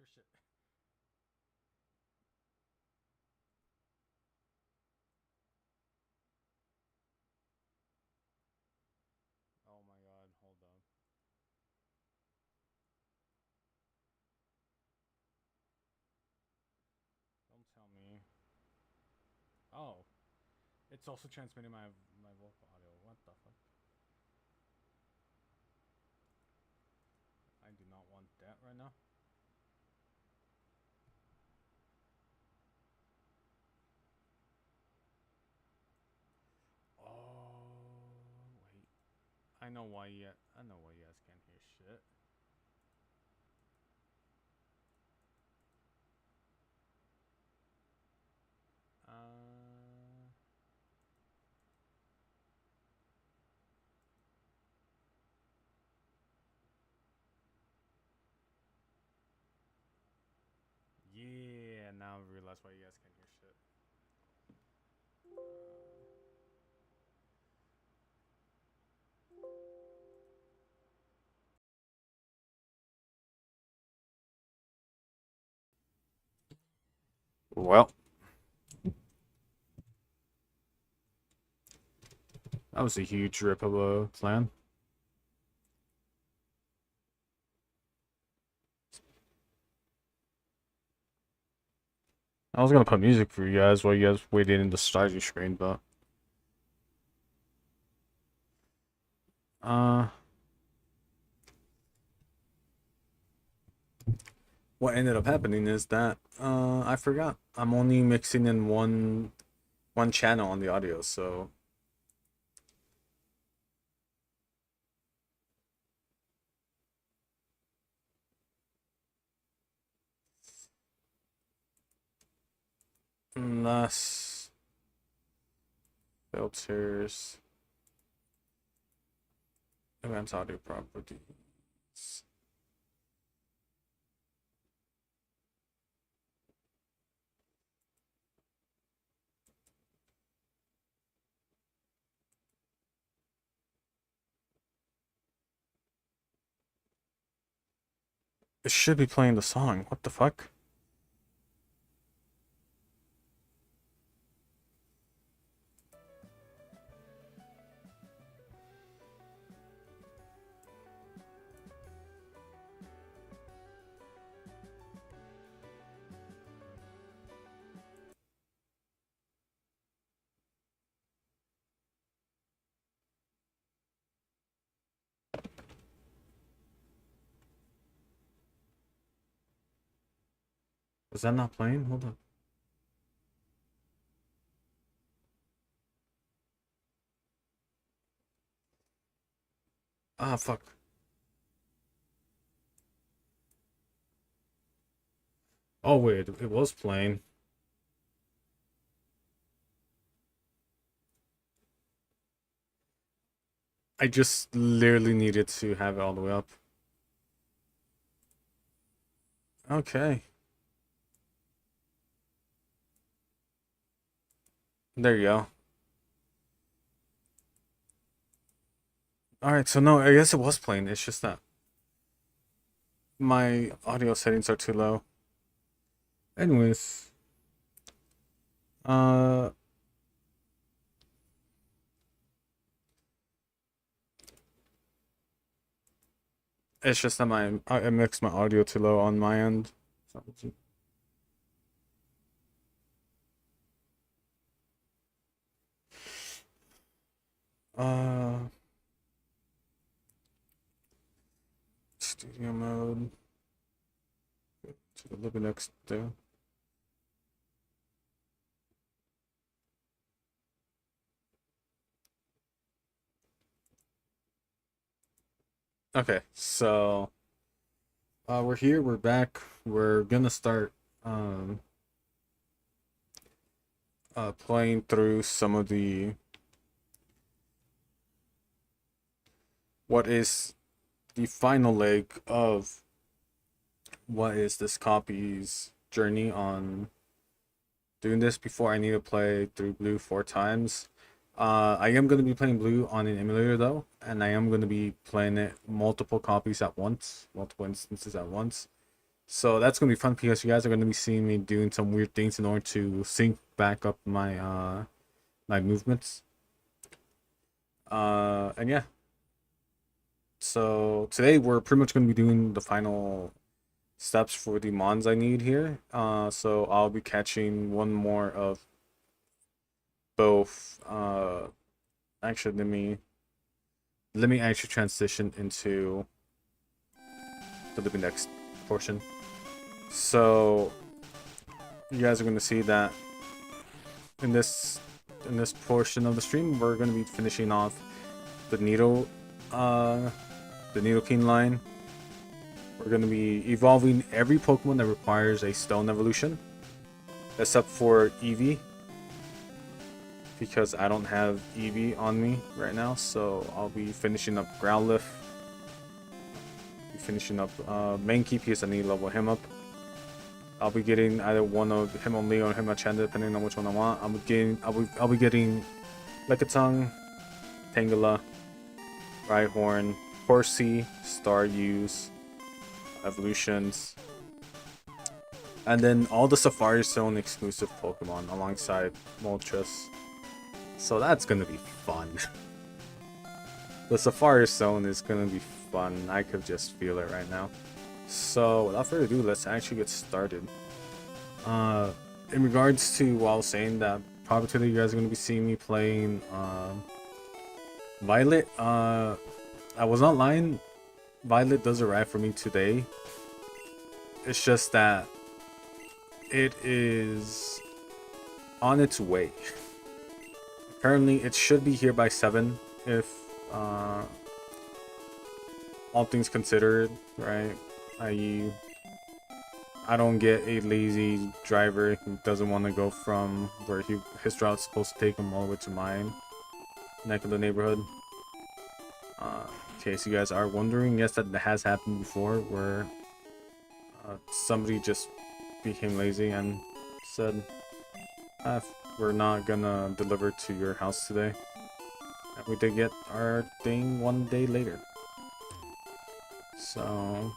your shit. Oh my god, hold up. Don't tell me. Oh, it's also transmitting my vocal audio. What the fuck? I do not want that right now. Oh wait, I know why. Yeah, I know why you guys can't hear shit. Uh, yeah. Now I realize why you guys can't hear shit. Well, that was a huge rip of a plan. I was gonna put music for you guys while you guys waited in the strategy screen, but uh, what ended up happening is that I forgot. I'm only mixing in one channel on the audio, so unless filters, advanced audio properties. It should be playing the song. What the fuck? Is that not playing? Hold on. Ah, fuck. Oh wait, it was playing. I just literally needed to have it all the way up. Okay. There you go. Alright, so no, I guess it was playing. It's just that my audio settings are too low. Anyways, uh, it's just that I mixed my audio too low on my end. Uh, studio mode to the Linux there. Okay, so we're here, we're back. We're gonna start playing through some of the what is the final leg of what is this copy's journey on doing this. Before I need to play through Blue 4 times. I am going to be playing Blue on an emulator though, and I am going to be playing it multiple copies at once, multiple instances at once. So that's gonna be fun because you guys are gonna be seeing me doing some weird things in order to sync back up my my movements. And yeah. So today we're pretty much gonna be doing the final steps for the mons I need here. So I'll be catching one more of both. Actually, let me actually transition into the next portion. So you guys are gonna see that in this portion of the stream, we're gonna be finishing off the Nidoking line. We're gonna be evolving every Pokemon that requires a Stone evolution, except for Eevee, because I don't have Eevee on me right now. So I'll be finishing up Growlithe, finishing up Mankey because I need to level him up. I'll be getting either one of Hitmonlee or Hitmonchan depending on which one I want. I'll be getting Lickitung, Tangela, Rhyhorn, Horsey, Staryu, evolutions, and then all the Safari Zone exclusive Pokemon alongside Moltres. So that's gonna be fun. The Safari Zone is gonna be fun. I could just feel it right now. So without further ado, let's actually get started. In regards to what I was saying, that probably today you guys are gonna be seeing me playing Violet. I was not lying. Violet does arrive for me today. It's just that it is on its way. Apparently, it should be here by 7 if all things considered, right? I.e., I don't get a lazy driver who doesn't want to go from where his route's supposed to take him all the way to my neck of the neighborhood. In case you guys are wondering, yes, that has happened before, where somebody just became lazy and said, we're not gonna deliver to your house today. And we did get our thing 1 day later. So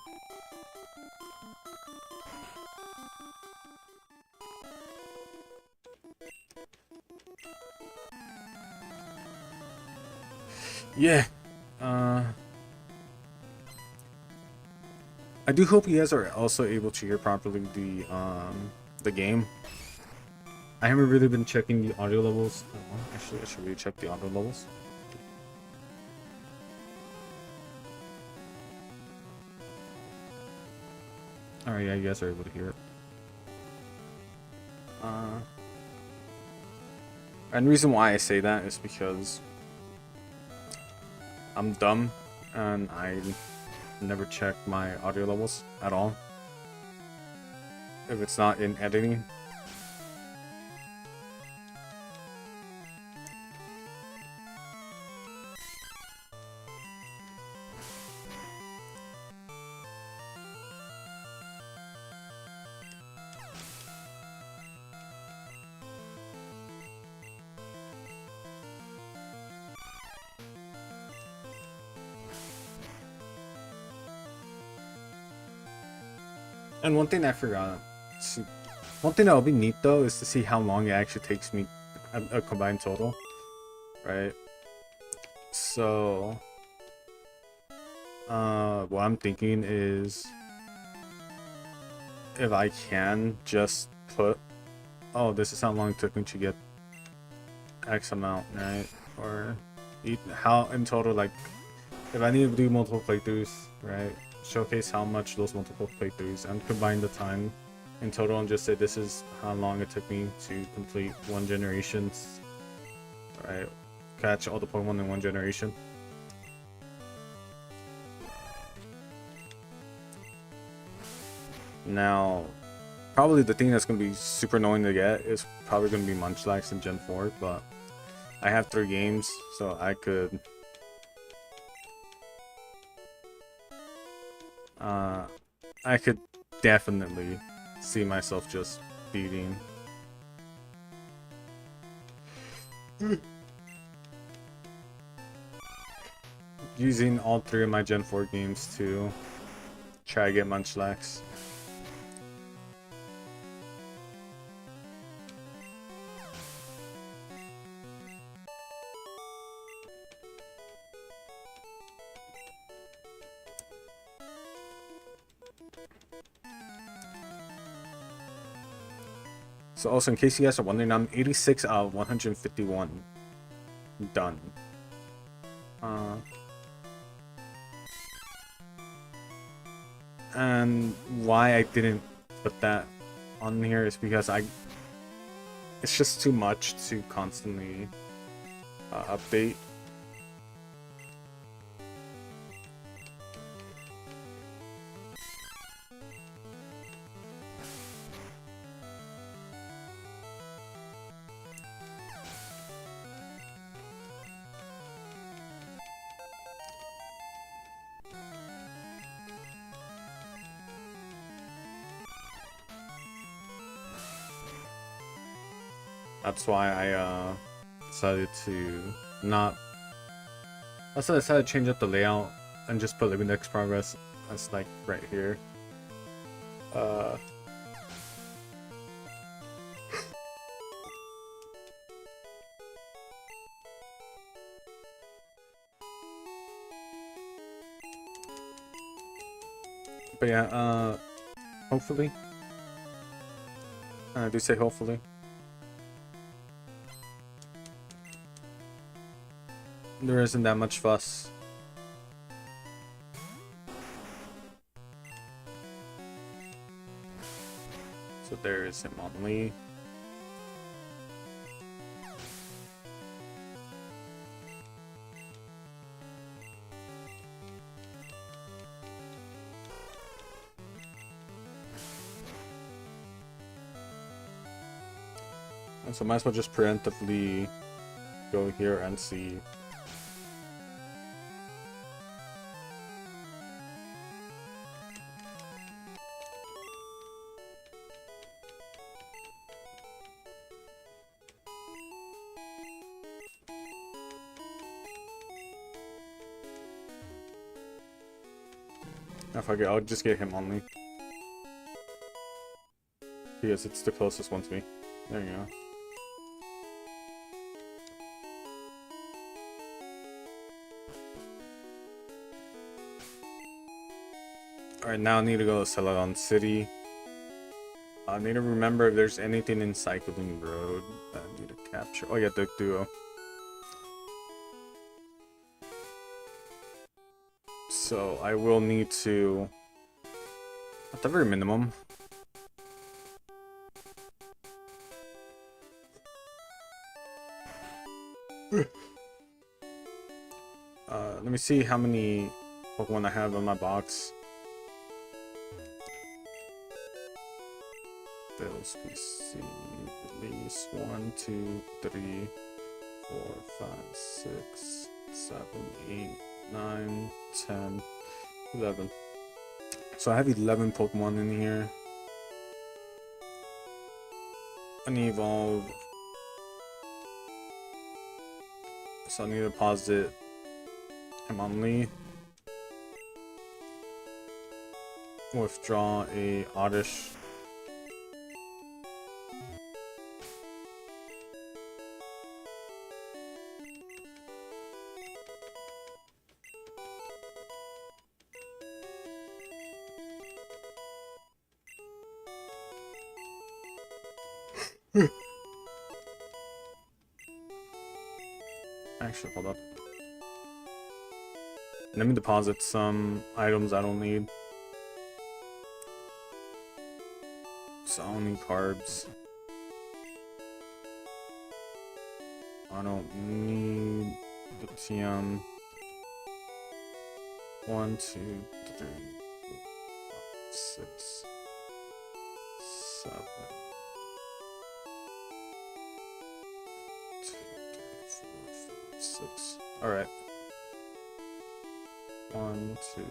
yeah, I do hope you guys are also able to hear properly the game. I haven't really been checking the audio levels. Actually, I should really check the audio levels. Alright, yeah, you guys are able to hear it. And the reason why I say that is because I'm dumb and I never check my audio levels at all if it's not in editing. And one thing I forgot, one thing that would be neat though is to see how long it actually takes me a combined total, right? So, what I'm thinking is if I can just put, oh, this is how long it took me to get X amount, right? Or how in total, like, if I need to do multiple playthroughs, right? Showcase how much those multiple playthroughs and combine the time in total and just say this is how long it took me to complete one generation, right? Catch all the Pokemon in one generation. Now, probably the thing that's going to be super annoying to get is probably going to be Munchlax in Gen 4, but I have 3 games, so I could definitely see myself just beating using all 3 of my Gen 4 games to try to get Munchlax. So also, in case you guys are wondering, I'm 86 out of 151 done. And why I didn't put that on here is because it's just too much to constantly update. That's why I decided to not. That's why I decided to change up the layout and just put Living Index Progress as like right here. But yeah, hopefully. I do say hopefully. There isn't that much fuss. So there is Hitmonlee. And so might as well just preemptively go here and see. If I get, I'll just get Hitmonlee. Because it's the closest one to me. There you go. Alright, now I need to go to Celadon City. I need to remember if there's anything in Cycling Road that I need to capture. Oh yeah, the Duo. So I will need to, at the very minimum, let me see how many Pokemon I have on my box. Bills PC release 1, 2, 3, 4, 5, 6, 7, 8, 9, 10, 11. So I have 11 Pokemon in here. I need to evolve. So I need to deposit Hitmonlee. Withdraw a Oddish. Actually, hold up. Let me deposit some items I don't need. So I don't need carbs. I don't need lithium. 1, 2, 3, 4, 5, 6, 7. 2, 3, 4, 5, 6. Alright. 1, 2.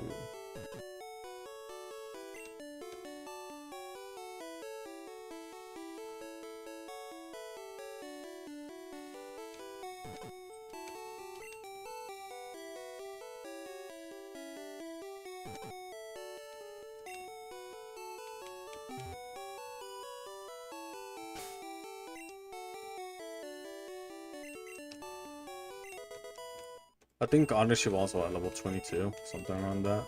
I think Oddish is also at level 22, something around that.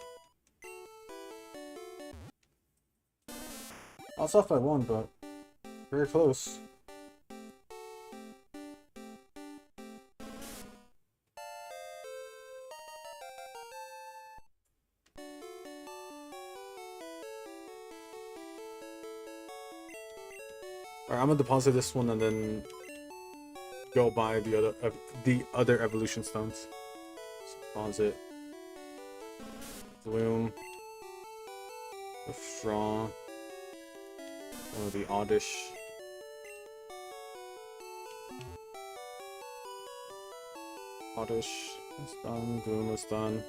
Odds off by 1, but very close. Alright, I'm gonna deposit this one and then go buy the other evolution stones. So deposit. Bloom. Withdraw. Or the Oddish. Oddish is done. Bloom is done.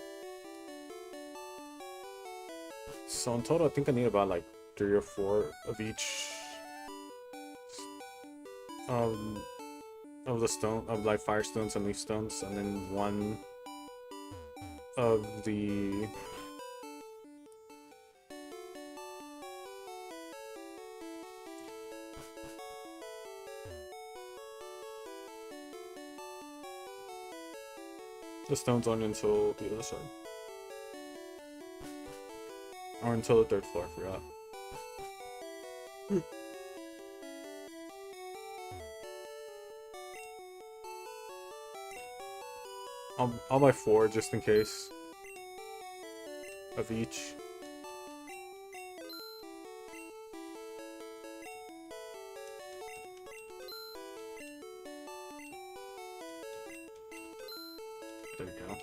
So in total, I think I need about like 3 or 4 of each. Of the stone, of like fire stones and leaf stones, and then 1 of the stones on until the other side, or until the 3rd floor. I forgot. I'll buy 4 just in case of each. There we go.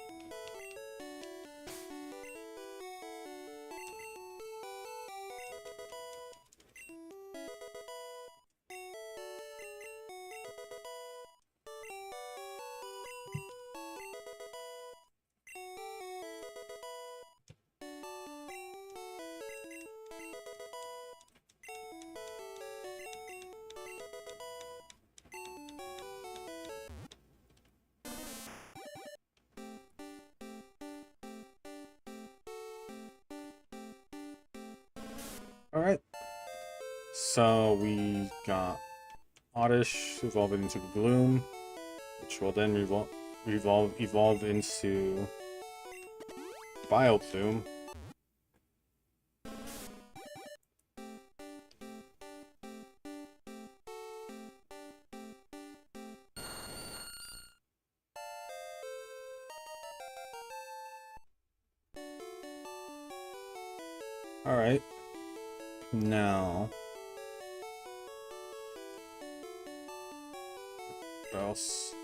Alright. So we got Oddish evolving into Gloom, which will then evolve into Bioplume. Alright. Now, what else?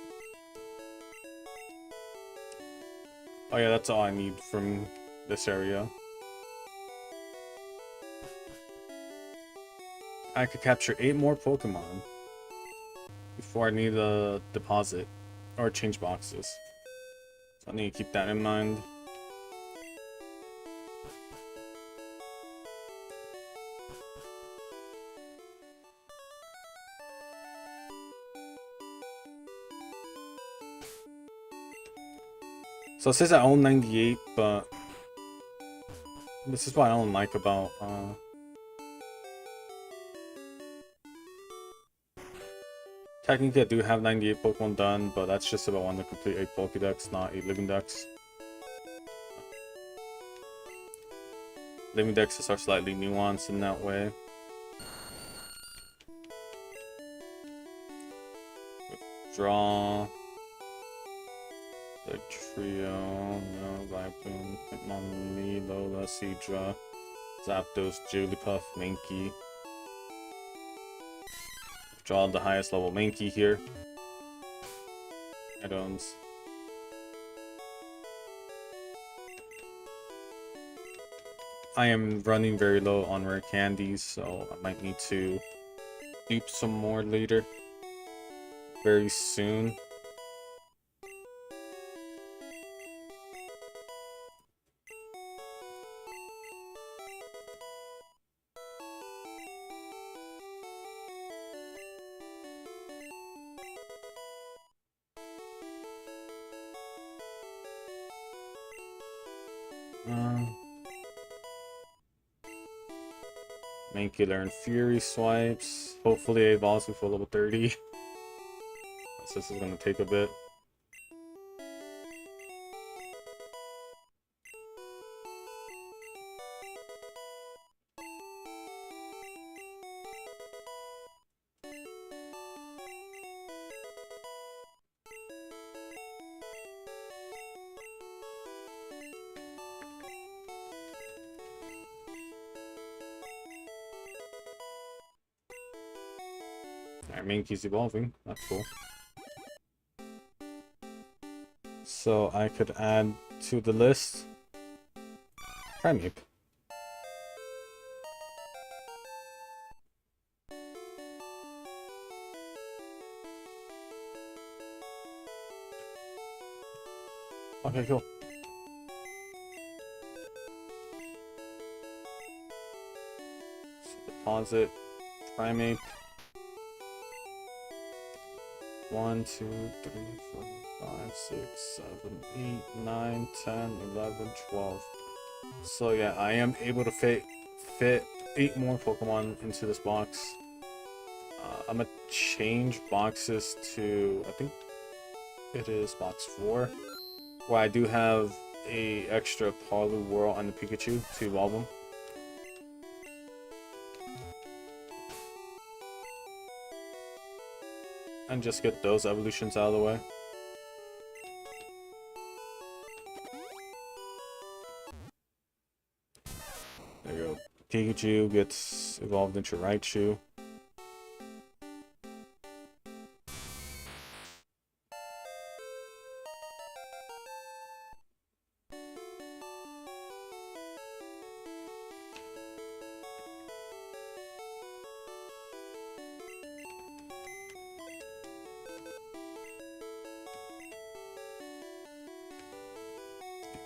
Oh yeah, that's all I need from this area. I could capture 8 more Pokemon before I need a deposit or change boxes. So I need to keep that in mind. So it says I own 98, but this is what I don't like about technically I do have 98 Pokemon done, but that's just if I want to complete 8 Pokédex, not 8 Living Dex. Living Dexes are slightly nuanced in that way. Withdraw. The trio, no, Vileplume, Hitmonlee, Lola, Seadra, Zapdos, Jigglypuff, Mankey. Draw the highest level Mankey here. Items. I am running very low on rare candies, so I might need to dupe some more later. Very soon. Mankey learn Fury Swipes. Hopefully it evolves before level 30. This is gonna take a bit. Our main key's evolving. That's cool. So I could add to the list Primeape. Okay, cool. So deposit Primeape. 1, 2, 3, 4, 5, 6, 7, 8, 9, 10, 11, 12. So yeah, I am able to fit 8 more Pokemon into this box. I'm gonna change boxes to, I think it is box 4, where I do have a extra Poliwhirl and the Pikachu to evolve them. And just get those evolutions out of the way. There you go. Pikachu gets evolved into Raichu.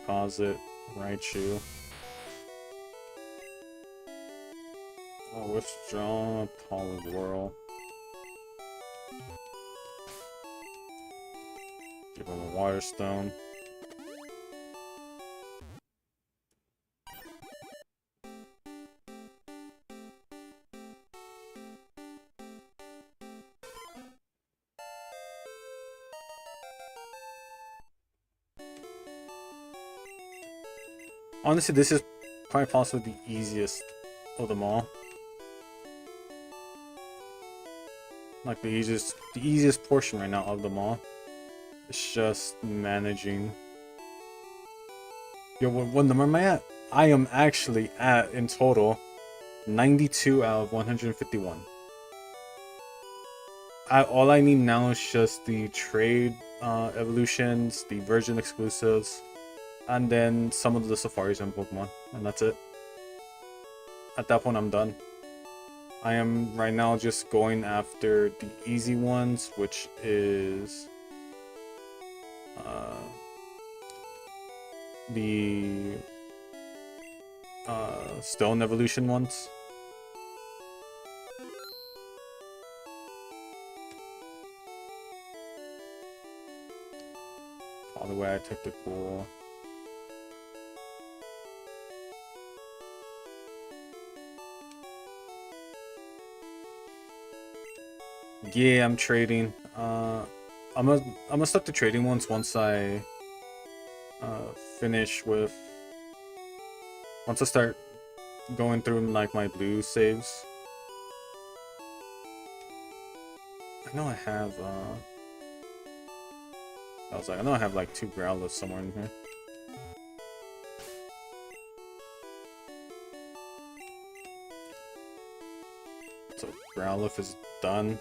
Deposit Raichu. I'll withdraw Poliwhirl. Give him a Water Stone. Honestly, this is probably possibly the easiest of them all. Like the easiest portion right now of them all. It's just managing. Yo, what number am I at? I am actually at, in total, 92 out of 151. All I need now is just the trade evolutions, the version exclusives, and then some of the Safaris and Pokemon, and that's it. At that point, I'm done. I am right now just going after the easy ones, which is the Stone Evolution ones. All the way I took the cool. Yeah, I'm trading. I'm gonna start the trading once I finish with. Once I start going through like my blue saves. I know I have. I know I have like 2 Growlithe somewhere in here. So Growlithe is done.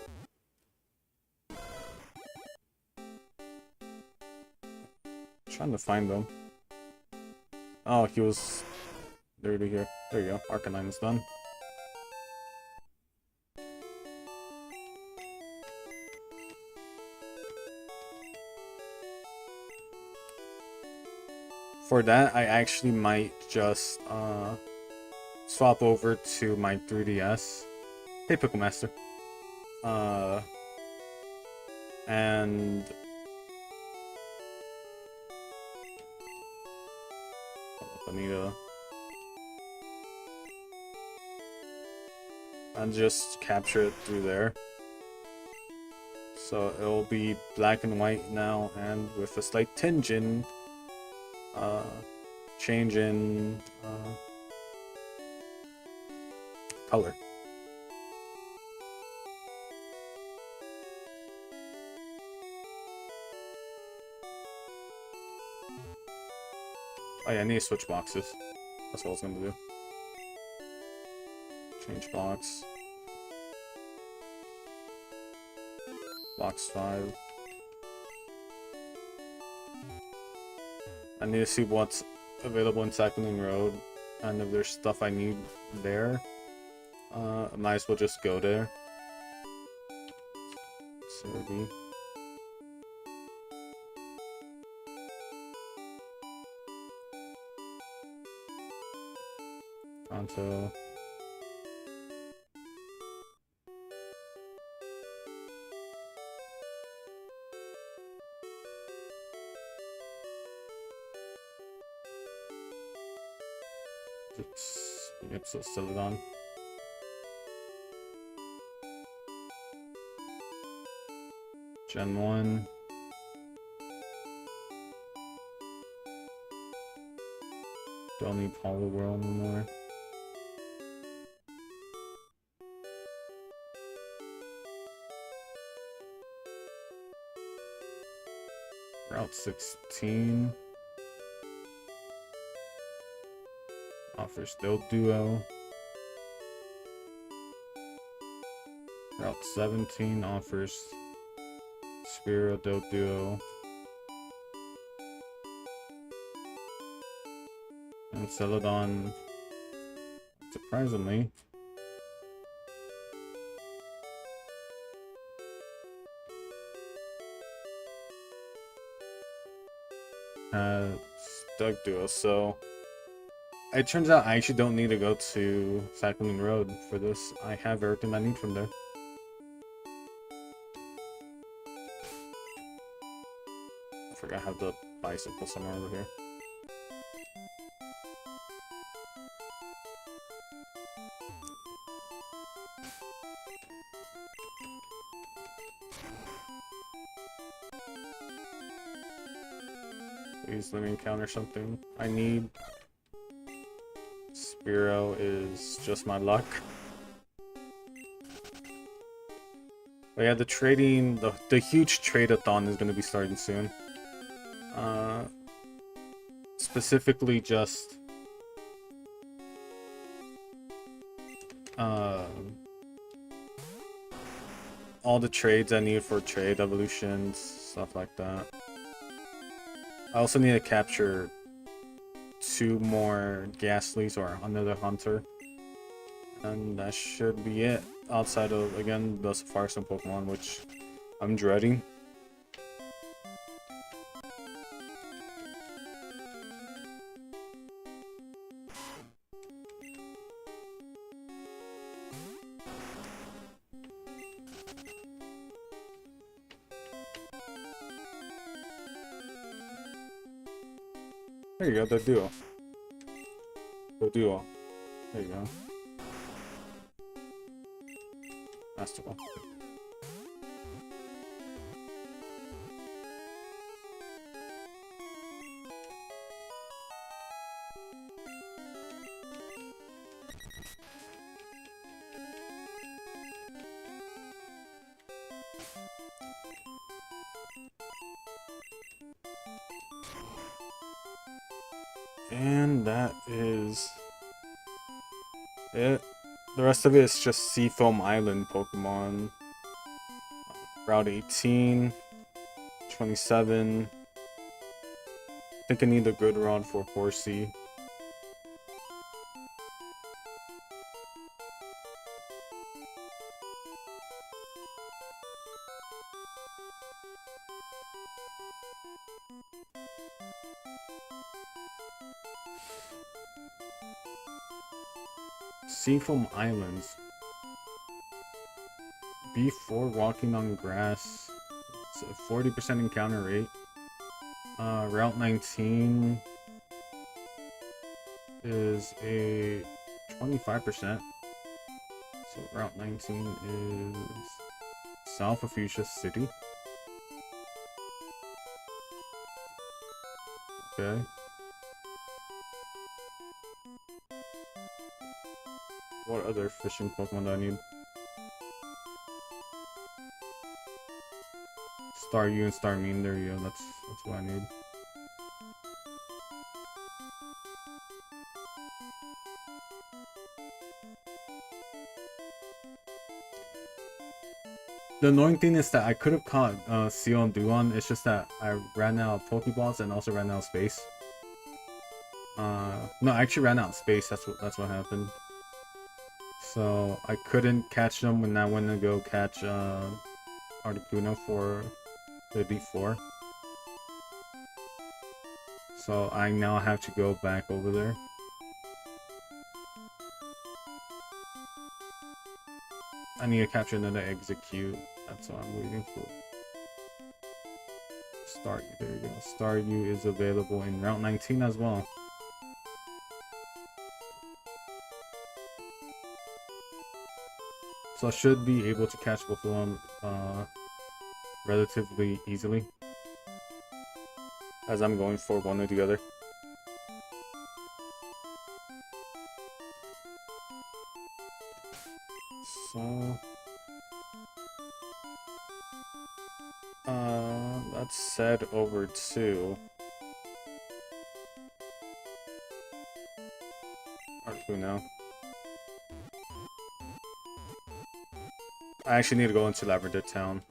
Trying to find them. Oh, he was there to here. There you go. Arcanine is done. For that, I actually might just swap over to my 3DS. Hey, Pickle Master. And and just capture it through there. So it'll be black and white now, and with a slight tinge in change in color. Oh yeah, I need to switch boxes. That's what I was gonna do. Change box. Box 5. I need to see what's available in Cycling Road, and if there's stuff I need there, I might as well just go there. Serby. Kanto. Yep, so Celadon. Gen 1. Don't need Poly World anymore. Route 16. Offers Doduo. Route 17 offers Spearow Doduo. And Celadon, surprisingly, has Doduo, so it turns out I actually don't need to go to Cycling Road for this. I have everything I need from there. I forgot I have the bicycle somewhere over here. Please let me encounter something I need. Spearow is just my luck. But yeah, the trading, the huge trade-a-thon is going to be starting soon. Specifically just all the trades I need for trade evolutions, stuff like that. I also need to capture 2 more Ghastlies or another Hunter. And that should be it. Outside of, again, the Safari Stone Pokemon, which I'm dreading. There you go, the duo. The duo. There you go. Festival. And that is it. The rest of it is just Seafoam Island Pokemon. Route 18, 27. I think I need a good rod for Horsey. Seafoam Islands. Before walking on grass, it's a 40% encounter rate. Route 19 is a 25%. So Route 19 is south of Fuchsia City. Okay. What other fishing Pokemon do I need? Staryu and Starmine, there you go, that's what I need. The annoying thing is that I could have caught Seal and Duon. It's just that I ran out of Pokeballs and also ran out of space. No, I actually ran out of space. That's what happened. So I couldn't catch them when I went to go catch Articuno for the Elite Four. So I now have to go back over there. I need to capture another Execute. That's what I'm waiting for. Staryu, there we go. Staryu is available in Route 19 as well. So I should be able to catch both of them relatively easily, as I'm going for one or the other. So let's head over to Articuno. I actually need to go into Lavender Town.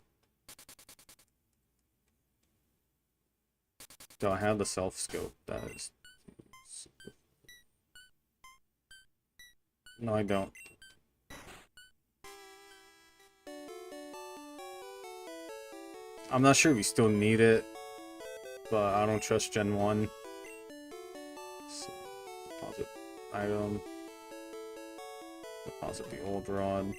Do I have the self scope? That is. No, I don't. I'm not sure we still need it, but I don't trust Gen 1. So, deposit item. Deposit the old rod.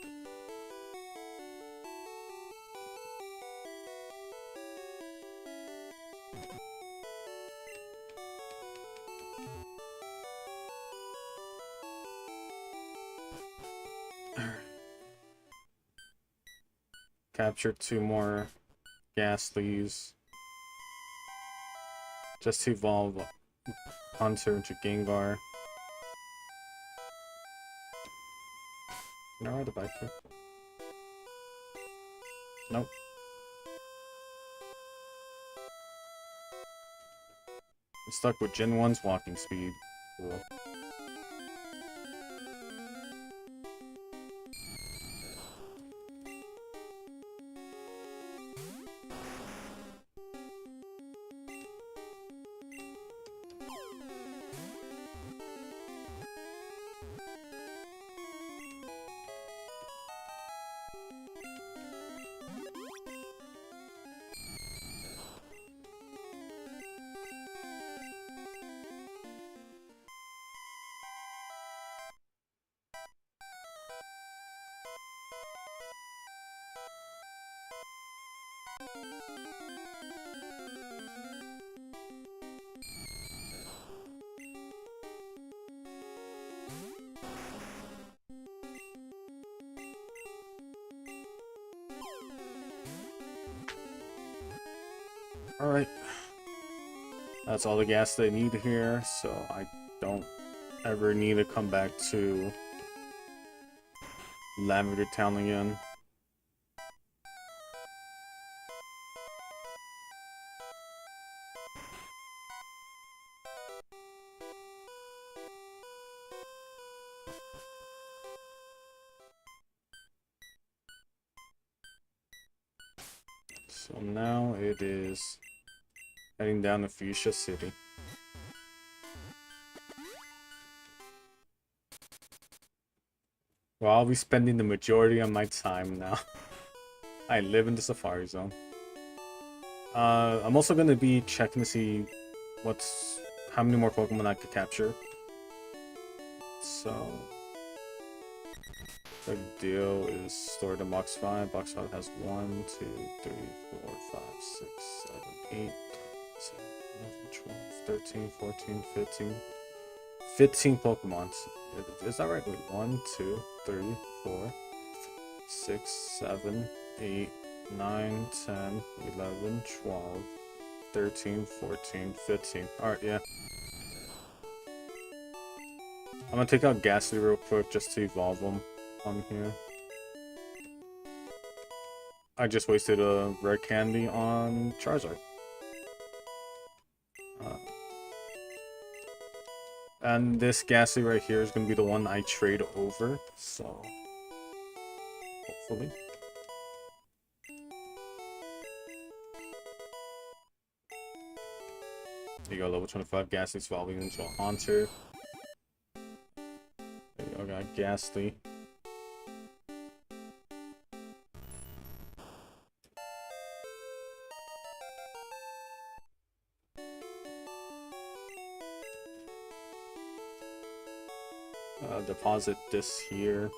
Capture 2 more Ghastlies. Just to evolve Hunter into Gengar. Can I ride the bike here? Nope. I'm stuck with Gen 1's walking speed. Cool. Alright. That's all the gas that I need here, so I don't ever need to come back to Lavender Town again. So now it is heading down to Fuchsia City. Well, I'll be spending the majority of my time now. I live in the Safari Zone. I'm also going to be checking to see how many more Pokemon I could capture. So the deal is stored in box 5. Box 5 has 1, 2, 3, 4, 5, 6, 7, 8, 7, 11, 12, 13, 14, 15. 15 Pokemon. Is that right? Wait, 1, 2, 3, 4, 6, 7, 8, 9, 10, 11, 12, 13, 14, 15. Alright, yeah. I'm gonna take out Ghastly real quick just to evolve them on here. I just wasted a rare candy on Charizard. And this Ghastly right here is going to be the one I trade over, so hopefully. There you go, level 25 Ghastly's evolving into a Haunter. There you go, got Ghastly. Deposit this here.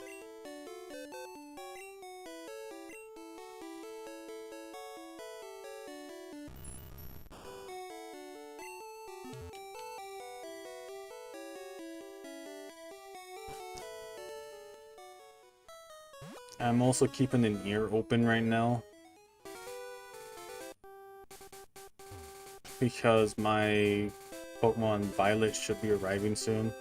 I'm also keeping an ear open right now because my Pokemon Violet should be arriving soon.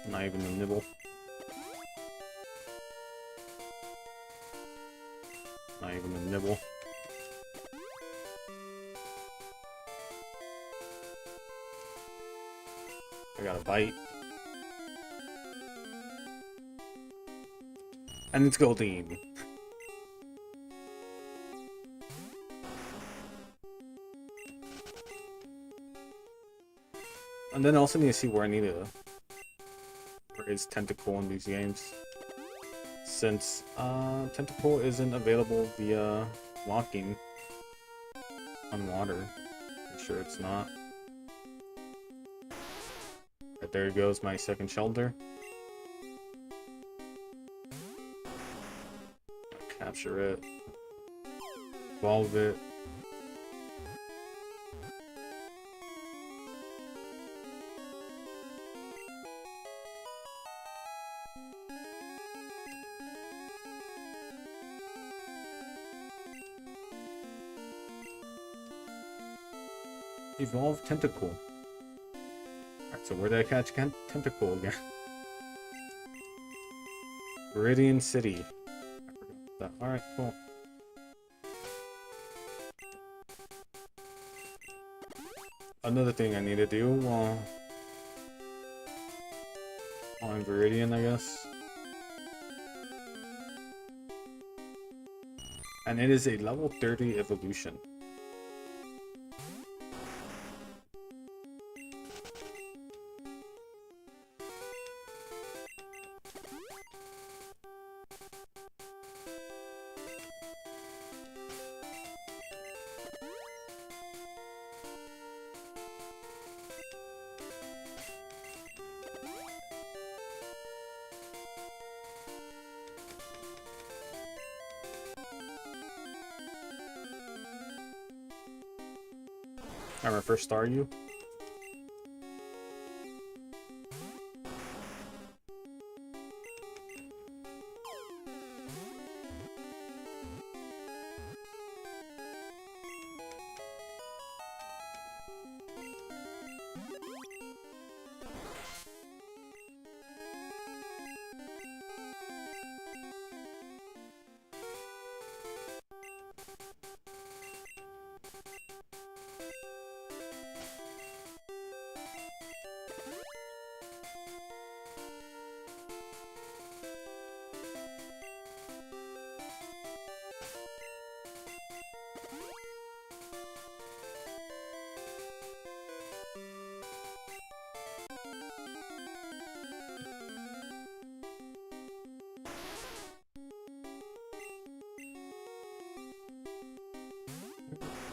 Not even a nibble. Not even a nibble. I got a bite. And it's Goldeen. And then I also need to see where I need to raise Tentacool in these games. Since Tentacool isn't available via locking on water. Pretty sure it's not. Right, there goes my second Shelter. Capture it. Evolve it. Evolve Tentacool. Alright, so where did I catch Tentacool again? Viridian City. Alright, cool. Another thing I need to do while in Viridian, I guess. And it is a level 30 evolution. Alright, first Staryu.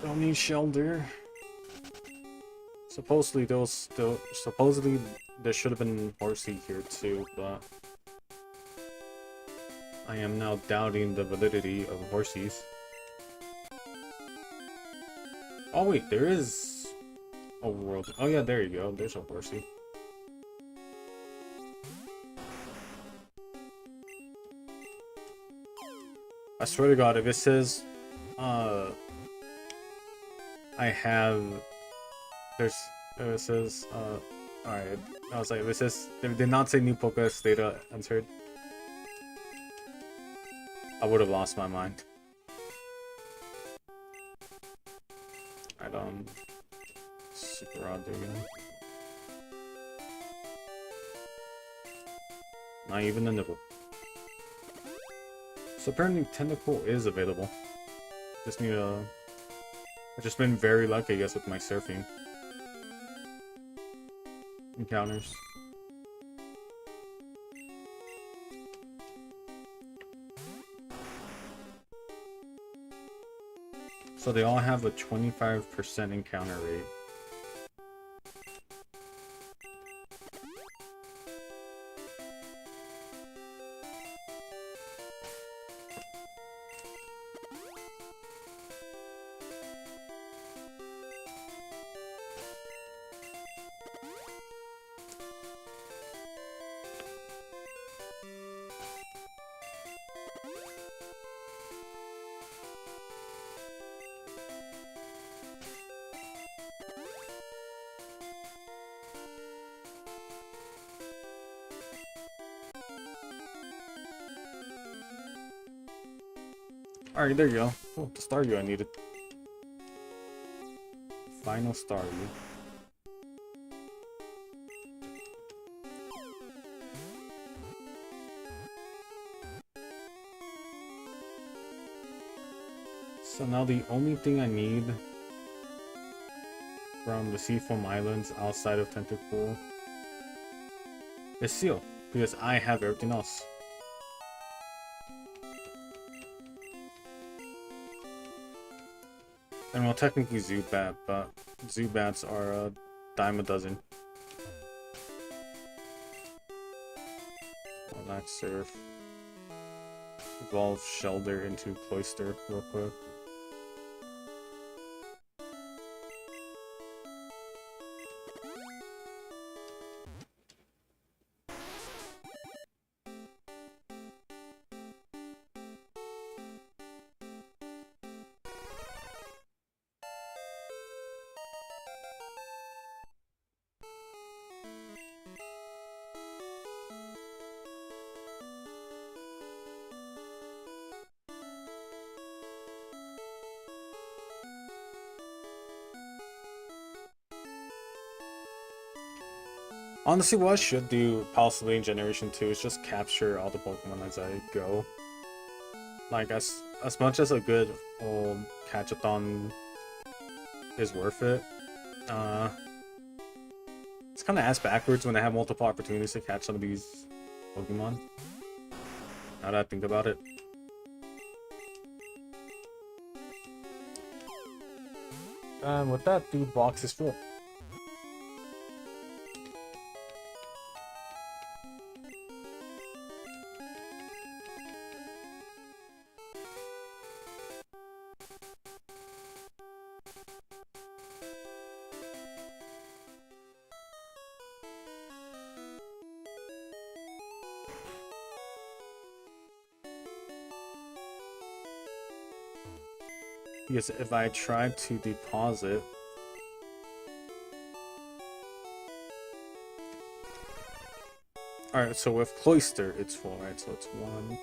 Don't need Shelter. Supposedly there should have been Horsey here too, but I am now doubting the validity of Horseys. Oh wait, there is a world. Oh yeah, there you go. There's a Horsey. I swear to God, if it says, I have, if it says, alright, I was like, if it says, if it did not say new Pokédex data entered, I would have lost my mind. Alright, super odd again. Not even a nibble. So apparently Tentacool is available. Just need a... I've just been very lucky, I guess, with my surfing encounters. So they all have a 25% encounter rate. Alright, there you go. Oh, the Staryu I needed. Final Staryu. So now the only thing I need from the Seafoam Islands outside of Tentacool is Seal, because I have everything else. And well, technically Zubat, but Zubats are a dime a dozen. Relax Surf. Evolve Shelder into Cloyster real quick. Honestly, what I should do possibly in Generation 2 is just capture all the Pokemon as I go. Like, as much as a good old catch-a-thon is worth it, it's kind of ass backwards when I have multiple opportunities to catch some of these Pokemon. Now that I think about it. And with that, the box is full. Because if I try to deposit... Alright, so with Cloyster, it's full, right? So it's 1, 2,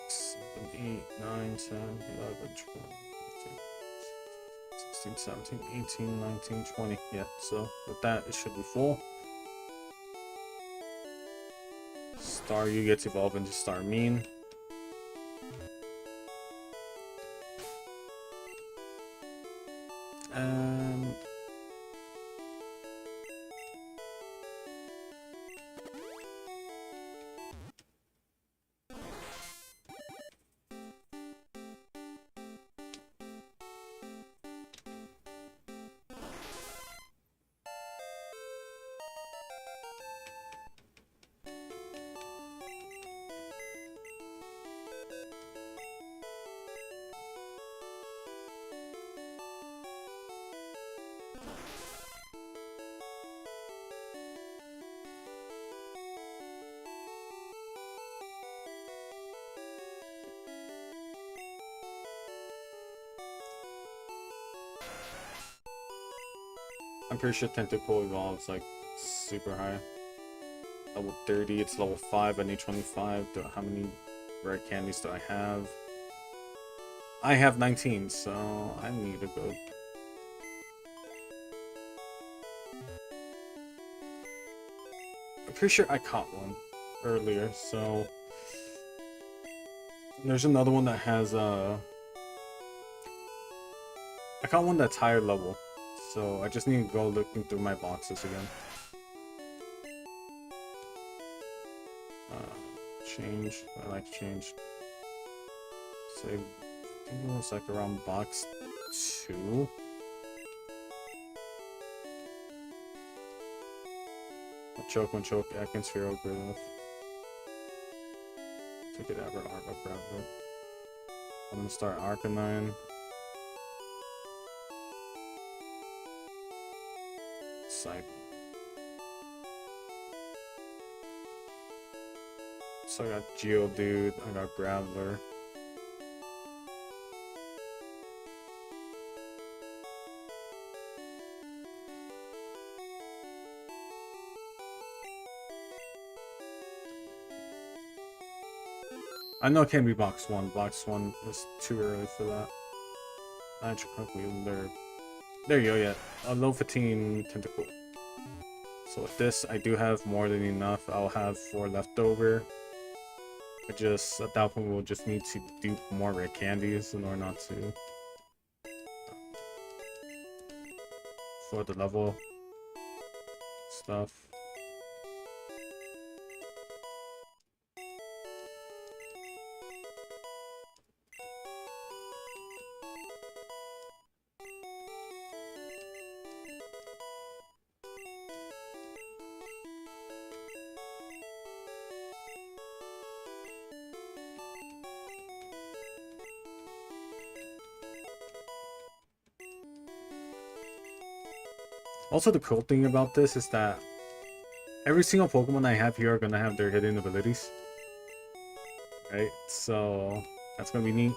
6, 7, 8, 9, 10, 11, 12, 15, 16, 17, 18, 19, 20. Yeah, so with that, it should be full. Staryu gets evolved into Starmine. And... I'm pretty sure Tentacool evolves like super high. Level 30, it's level 5, I need 25. How many rare candies do I have? I have 19, so I need to go. I'm pretty sure I caught one earlier, so There's another one that has I got one that's higher level, so I just need to go looking through my boxes again. Change. I like change. So I think it was like around box 2. One choke, Ekans Hero Griffith. Take it ever, Arc up, grab it. I'm gonna start Arcanine. Psych. So I got Geodude, I got Graveler. I know it can't be box 1. Box 1 is too early for that. There you go, yeah. A low 15 Tentacle. So with this, I do have more than enough. I'll have 4 left over. I just, at that point, we'll just need to dupe more rare candies in order not to. For the level stuff. Also, the cool thing about this is that every single Pokemon I have here are gonna have their hidden abilities. Right? So that's gonna be neat.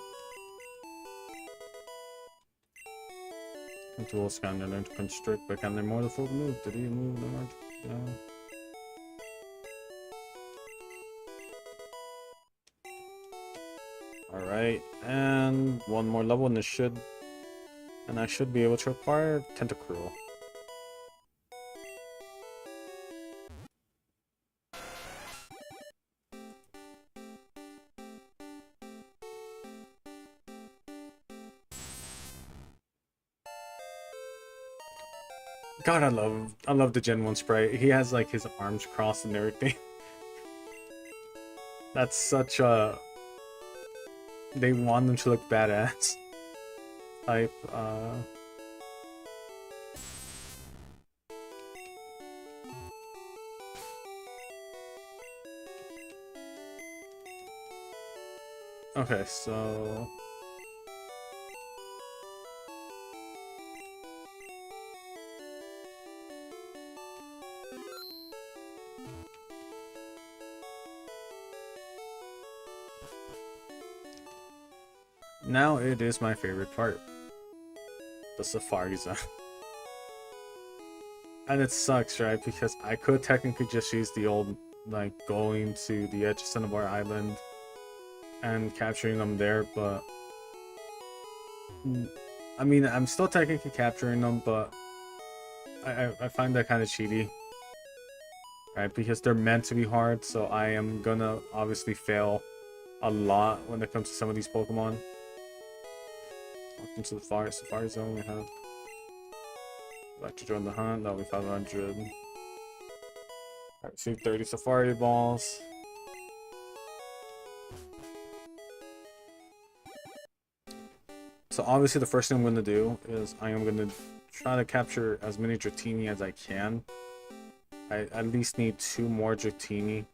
Dual Scanner, learn to constrict, but can there more the full move? Did he move the large? No. Alright, and one more level and I should be able to acquire Tentacruel. God, I love the Gen 1 sprite. He has like his arms crossed and everything. That's such a... They want them to look badass type, Okay, so... Now it is my favorite part. The Safari Zone. And it sucks, right? Because I could technically just use the old, like, going to the edge of Cinnabar Island and capturing them there, but... I mean, I'm still technically capturing them, but I find that kind of cheaty. Right? Because they're meant to be hard, so I am gonna obviously fail a lot when it comes to some of these Pokemon. Welcome to the Safari Zone. We have... Like to join the hunt, that'll be 500. Alright, receive 30 Safari Balls. So obviously the first thing I'm going to do is I am going to try to capture as many Dratini as I can. I at least need 2 more Dratini.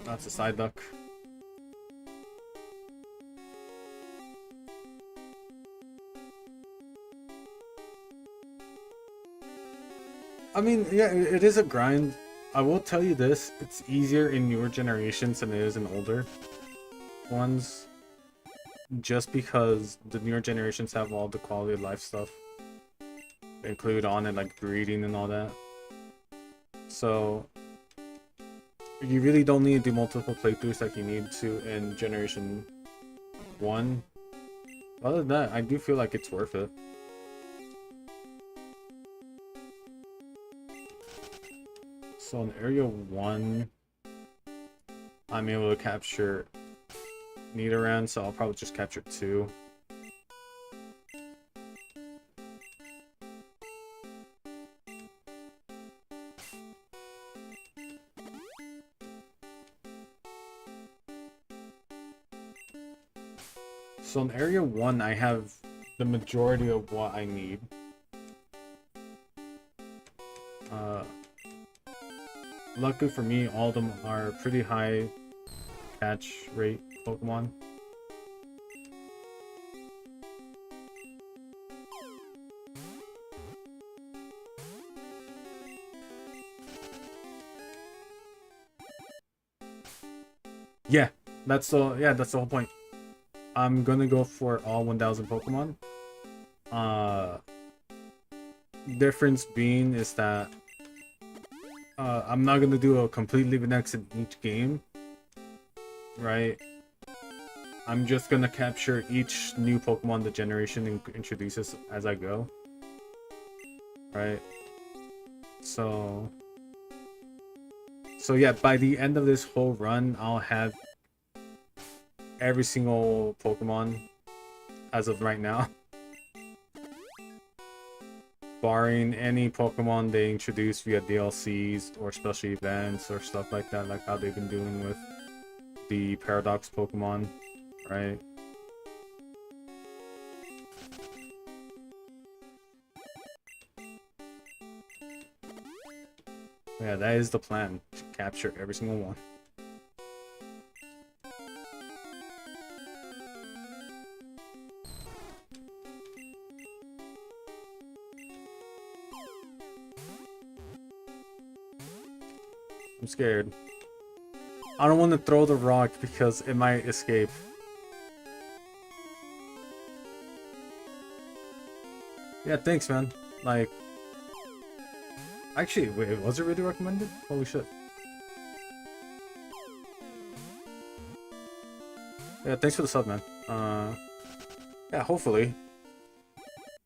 That's a side duck. I mean, yeah, it is a grind. I will tell you this, it's easier in newer generations than it is in older ones. Just because the newer generations have all the quality of life stuff included on it, like breeding and all that. So, You really don't need to do multiple playthroughs like you need to in Generation 1. Other than that, I do feel like it's worth it. So in Area 1, I'm able to capture Nidoran, so I'll probably just capture 2. So in Area 1, I have the majority of what I need. Luckily for me, all of them are pretty high catch rate Pokemon. Yeah, that's the whole point. I'm gonna go for all 1000 Pokemon. Difference being is that I'm not gonna do a complete Leave X in each game, right? I'm just gonna capture each new Pokemon the generation introduces as I go, right? So yeah, by the end of this whole run, I'll have every single Pokemon as of right now. Barring any Pokemon they introduce via DLCs or special events or stuff like that, like how they've been doing with the Paradox Pokemon, right? Yeah, that is the plan, to capture every single one. I'm scared. I don't want to throw the rock because it might escape. Yeah, thanks, man. Like, actually, wait, was it really recommended? Holy shit. Yeah, thanks for the sub, man. Yeah, hopefully.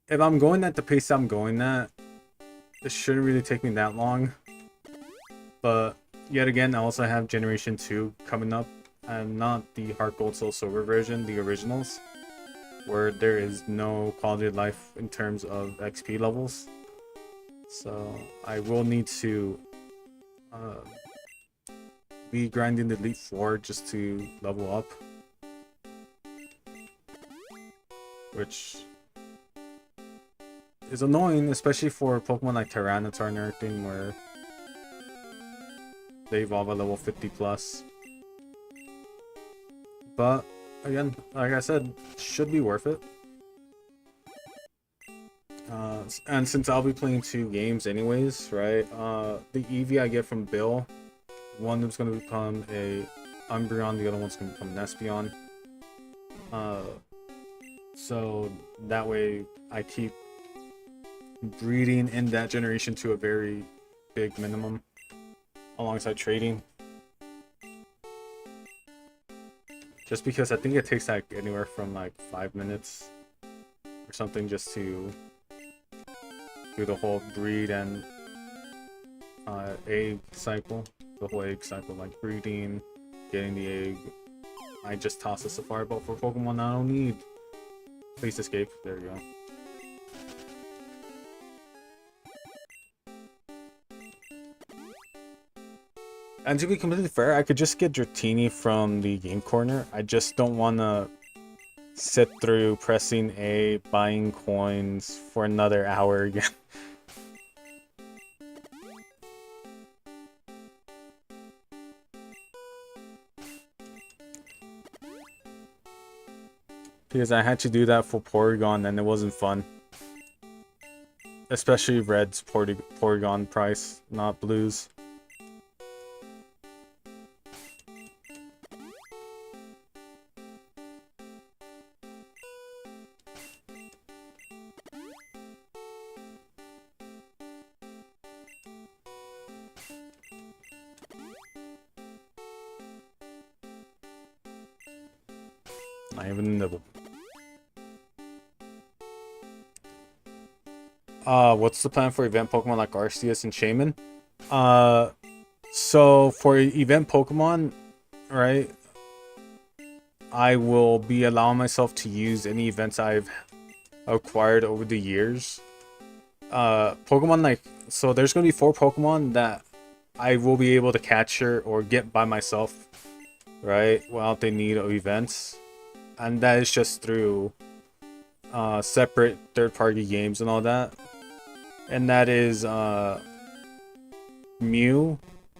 If I'm going at the pace I'm going at, it shouldn't really take me that long. But yet again, I also have Generation 2 coming up, and not the Heart Gold Soul Silver version, the originals, where there is no quality of life in terms of XP levels. So I will need to be grinding the Elite Four just to level up, which is annoying, especially for Pokemon like Tyranitar and everything, where they evolve at level 50 plus. But again, like I said, should be worth it. And since I'll be playing 2 games anyways, right? The Eevee I get from Bill, one of them's gonna become a Umbreon, the other one's gonna become an Espeon. So that way I keep breeding in that generation to a very big minimum, alongside trading. Just because I think it takes like anywhere from like 5 minutes or something just to do the whole breed and egg cycle. The whole egg cycle, like breeding, getting the egg. I just toss a Safari Belt for Pokemon I don't need. Please escape. There we go. And to be completely fair, I could just get Dratini from the game corner. I just don't want to sit through pressing A, buying coins for another hour again. Because I had to do that for Porygon and it wasn't fun. Especially Red's Porygon price, not Blue's. Not even a nibble. What's the plan for event Pokemon like Arceus and Shaman? So for event Pokemon, right, I will be allowing myself to use any events I've acquired over the years. Pokemon like, so there's gonna be 4 Pokemon that I will be able to capture or get by myself, right, without the need of events. And that is just through separate third-party games and all that. And that is Mew,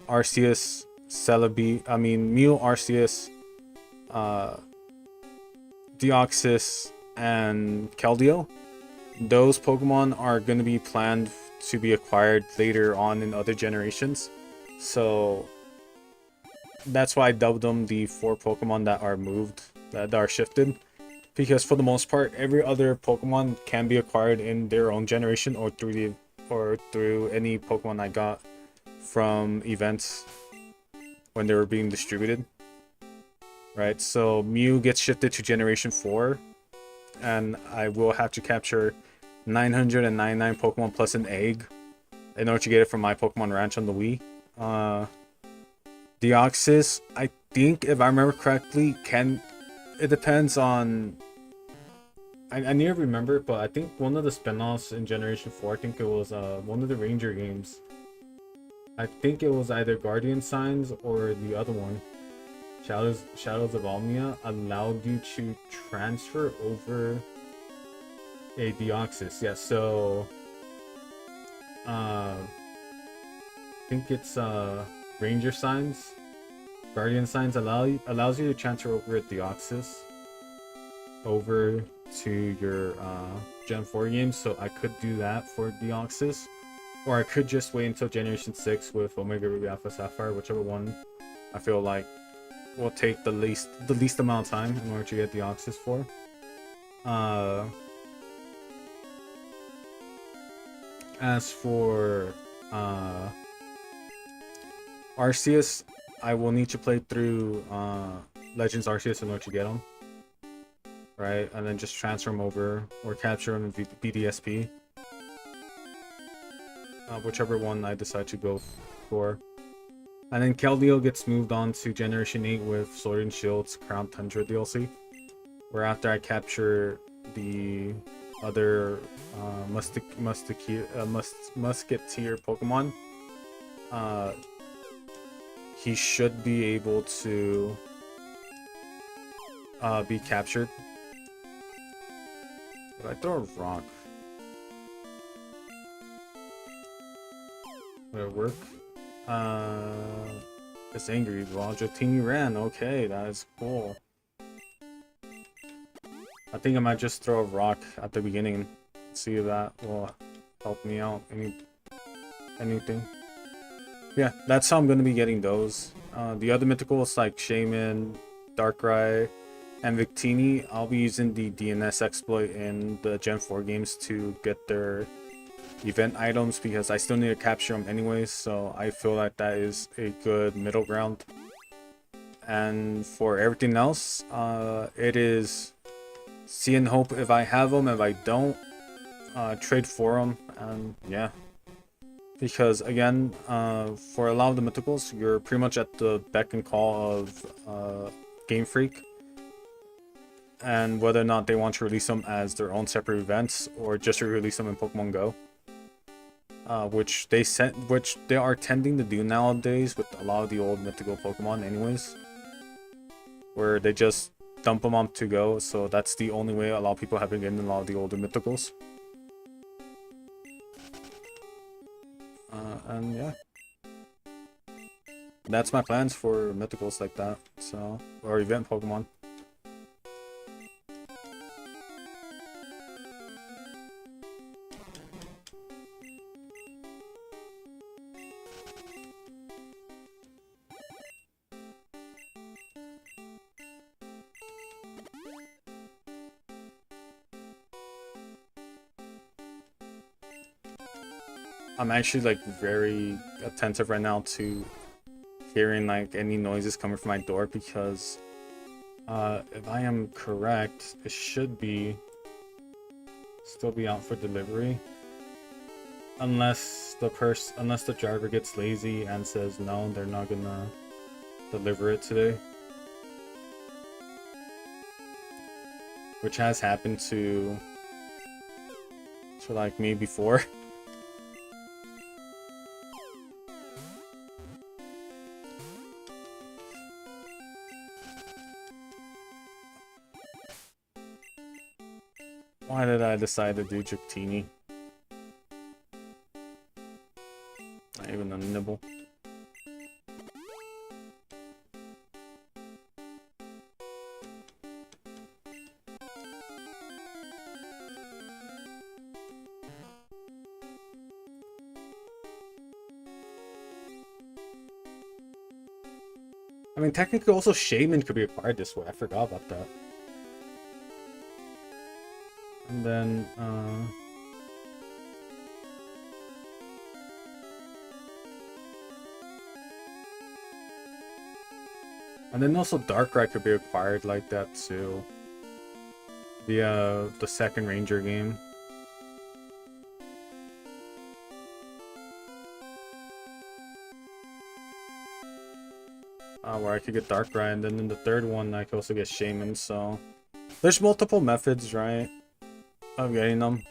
Arceus, Mew, Arceus, Deoxys, and Keldeo. Those Pokemon are going to be planned to be acquired later on in other generations. So that's why I dubbed them the 4 Pokemon that are moved, that are shifted. Because for the most part, every other Pokemon can be acquired in their own generation or through any Pokemon I got from events when they were being distributed. Right, so Mew gets shifted to Generation 4, and I will have to capture 999 Pokemon plus an egg in order to get it from my Pokemon Ranch on the Wii. Deoxys, I think, if I remember correctly, it depends on... I need to remember, but I think one of the spin-offs in Generation 4, I think it was one of the Ranger games. I think it was either Guardian Signs or the other one. Shadows of Almia allowed you to transfer over a Deoxys. Yeah, so I think it's Ranger Signs. Guardian Signs allows you to transfer over a Deoxys over to your Gen 4 games, so I could do that for Deoxys. Or I could just wait until Generation 6 with Omega Ruby Alpha Sapphire, whichever one I feel like will take the least amount of time in order to get Deoxys for. As for Arceus, I will need to play through Legends Arceus in order to get them. Right, and then just transfer them over or capture them in BDSP. Whichever one I decide to go for. And then Keldeo gets moved on to Generation 8 with Sword and Shield's Crown Tundra DLC. Where after I capture the other Musketeer Pokemon, he should be able to be captured. Did I throw a rock? Would it work? It's angry. Well, Jotini ran. Okay, that is cool. I think I might just throw a rock at the beginning. See if that will help me out. Anything. Yeah, that's how I'm gonna be getting those. The other mythicals like Shaman, Darkrai, and Victini, I'll be using the DNS exploit in the Gen 4 games to get their event items because I still need to capture them anyways, so I feel like that is a good middle ground. And for everything else, it is see and hope if I have them. If I don't, trade for them, and yeah. Because again, for a lot of the mythicals, you're pretty much at the beck and call of Game Freak, and whether or not they want to release them as their own separate events or just release them in Pokemon Go, which they are tending to do nowadays with a lot of the old mythical Pokemon, anyways, where they just dump them on to Go. So that's the only way a lot of people have been getting a lot of the older mythicals. And yeah, that's my plans for mythicals like that. So, or event Pokemon. I'm actually like very attentive right now to hearing like any noises coming from my door, because If I am correct, it should be still be out for delivery. Unless the driver gets lazy and says no, they're not gonna deliver it today. Which has happened to like me before. Why did I decide to do Dratini? Not even a nibble. I mean, technically also Shaman could be acquired this way. I forgot about that. And then, and then also Darkrai could be acquired like that too. The second Ranger game. Where I could get Darkrai, and then in the third one I could also get Shaman, so... There's multiple methods, right, of getting them.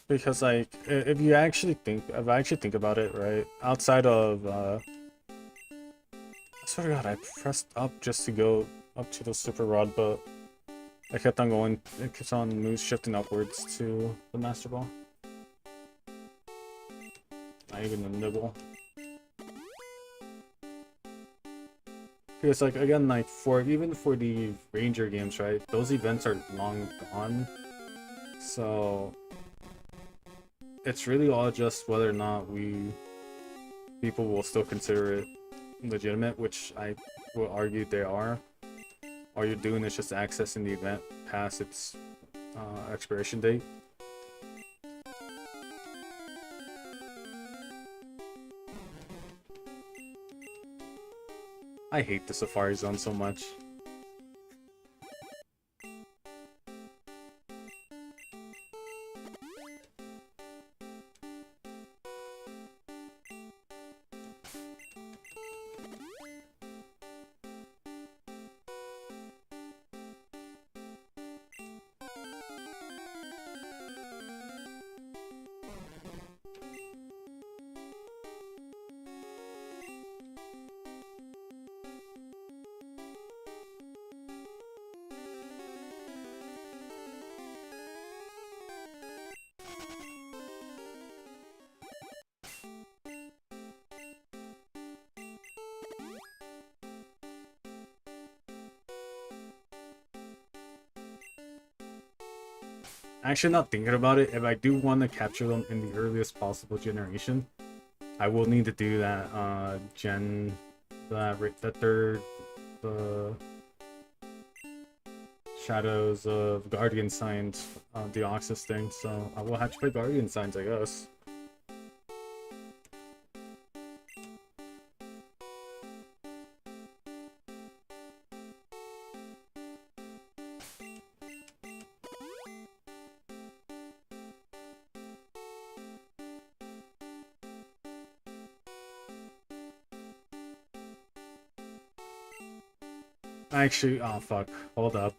Because like, if I actually think about it, right, outside of, I swear to God, I pressed up just to go up to the Super Rod, but I kept on going, it keeps on moves shifting upwards to the Master Ball. Not even a nibble. Because like, again, like, even for the Ranger games, right, those events are long gone, so... It's really all just whether or not people will still consider it legitimate, which I will argue they are. All you're doing is just accessing the event past its expiration date. I hate the Safari Zone so much. Actually, not thinking about it, if I do want to capture them in the earliest possible generation, I will need to do that the Shadows of Guardian Signs Deoxys thing, so I will have to play Guardian Signs, I guess. Actually, oh fuck, hold up.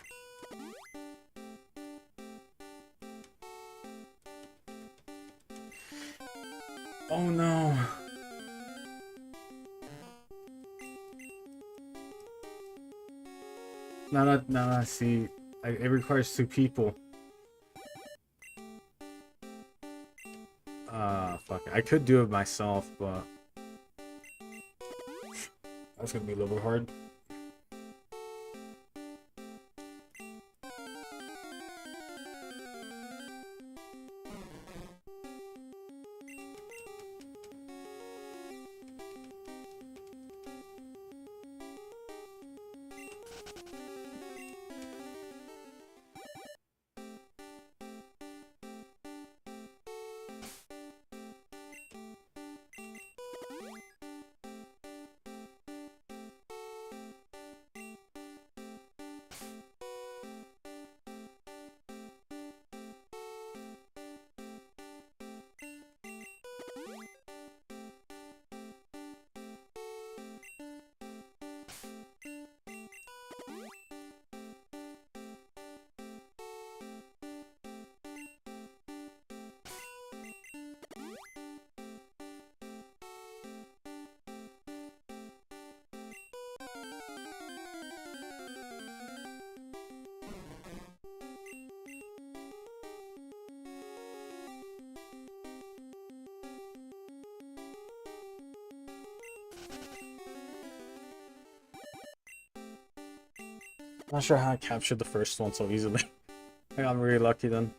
Oh no. Now I see, it requires 2 people. Fuck, I could do it myself, but that's gonna be a little hard. Not sure how I captured the first one so easily. I got really lucky then.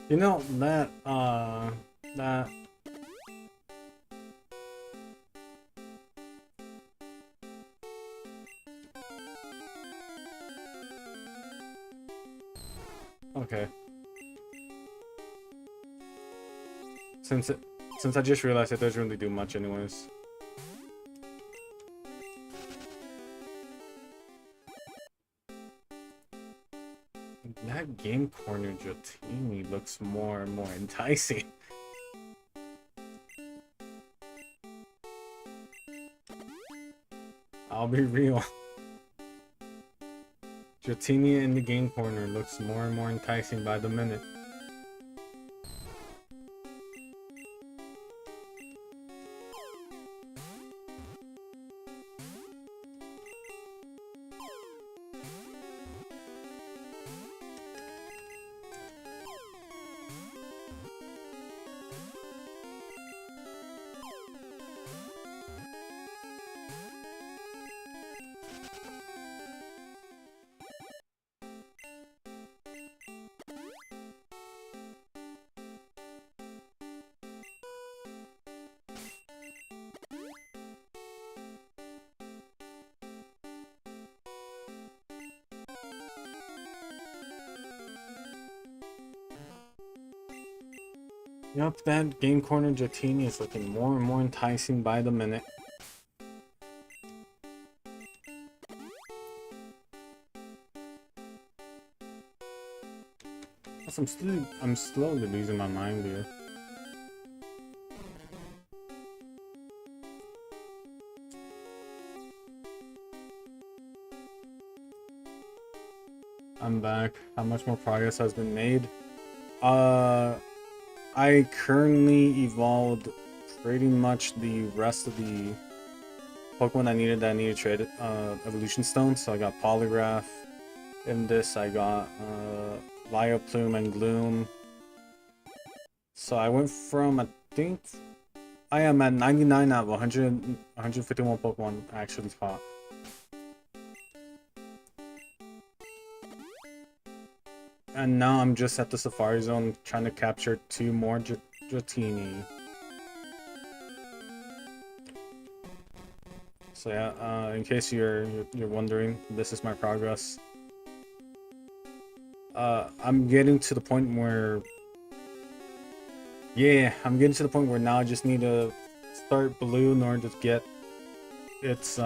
You know, that... Okay. Since I just realized it doesn't really do much anyways. That Game Corner Dratini looks more and more enticing. I'll be real. Dratini in the Game Corner looks more and more enticing by the minute. Yep, that Game Corner Dratini is looking more and more enticing by the minute. Plus, I'm slowly losing my mind here. I'm back. How much more progress has been made? I currently evolved pretty much the rest of the Pokemon I needed to trade Evolution Stones. So I got Polygraph. In this I got Vileplume and Gloom. So I went from, I think I am at 99 out of 151 Pokemon I actually caught. And now I'm just at the Safari Zone trying to capture 2 more Dratini. So yeah, in case you're wondering, this is my progress. I'm getting to the point where... Yeah, I'm getting to the point where now I just need to start Blue in order to get its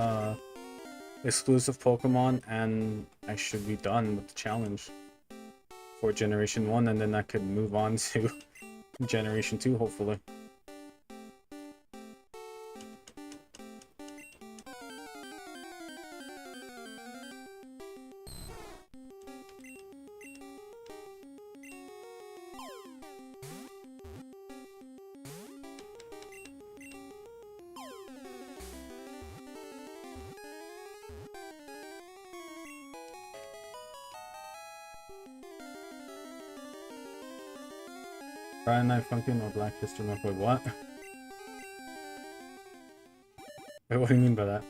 exclusive Pokemon, and I should be done with the challenge for Generation 1, and then I could move on to Generation 2, hopefully. Friday Night Funkin' or Black History Month? Wait, what? Wait, what do you mean by that?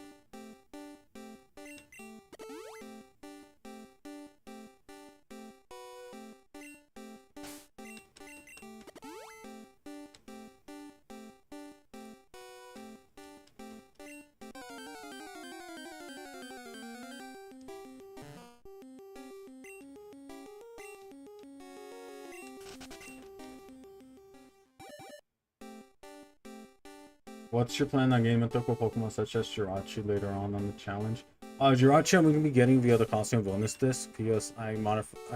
What's your plan on getting mythical Pokemon such as Jirachi later on the challenge? Jirachi I'm going to be getting via the costume bonus disc because I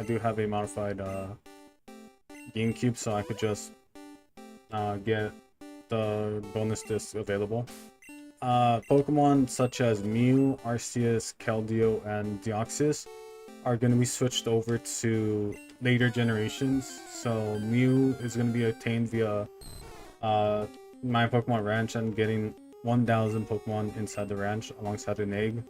do have a modified GameCube, so I could just get the bonus disc available. Pokemon such as Mew, Arceus, Keldeo, and Deoxys are going to be switched over to later generations. So Mew is going to be obtained via my Pokemon Ranch and getting 1,000 Pokemon inside the ranch alongside an egg.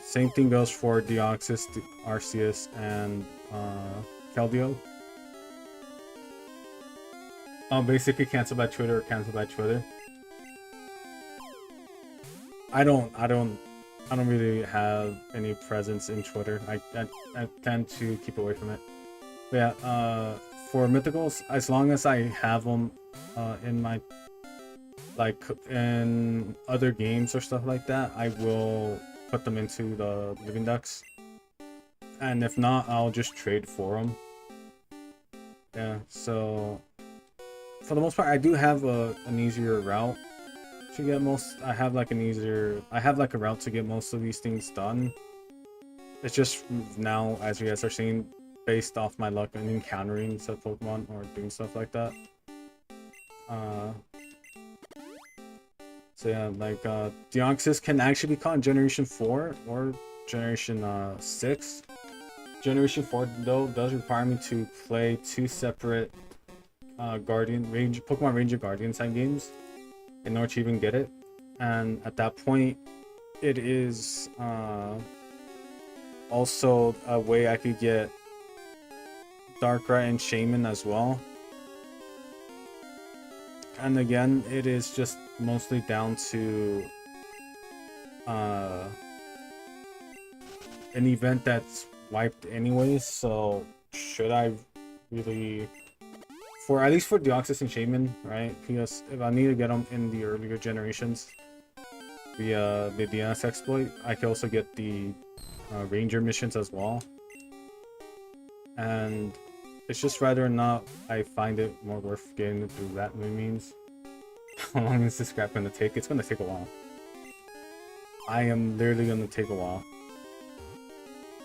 Same thing goes for Deoxys, Arceus, and Keldeo. Basically cancel by Twitter or cancel by Twitter. I don't really have any presence in Twitter. I tend to keep away from it. But yeah, for mythicals, as long as I have them in my in other games or stuff like that, I will put them into the living decks. And if not, I'll just trade for them. Yeah, so for the most part, I do have an easier route to get most. I have like a route to get most of these things done. It's just now, as you guys are seeing, based off my luck in encountering said Pokemon or doing stuff like that. So yeah, like Deoxys can actually be caught in Generation 4 or Generation 6. Generation 4 though does require me to play 2 separate Pokemon Ranger Guardian side games in order to even get it, and at that point it is also a way I could get Darkrai and Shaman as well. And again, it is just mostly down to an event that's wiped anyways, so should I really, at least for Deoxys and Shaman, right? Because if I need to get them in the earlier generations via the DNS exploit, I can also get the Ranger missions as well. And it's just whether or not I find it more worth getting it through that means. How long is this scrap gonna take? It's gonna take a while. I am literally gonna take a while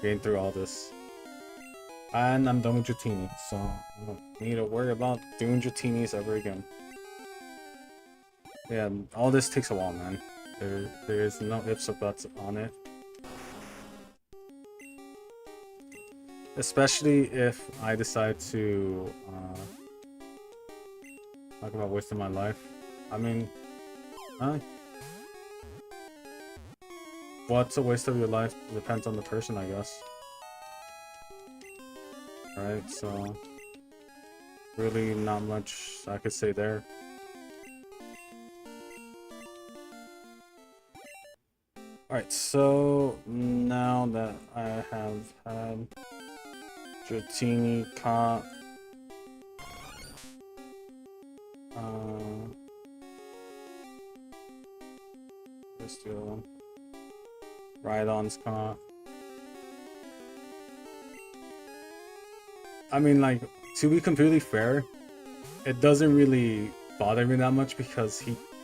getting through all this. And I'm done with Dratini, so I don't need to worry about doing Dratinis ever again. Yeah, all this takes a while, man. There is no ifs or buts on it. Especially if I decide to talk about wasting my life. I mean, what's a waste of your life depends on the person, I guess. Right, so really not much I could say there. Alright, so now that I have had Dratini caught, where's the other one? Rhydon's caught. I mean, like, to be completely fair, it doesn't really bother me that much because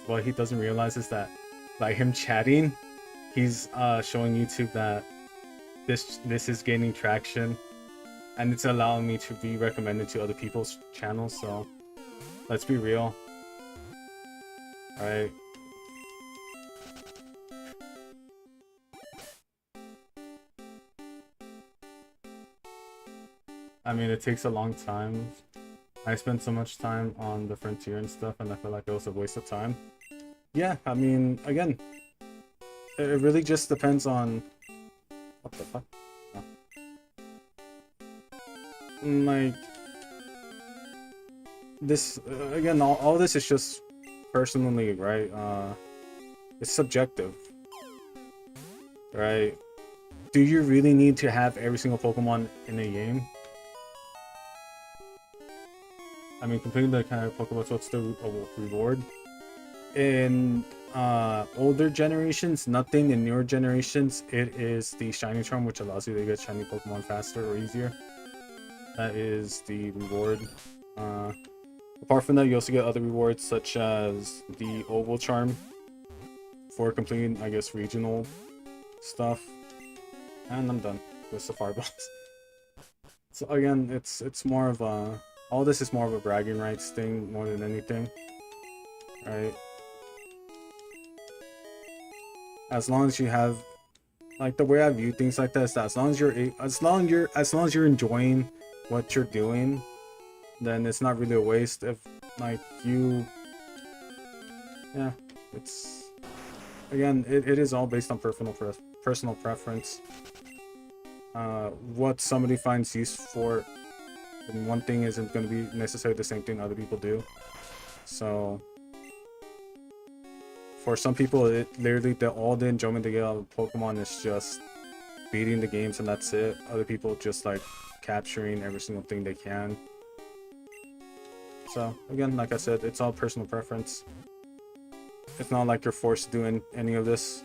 what he doesn't realize is that by him chatting, he's showing YouTube that this is gaining traction, and it's allowing me to be recommended to other people's channels. So let's be real, right? I mean, it takes a long time. I spend so much time on the frontier and stuff, and I feel like it was a waste of time. Yeah, I mean, again, it really just depends on what the fuck. Oh. Like this again, all this is just personally, right? It's subjective, right? Do you really need to have every single Pokemon in a game? I mean, completing the kind of Pokemon, what's the reward? In older generations, nothing. In newer generations, it is the Shiny Charm, which allows you to get shiny Pokemon faster or easier. That is the reward. Apart from that, you also get other rewards such as the Oval Charm for completing, I guess, regional stuff. And I'm done with the fireballs. So again, it's more of a, all this is more of a bragging rights thing more than anything, right? As long as you have, like, the way I view things like that is that as long as you're enjoying what you're doing, then it's not really a waste. If like you, yeah, it's, again, it is all based on personal preference. What somebody finds use for, and one thing isn't going to be necessarily the same thing other people do. So for some people, it literally, all the enjoyment they get out of Pokemon is just beating the games and that's it. Other people just like capturing every single thing they can. So again, like I said, it's all personal preference. It's not like you're forced to do any of this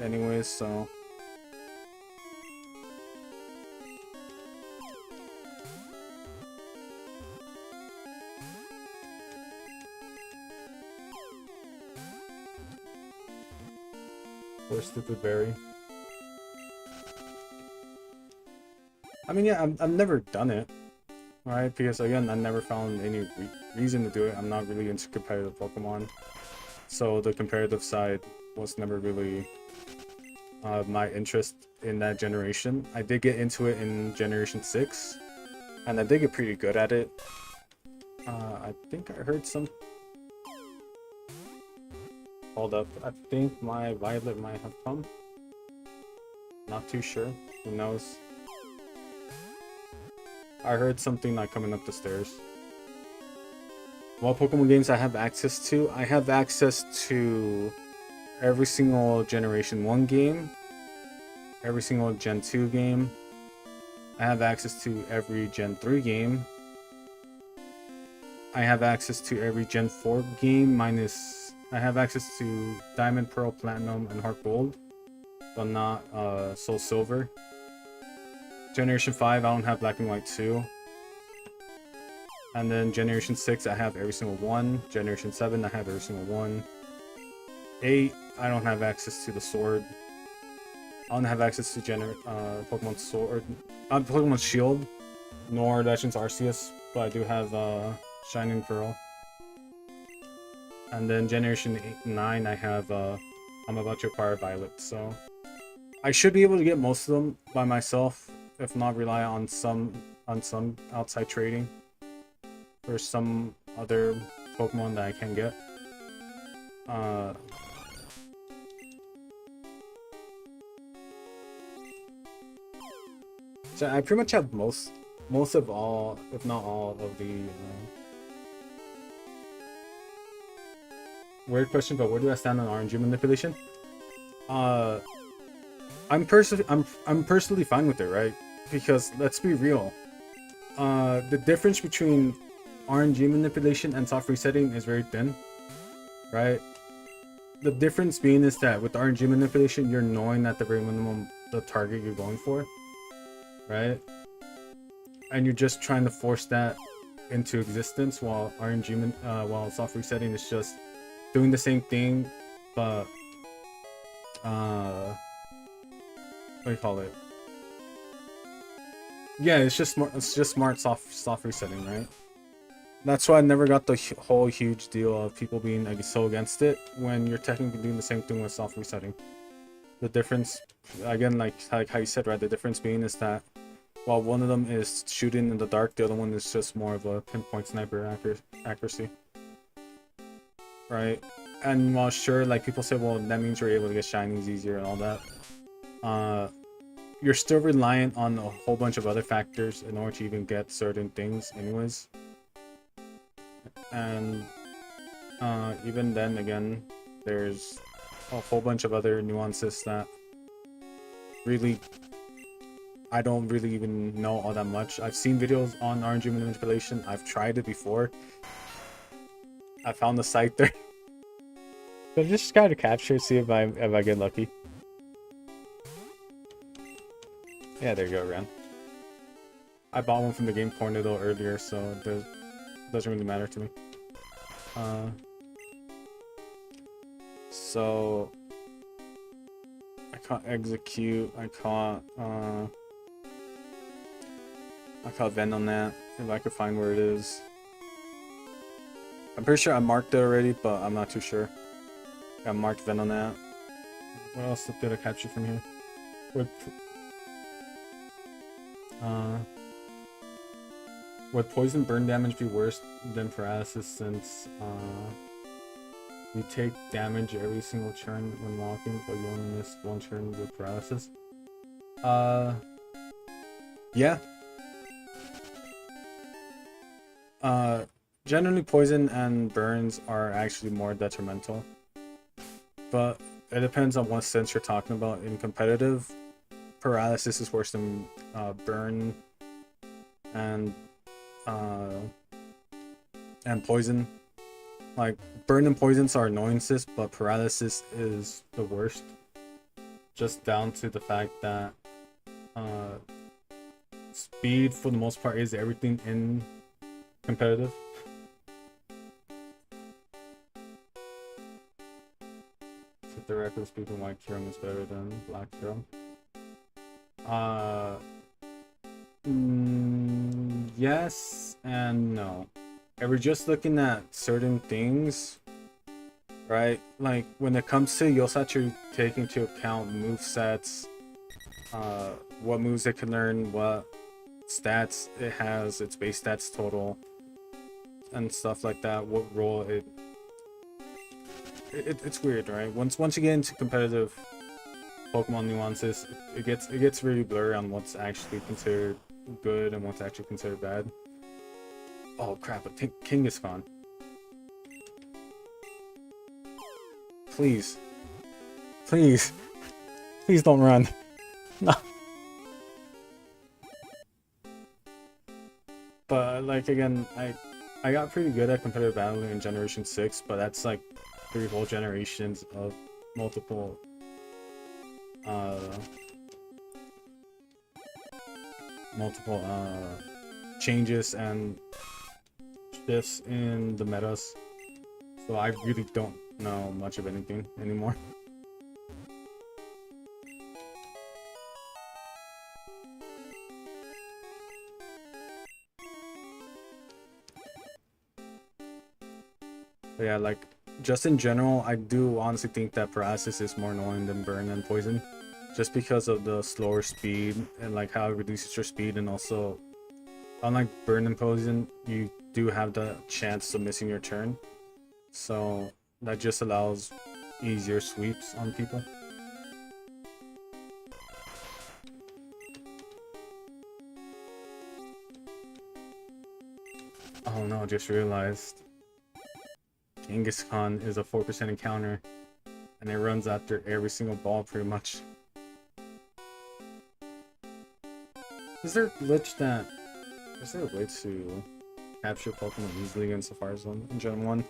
anyways, so. Or stupid berry. I mean, yeah, I've never done it, right? Because again, I never found any reason to do it. I'm not really into competitive Pokemon, so the competitive side was never really my interest in that generation. I did get into it in Generation 6, and I did get pretty good at it. I think I heard some. Hold up, I think my Violet might have come. Not too sure. Who knows? I heard something like coming up the stairs. What Pokemon games I have access to? I have access to every single Generation 1 game, every single Gen 2 game. I have access to every Gen 3 game. I have access to every Gen 4 game minus... I have access to Diamond, Pearl, Platinum, and Heart Gold, but not Soul Silver. Generation 5, I don't have Black and White 2. And then Generation 6, I have every single one. Generation 7, I have every single one. 8, I don't have access to the Sword. I don't have access to Pokemon Sword, Pokemon Shield, nor Legends Arceus, but I do have Shining Pearl. And then Generation 9, I have I'm about to acquire Violet, so I should be able to get most of them by myself, if not rely on some outside trading for some other Pokemon that I can get. So I pretty much have most of all, if not all, of the. Weird question, but where do I stand on RNG manipulation? I'm personally fine with it, right? Because let's be real, the difference between RNG manipulation and soft resetting is very thin, right? The difference being is that with RNG manipulation, you're knowing at the very minimum the target you're going for, right? And you're just trying to force that into existence, while while soft resetting is just doing the same thing, but what do you call it? Yeah, it's just smart soft resetting, right? That's why I never got the whole huge deal of people being like so against it when you're technically doing the same thing with soft resetting. The difference, again, like how you said, right? The difference being is that while one of them is shooting in the dark, the other one is just more of a pinpoint sniper accuracy. Right? And while sure, like people say, well, that means you're able to get shinies easier and all that. You're still reliant on a whole bunch of other factors in order to even get certain things anyways. And even then, again, there's a whole bunch of other nuances that really I don't really even know all that much. I've seen videos on RNG manipulation. I've tried it before. I found the site there. So just try to capture, see if I get lucky. Yeah, there you go, Ren. I bought one from the Game Tornado earlier, so it doesn't really matter to me. So I can't execute. I can't vend on that if I could find where it is. I'm pretty sure I marked it already, but I'm not too sure. I marked vend on that. What else did I capture from here? Would poison burn damage be worse than paralysis since you take damage every single turn when walking, but you only miss one turn with paralysis? Yeah. Generally poison and burns are actually more detrimental, but it depends on what sense you're talking about. In competitive, paralysis is worse than burn and poison. Like, burn and poisons are annoyances, but paralysis is the worst, just down to the fact that speed for the most part is everything in competitive. So directly speaking, white Kyurem is better than black Kyurem. Yes and no. If we're just looking at certain things, right? Like when it comes to, you also have to take into account move sets, what moves it can learn, what stats it has, its base stats total, and stuff like that. What role it's weird, right? Once you get into competitive Pokemon nuances, it gets really blurry on what's actually considered good and what's actually considered bad. Oh crap! A Kangaskhan. Please, please, please don't run. No. But like again, I got pretty good at competitive battling in Generation 6, but that's like 3 whole generations of multiple changes and shifts in the metas, so I really don't know much of anything anymore. But yeah, like just in general, I do honestly think that paralysis is more annoying than burn and poison, just because of the slower speed and like how it reduces your speed, and also unlike burn and poison, you do have the chance of missing your turn, so that just allows easier sweeps on people. Oh no, just realized Kangaskhan is a 4% encounter, and it runs after every single ball pretty much. Is there a glitch that... Is there a way to capture Pokemon easily in Sapphire Zone in Gen 1?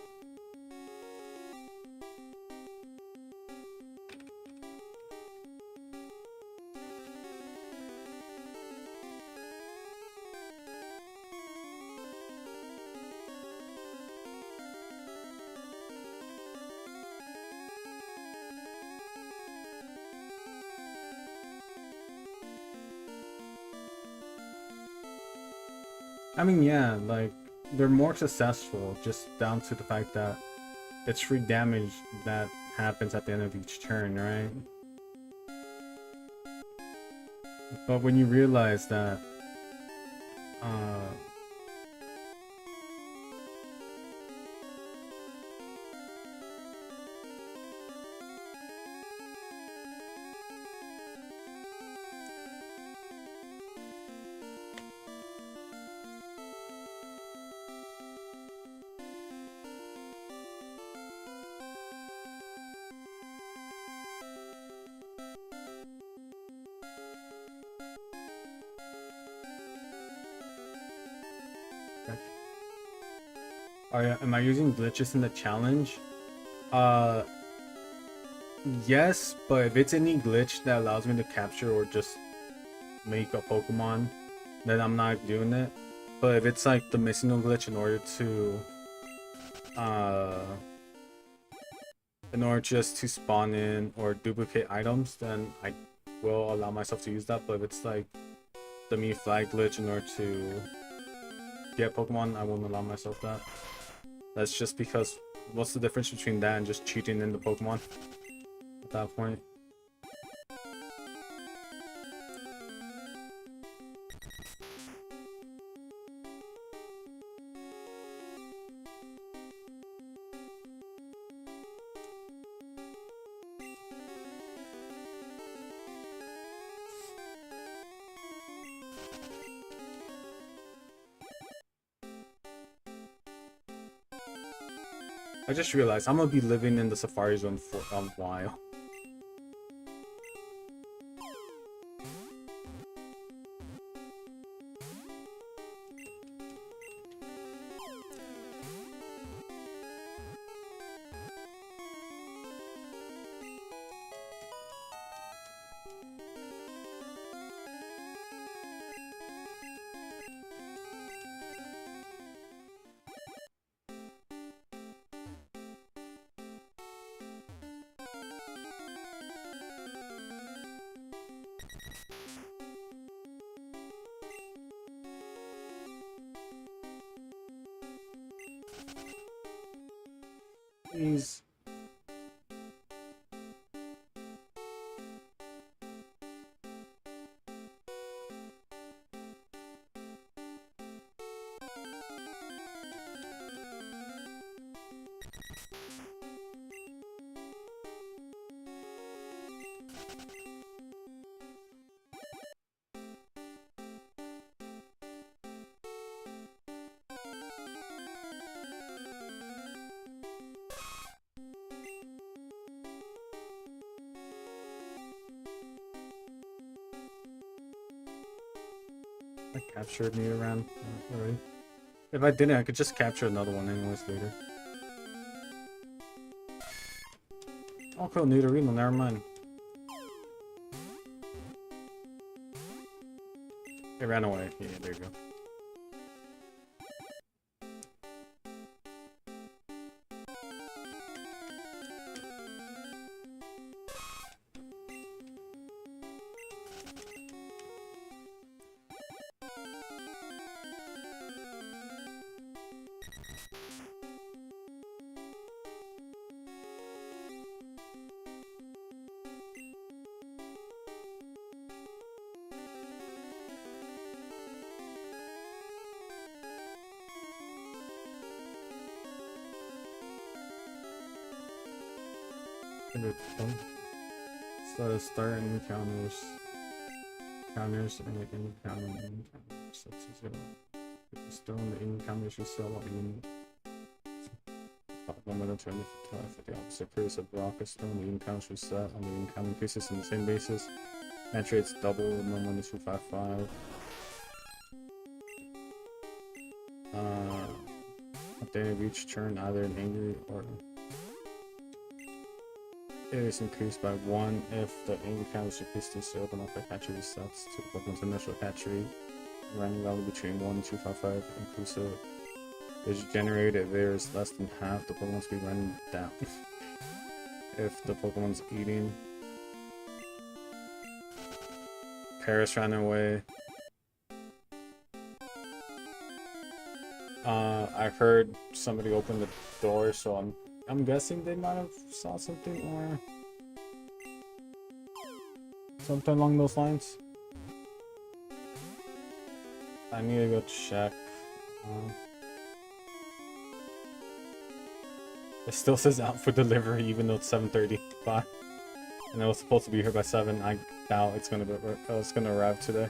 I mean, yeah, like, they're more successful just down to the fact that it's free damage that happens at the end of each turn, right? But when you realize that am I using glitches in the challenge? Yes, but if it's any glitch that allows me to capture or just make a Pokemon then I'm not doing it. But if it's like the missing no glitch uh in order just to spawn in or duplicate items, then I will allow myself to use that. But if it's like the me flag glitch in order to get Pokemon, I won't allow myself that. That's just because what's the difference between that and just cheating in the Pokemon at that point? I just realized I'm gonna be living in the Safari Zone for a while. Please. I captured Nidoran already. If I didn't, I could just capture another one anyways later. I'll kill Nidorino, never mind. It ran away. Yeah, there you go. So start new counters and the in counters. That's zero. If you store in the in counters, you sell what you need. 1 minute 20 for the opposite price of rock is stone. The in counters reset on the in counter pieces on the same basis. Match rates double, no money 255. At the end of each turn, either an angry or it is increased by 1 if the angry count is increased to 0, then if the hatchery resets to Pokemon's initial hatchery. Random value between 1 and 255 inclusive is generated if there is less than half the Pokemon's be random down. If the Pokemon's eating. Paris ran away. I heard somebody open the door, so I'm guessing they might have saw something or something along those lines. I need to go check. It still says out for delivery even though it's 7:35, and it was supposed to be here by 7. I doubt it's gonna arrive today.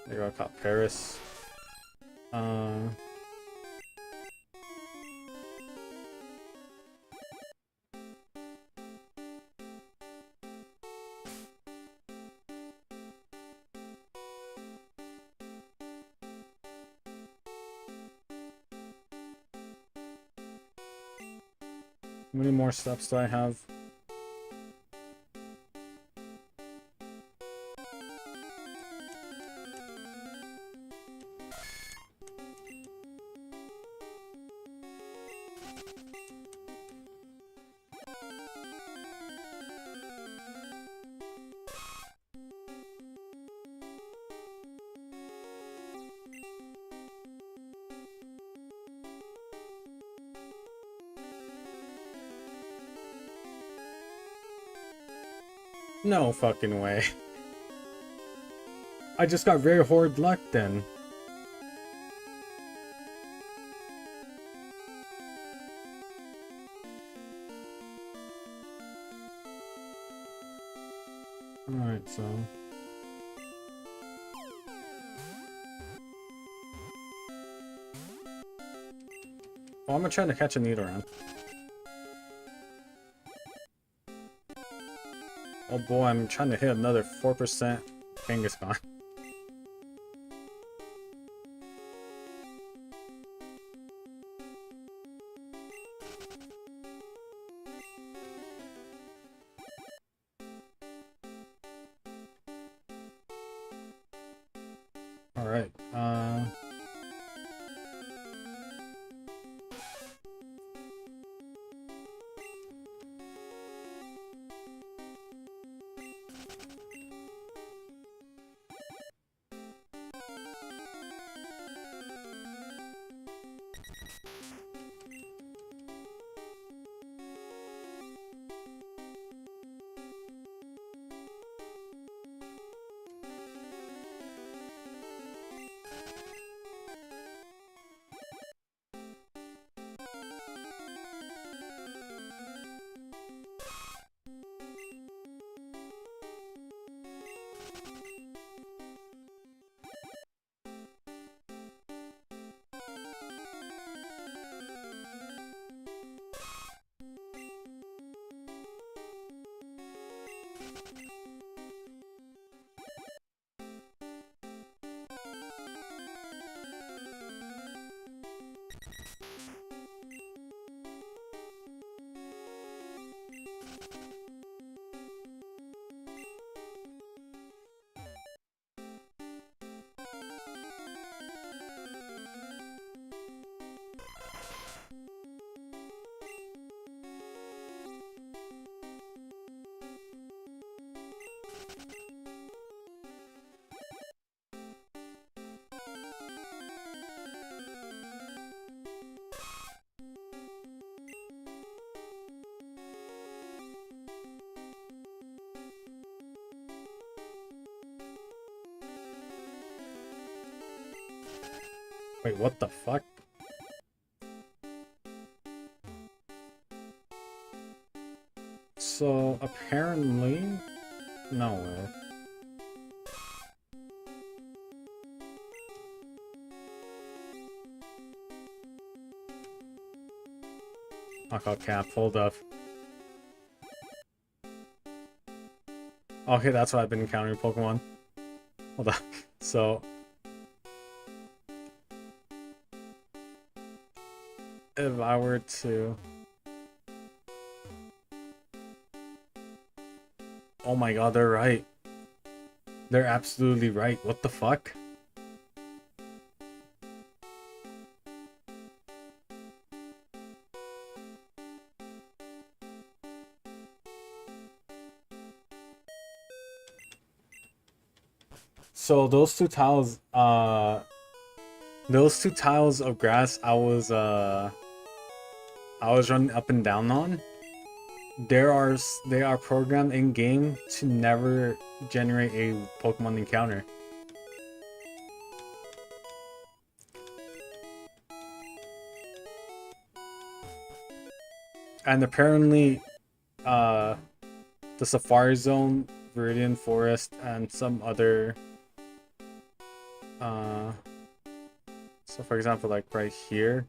There you go, I caught Paris. How many more steps do I have? No fucking way. I just got very horrid luck then. Alright, so... Well, I'm gonna try to catch a Nidoran. Oh boy, I'm trying to hit another 4% Kangaskhan. Alright, wait, what the fuck? So, apparently... No way. Knockout cap, hold up. Okay, that's what I've been encountering Pokemon. Hold on. So... if I were to... Oh my god, they're right. They're absolutely right. What the fuck? So those two tiles of grass I was running up and down on, they are programmed in game to never generate a Pokemon encounter. And apparently the Safari Zone, Viridian Forest, and some other so for example, like right here,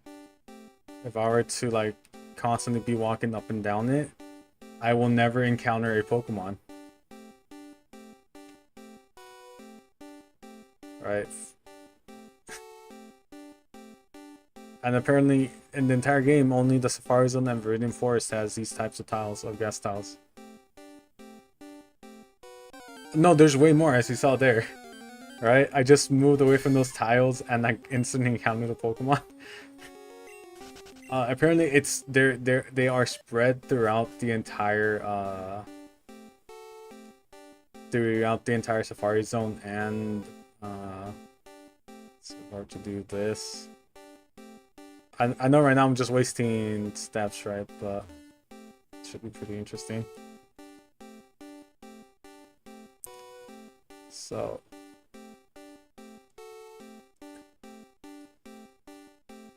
if I were to like constantly be walking up and down it, I will never encounter a Pokemon. Right. And apparently, in the entire game, only the Safari Zone and Viridian Forest has these types of tiles, of gas tiles. No, there's way more, as you saw there. Right? I just moved away from those tiles and I instantly encountered a Pokemon. Apparently, they are spread throughout the entire Safari Zone, and it's hard to do this. I know right now I'm just wasting steps, right? But it should be pretty interesting. So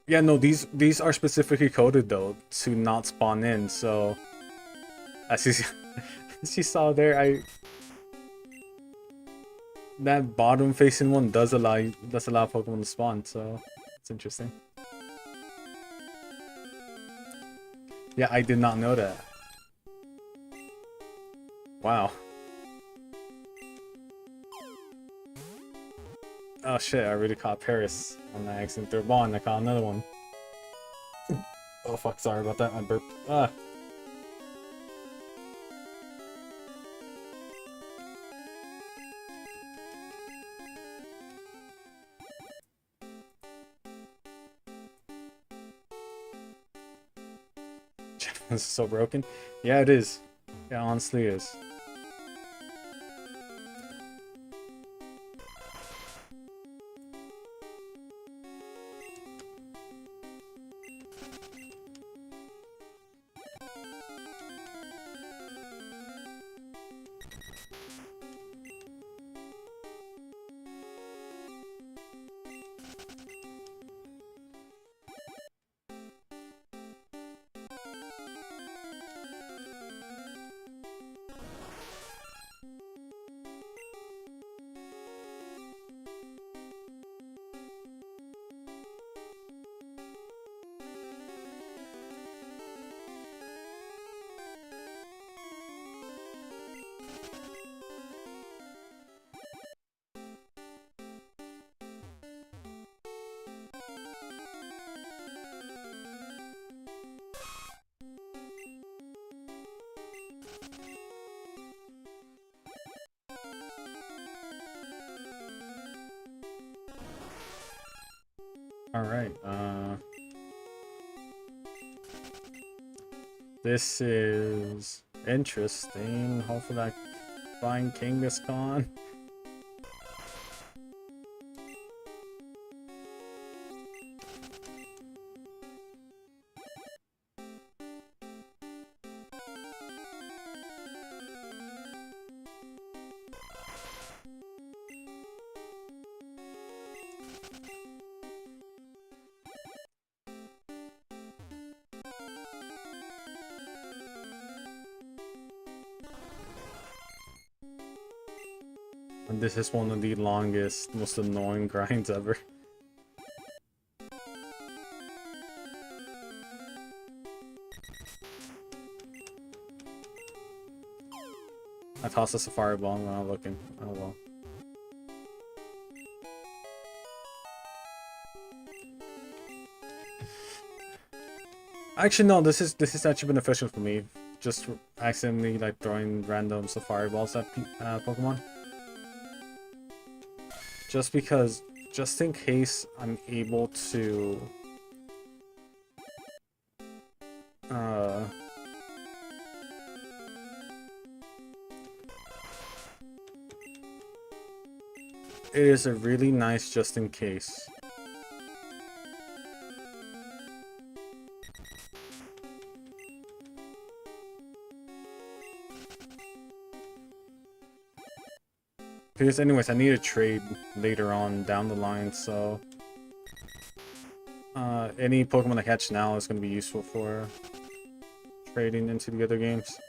yeah, no, these are specifically coded though to not spawn in. So as you saw there, that bottom facing one does allow Pokemon to spawn. So it's interesting. Yeah, I did not know that. Wow. Oh shit, I already caught Paris on that accident. They're ball and I caught another one. Oh fuck, sorry about that, I burped. Ah. This is so broken. Yeah, it is. Yeah, honestly is. Alright, this is interesting. Hopefully I find Kangaskhan. And this is one of the longest, most annoying grinds ever. I tossed a Safari Ball when I'm looking. Oh well. Actually, no. This is actually beneficial for me. Just accidentally like throwing random Safari Balls at Pokemon. Just because, just in case I'm able to it is a really nice just in case. Because anyways, I need a trade later on down the line, so any Pokemon I catch now is going to be useful for trading into the other games.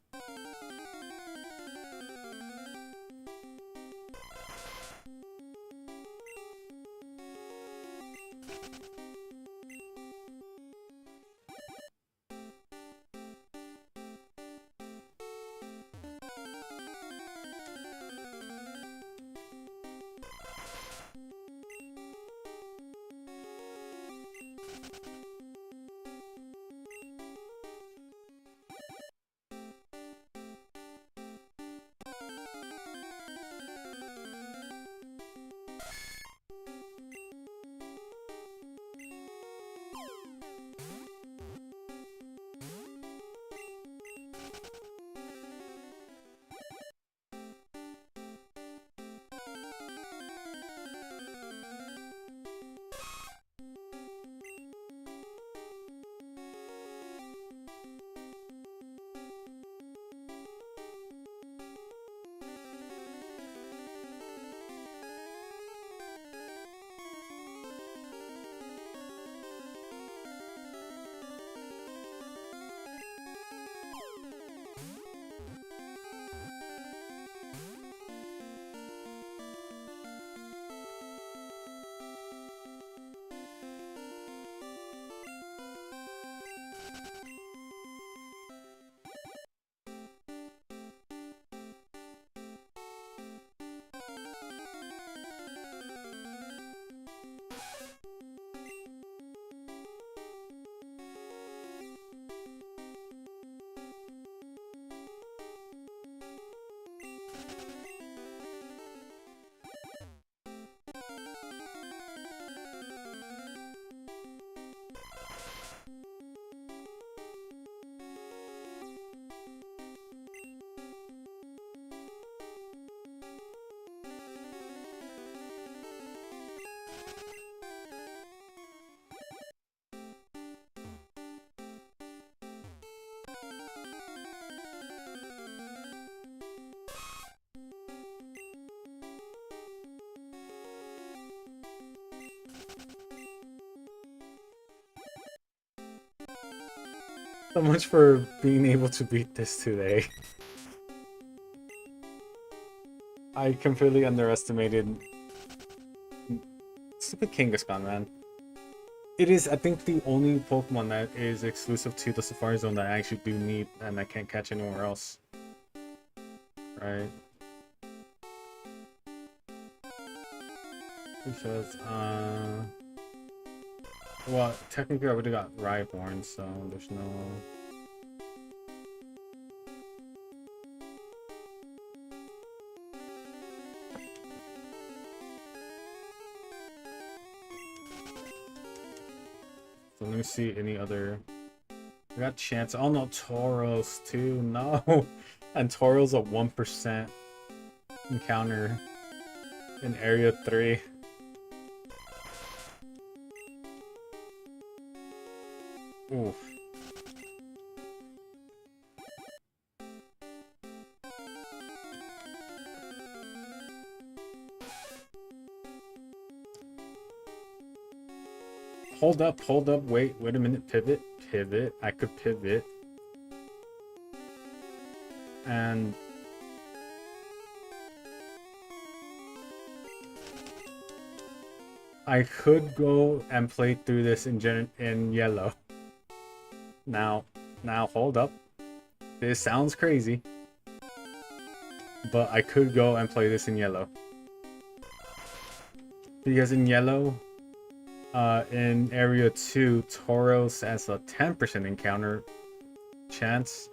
So much for being able to beat this today. I completely underestimated stupid Kangaskhan, man. It is, I think, the only Pokemon that is exclusive to the Safari Zone that I actually do need and I can't catch anywhere else. Right? Because, well, technically I would've got Rhyhorn, so there's no... So let me see any other... We got Chance. Oh no, Tauros too. No! And Tauros a 1% encounter in Area 3. Oof. Hold up, wait a minute, pivot. I could pivot. And... I could go and play through this in yellow. Now hold up. This sounds crazy. But I could go and play this in yellow. Because in yellow, in Area 2, Tauros has a 10% encounter chance.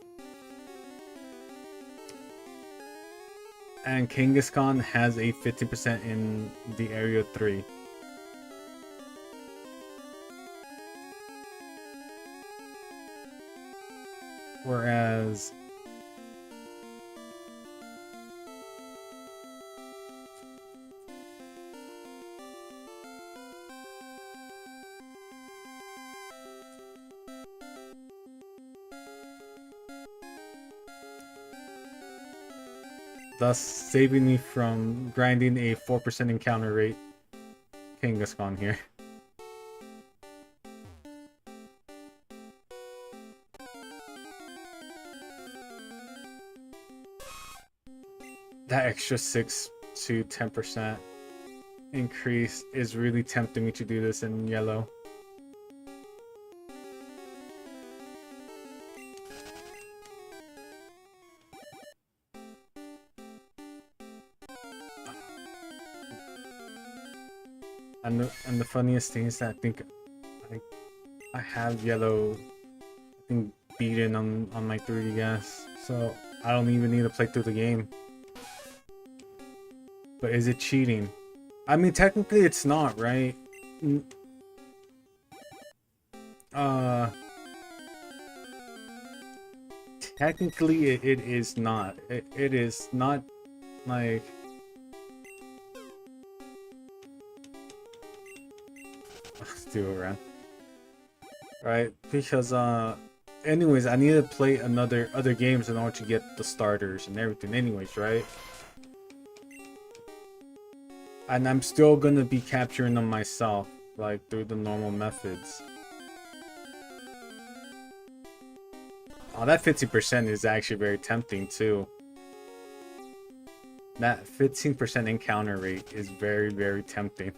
And Kangaskhan has a 50% in the Area 3. Whereas... thus saving me from grinding a 4% encounter rate Kangaskhan here. That extra 6 to 10% increase is really tempting me to do this in yellow. And the funniest thing is that I think I have yellow, I think, beaten on my 3DS, so I don't even need to play through the game. But is it cheating? I mean, technically it's not, right? Technically it is not. It is not, like... Let's do it, Ren. Right? Because, anyways, I need to play other games in order to get the starters and everything anyways, right? And I'm still gonna be capturing them myself, like, through the normal methods. Oh, that 50% is actually very tempting, too. That 15% encounter rate is very, very tempting.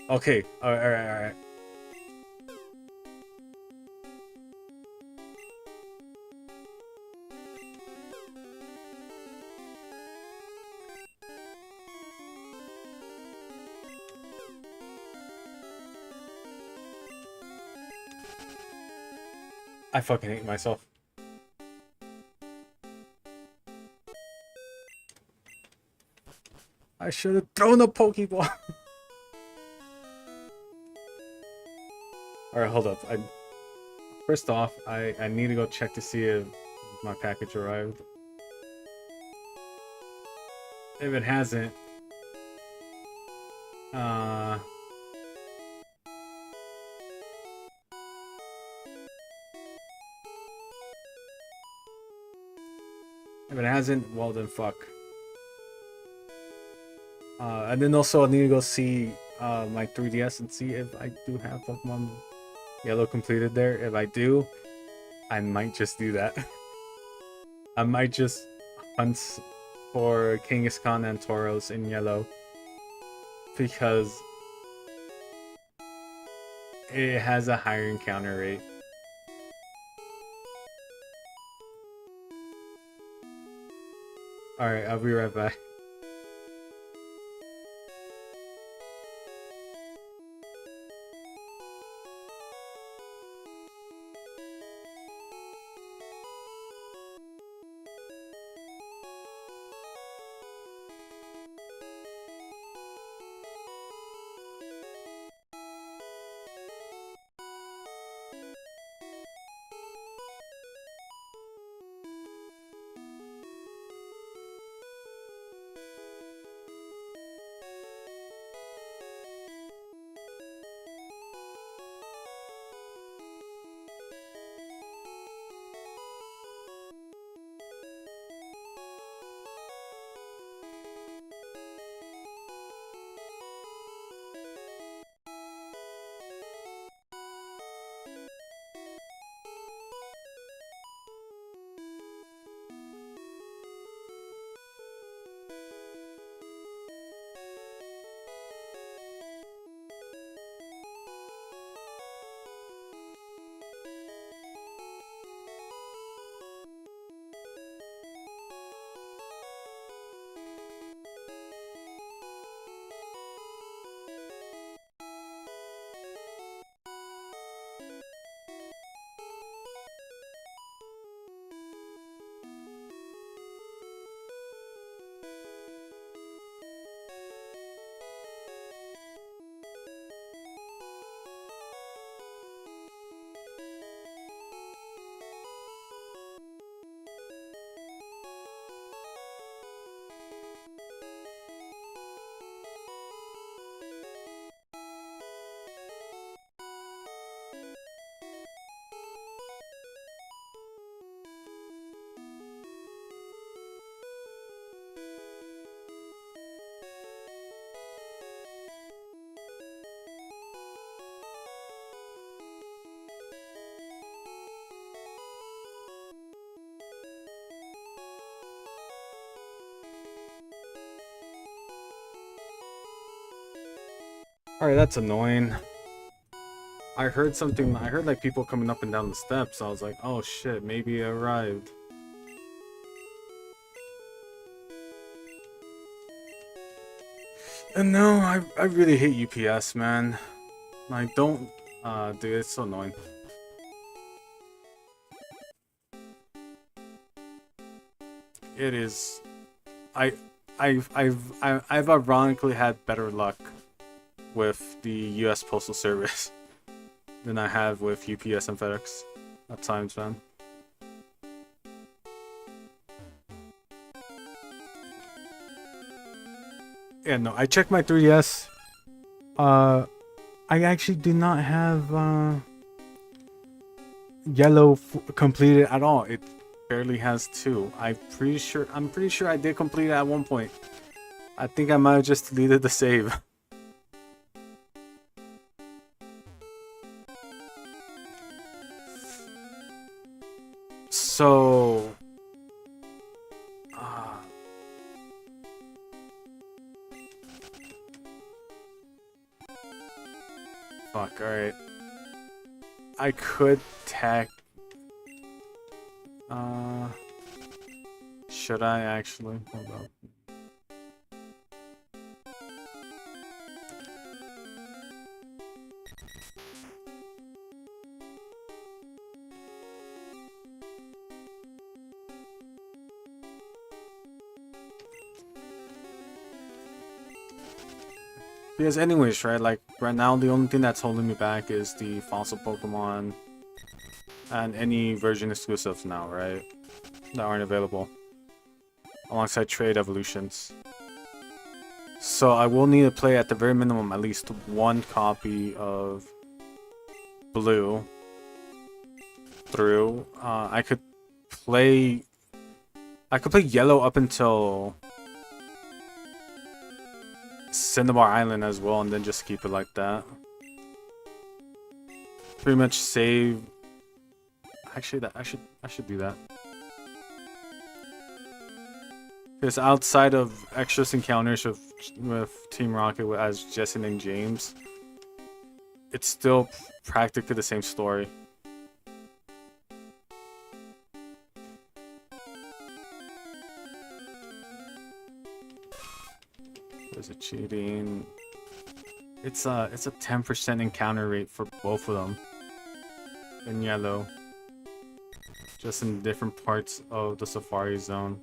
Okay, alright. I fucking hate myself. I should have thrown a Pokeball. Alright, hold up. First off, I need to go check to see if my package arrived. If it hasn't, if it hasn't, well then fuck. And then also I need to go see my 3DS and see if I do have Pokemon Yellow completed there. If I do, I might just do that. I might just hunt for Kangaskhan and Tauros in Yellow because it has a higher encounter rate. Alright, I'll be right back. Alright, that's annoying. I heard something, I heard like people coming up and down the steps. I was like, oh shit, maybe it arrived. And no, I really hate UPS, man. I don't, dude, it's so annoying. It is, I've ironically had better luck with the US Postal Service than I have with UPS and FedEx at times, man. Yeah, no, I checked my 3DS. I actually do not have Yellow completed at all. It barely has 2. I'm pretty sure I did complete it at one point. I think I might have just deleted the save. So, fuck, alright. I could tech. Should I actually? Hold up. Because anyways, right, like, right now the only thing that's holding me back is the fossil Pokemon and any version exclusives now, right, that aren't available, alongside trade evolutions. So I will need to play at the very minimum at least one copy of Blue through. I could play Yellow up until Cinnabar Island as well, and then just keep it like that. Pretty much save. Actually, that I should do that. Because outside of extras encounters with Team Rocket as Jesse and James, it's still practically the same story. Is it cheating? It's a 10% encounter rate for both of them in yellow, just in different parts of the Safari Zone.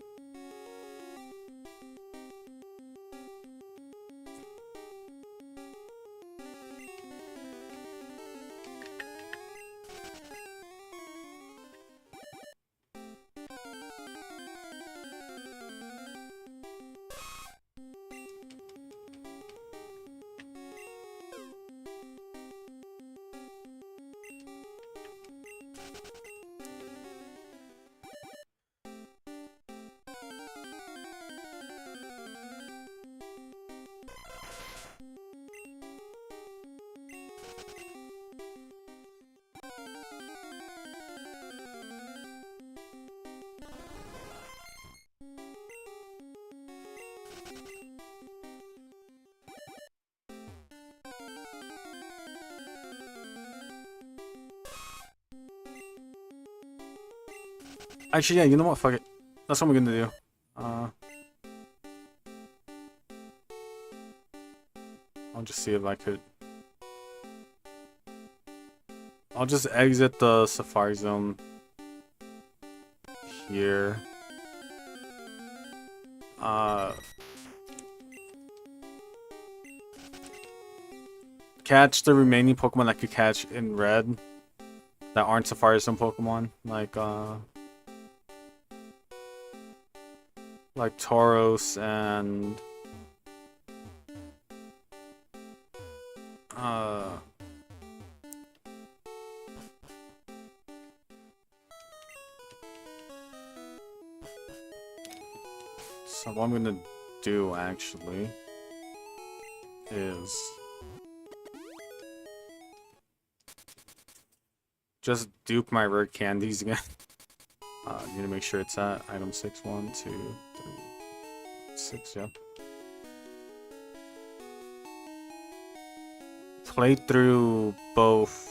Actually, yeah, you know what? Fuck it. That's what we're gonna do. I'll just see if I could. I'll just exit the Safari Zone here. Catch the remaining Pokemon I could catch in red that aren't Safari Zone Pokemon, like Tauros and so what I'm gonna do actually is just dupe my rare candies again. Need to make sure it's at item 6, 1, 2, 3, 6, yeah. Play through both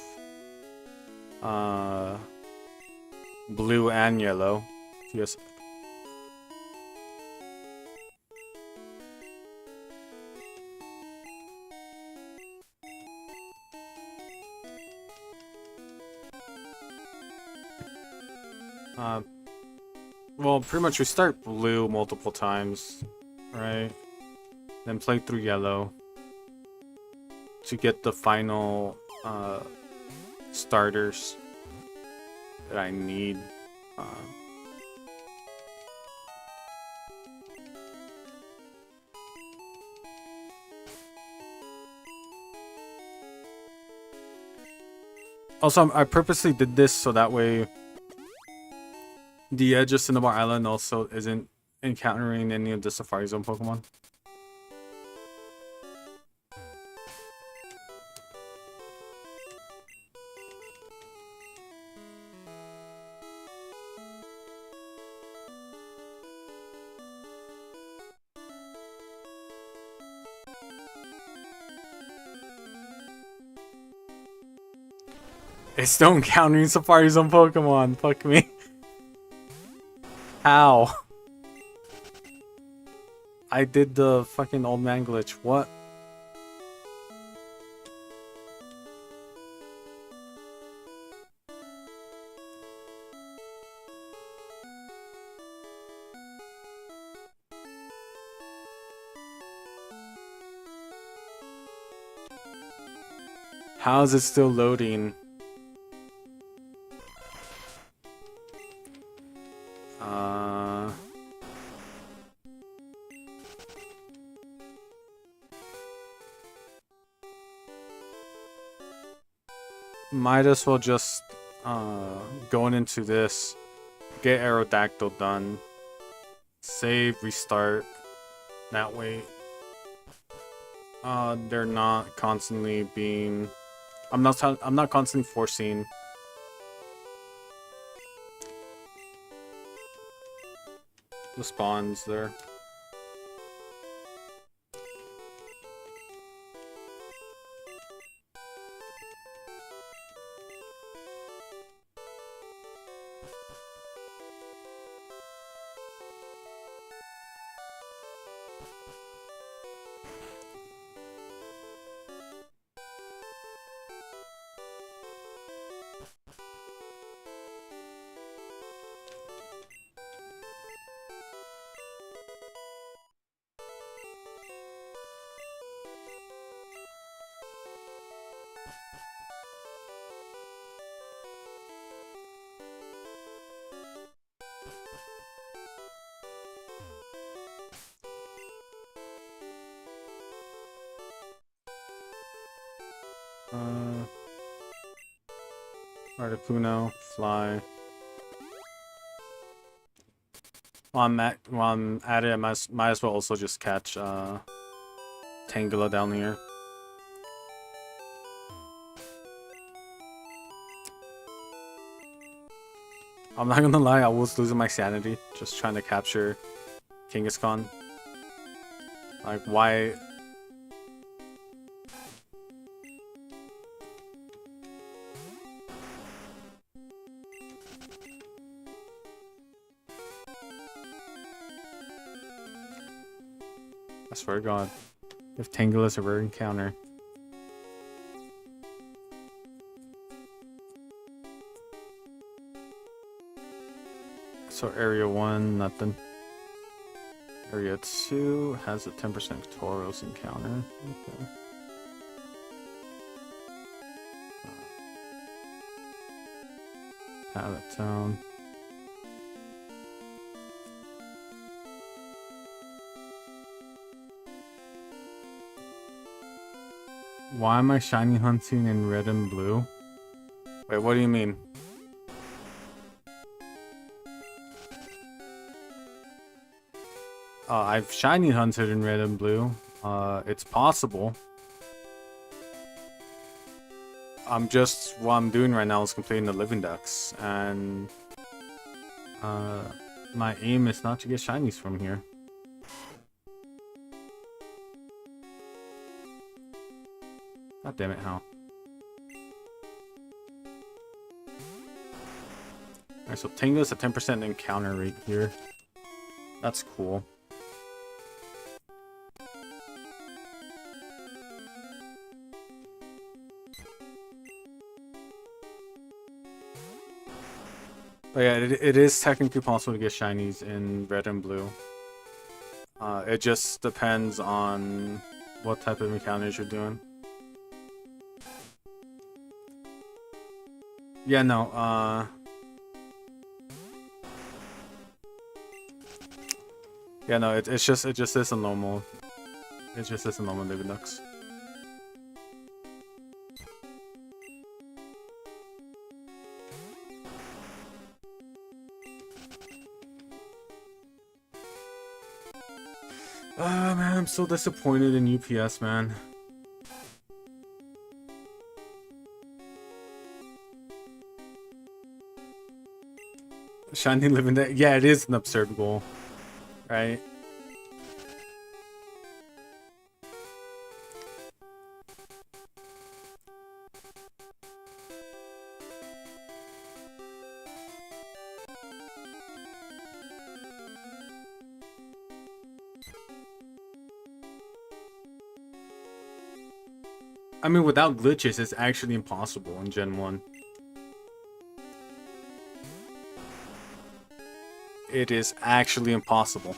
blue and yellow. Yes. Well, pretty much we start blue multiple times, right? Then play through yellow to get the final starters that I need. Also, I purposely did this so that way the edge of Cinnabar Island also isn't encountering any of the Safari Zone Pokemon. It's still encountering Safari Zone Pokemon. Fuck me. How? I did the fucking old man glitch. What? How is it still loading? Might as well just going into this, get Aerodactyl done, save, restart, that way They're not constantly being. I'm not constantly forcing. The spawns there. Articuno, fly. While I'm at it, I might as well also just catch Tangela down here. I'm not gonna lie, I was losing my sanity just trying to capture Kangaskhan. Like, why? I swear to God, if Tangela is a rare encounter. So area 1, nothing. Area 2 has a 10% Tauros encounter. Okay. Pallet Town. Why am I shiny hunting in red and blue? Wait, what do you mean? I've shiny hunted in red and blue. It's possible. What I'm doing right now is completing the living ducks, and my aim is not to get shinies from here. God damn it, how? Alright, so Tango's a 10% encounter rate here. That's cool. But yeah, it is technically possible to get shinies in red and blue. It just depends on what type of encounters you're doing. Yeah, no, yeah, no, it just is a normal. It just is a normal living ducks. Man, I'm so disappointed in UPS, man. Shiny living duck. Yeah, it is an absurd goal, right? I mean, without glitches, it's actually impossible in Gen 1. It is actually impossible.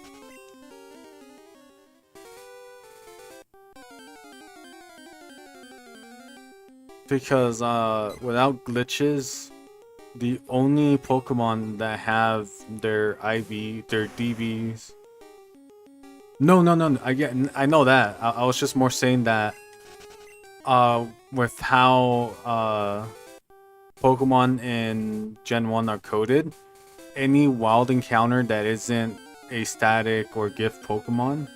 Because, without glitches, the only Pokemon that have their DVs... No, I know that. I was just more saying that with how Pokemon in Gen 1 are coded, any wild encounter that isn't a static or gift Pokemon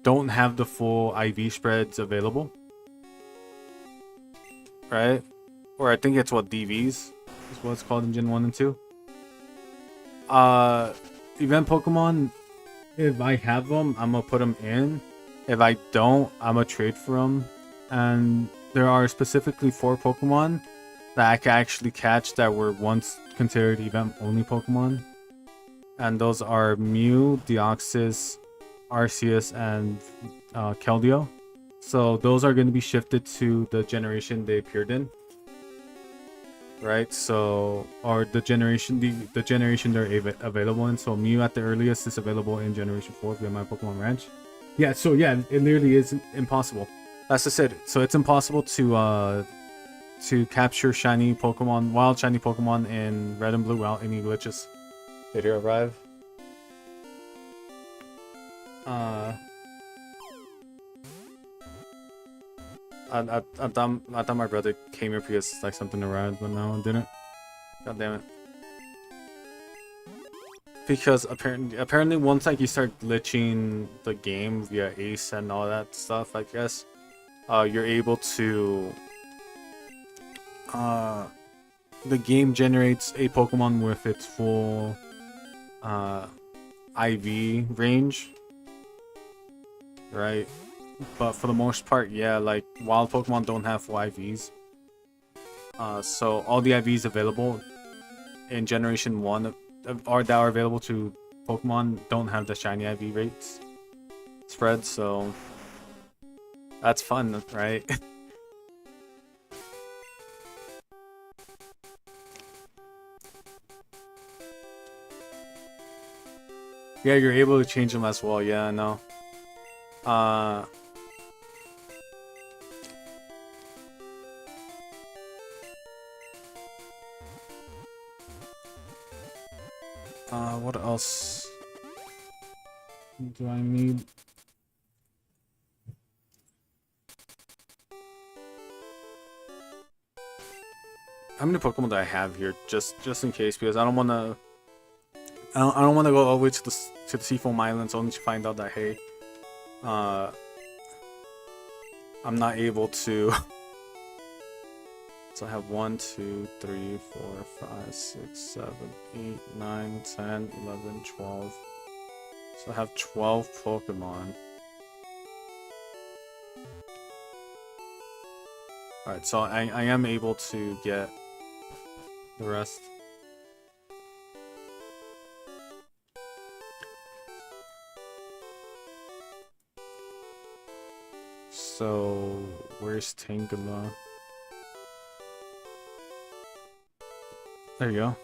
don't have the full IV spreads available, right? Or I think it's what DVs is what it's called in Gen 1 and 2. Event Pokemon, if I have them, I'm gonna put them in. If I don't, I'm gonna trade for them. And there are specifically 4 Pokemon that I can actually catch that were once considered event only Pokemon. And those are Mew, Deoxys, Arceus, and Keldeo. So those are going to be shifted to the generation they appeared in. Right, so or the generation they're available in. So Mew at the earliest is available in Generation 4 via My Pokemon Ranch. Yeah, so yeah, it literally is impossible. That's just it. So it's impossible to capture shiny Pokemon, wild shiny Pokemon in Red and Blue without any glitches. Did you arrive? I thought my brother came here because like something arrived, but no, it didn't. God damn it. Because apparently once like you start glitching the game via Ace and all that stuff, I guess, you're able to the game generates a Pokemon with its full IV range, right? But for the most part, yeah, like wild Pokemon don't have full IVs. So all the IVs available in Generation 1 or that are available to Pokemon don't have the shiny IV rates spread, so that's fun, right? Yeah, you're able to change them as well, yeah, I know. What else do I need? How many Pokemon do I have here? Just in case, because I don't want to. I don't want to go all the way to the Seafoam Islands only to find out that hey, I'm not able to. So I have 1, 2, 3, 4, 5, 6, 7, 8, 9, 10, 11, 12. So I have 12 Pokemon. Alright, so I am able to get the rest. So, where's Tangela? There you go.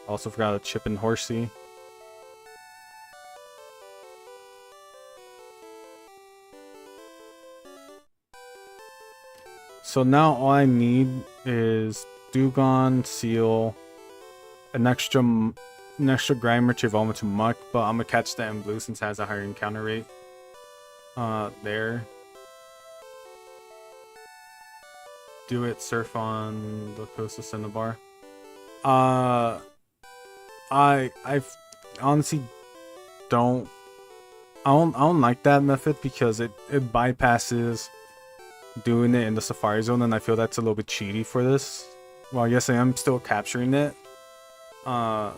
Also forgot a Chip and Horsey. So now all I need is Dewgong, Seal, an extra Grimer to evolve into Muck, but I'm gonna catch that in Blue since it has a higher encounter rate. There. Do it, surf on the coast of Cinnabar. I honestly don't like that method because it bypasses doing it in the Safari Zone, and I feel that's a little bit cheaty for this. Well, yes, I am still capturing it. I'm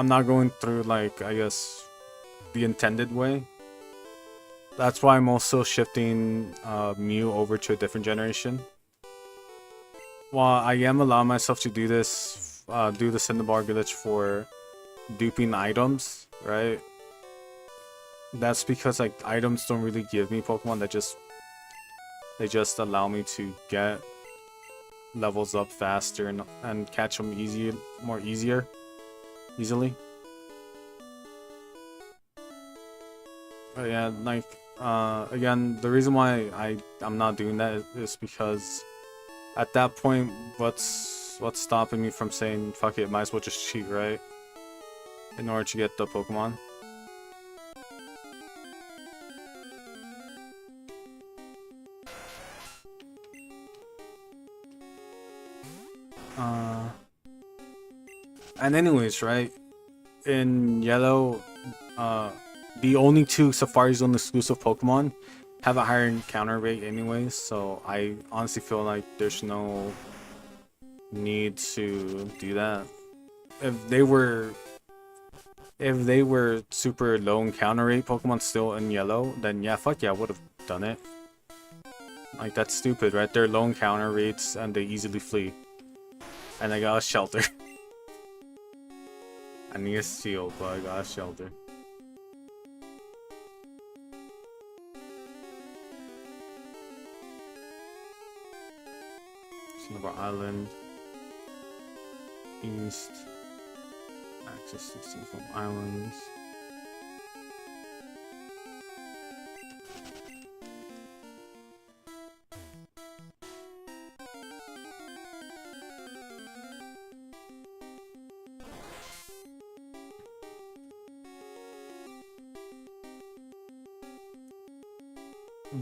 not going through like I guess the intended way. That's why I'm also shifting Mew over to a different generation. While I am allowing myself to do this, do the Cinnabar glitch for duping items, right? That's because like items don't really give me Pokemon that they just allow me to get levels up faster and catch them easier. But yeah, like again, the reason why I'm not doing that is because at that point, what's stopping me from saying fuck it, might as well just cheat, right? In order to get the Pokemon. And anyways, right? In Yellow, the only two Safari Zone exclusive Pokemon have a higher encounter rate anyways, so I honestly feel like there's no need to do that. If they were super low encounter rate Pokemon still in yellow, then yeah, fuck yeah, I would have done it. Like, that's stupid, right? They're low encounter rates and they easily flee. And I got a shelter. I need a seal, but I got a shelter. Cinnabar Island. East. Access to Seafoam Islands.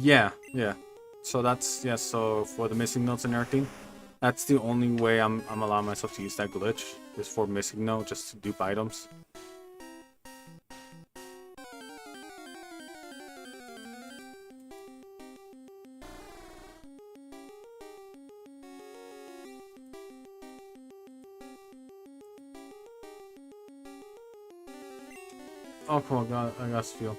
Yeah. So that's, yeah, so for the missing notes and everything, that's the only way I'm allowing myself to use that glitch, is for missing note, just to dupe items. Oh, cool, I got feel.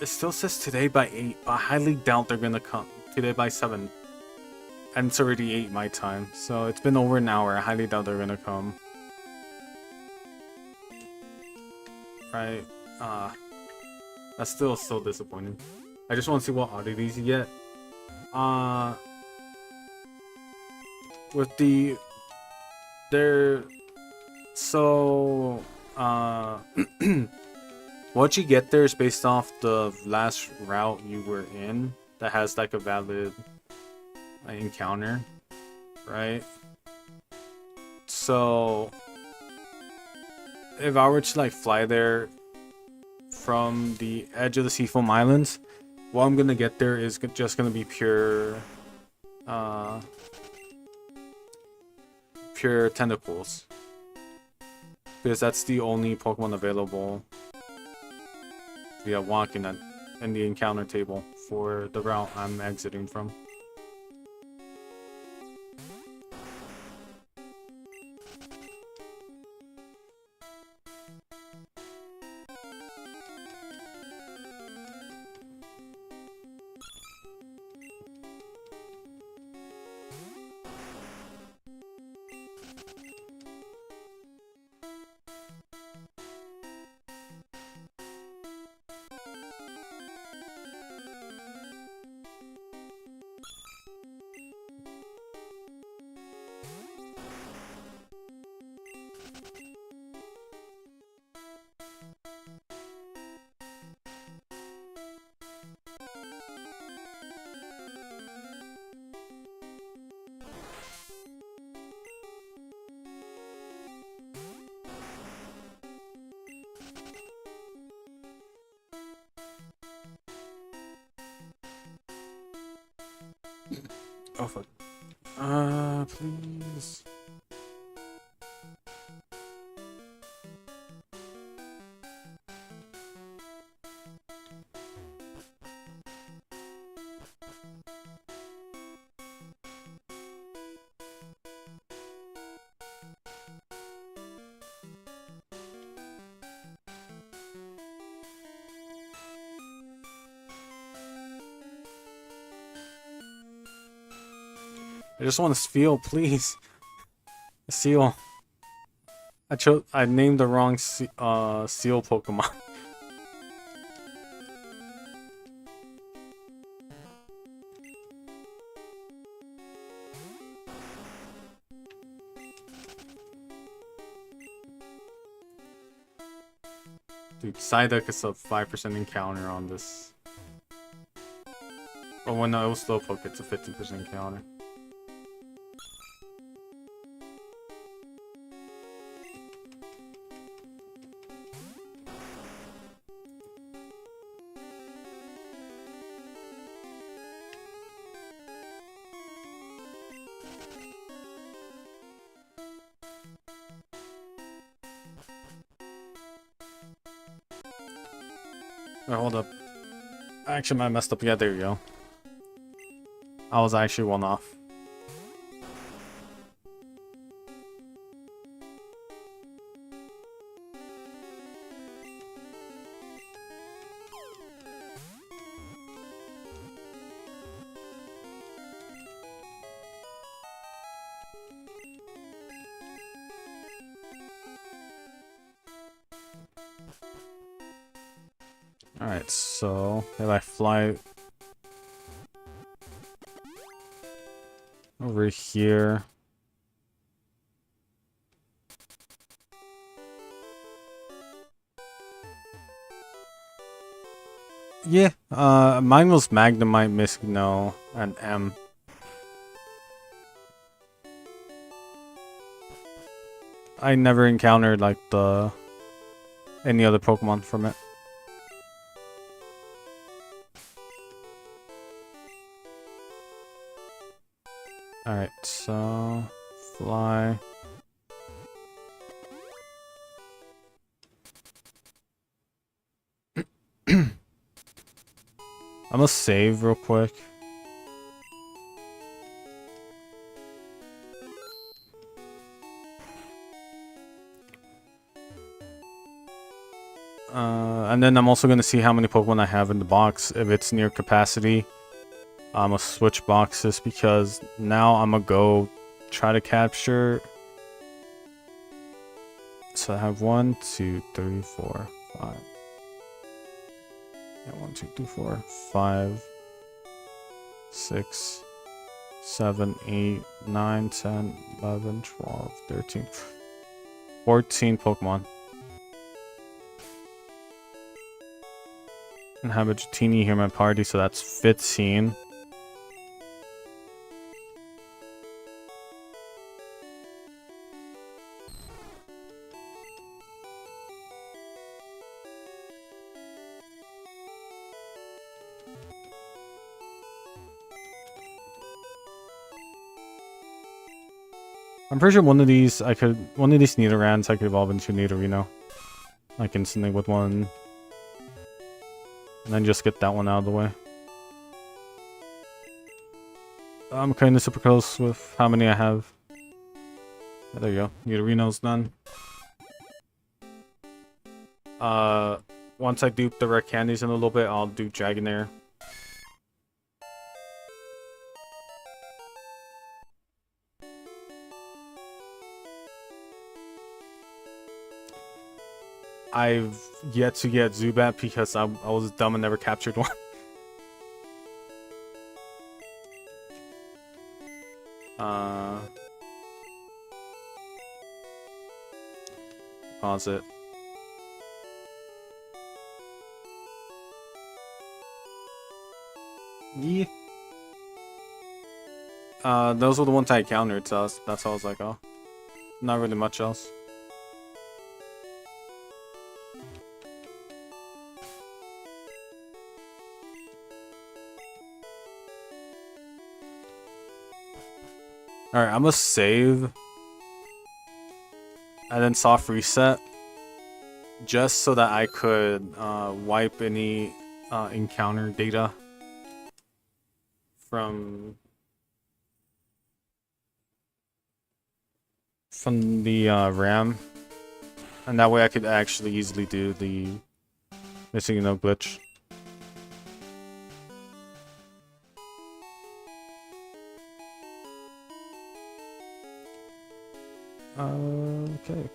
It still says today by 8, but I highly doubt they're gonna come today by 7. And it's already 8 my time, so it's been over an hour. I highly doubt they're gonna come. Right? That's still so disappointing. I just want to see what oddities you get. With the... So... what you get there is based off the last route you were in that has like a valid encounter, right? So if I were to like fly there from the edge of the Seafoam Islands, what I'm gonna get there is just gonna be pure tentacles, because that's the only Pokemon available via walking in the encounter table for the route I'm exiting from. Oh fuck. Please. I just want to feel, please. Seal. I named the wrong seal Pokemon. Dude, Psyduck is a 5% encounter on this. Oh, when no, it was Slowpoke, it's a 50% encounter. Wait, hold up. Actually, I messed up. Yeah, there you go. I was actually one off. Alright, so if I fly over here. Yeah, mine was Magnemite, Miskno, and M. I never encountered like any other Pokemon from it. Alright, so fly. I'm gonna save real quick. And then I'm also gonna see how many Pokemon I have in the box. If it's near capacity, I'm gonna switch boxes because now I'm gonna go try to capture. So I have 1, 2, 3, 4, 5. Yeah, 1, 2, 3, 4, 5, 6, 7, 8, 9, 10, 11, 12, 13, 14 Pokemon. And have a Dratini here in my party, so that's 15. I'm pretty sure one of these Nidorans I could evolve into Nidorino. Like instantly with one. And then just get that one out of the way. I'm kinda super close with how many I have. Yeah, there you go. Nidorino's done. Once I dupe the rare candies in a little bit, I'll do Dragonair. I've yet to get Zubat because I was dumb and never captured one. Pause it. Yeah. Those were the ones I encountered, so that's all I was like, oh. Not really much else. Alright, I'm gonna save. And then soft reset. Just so that I could wipe any encounter data from the RAM. And that way I could actually easily do the missing no glitch. Okay.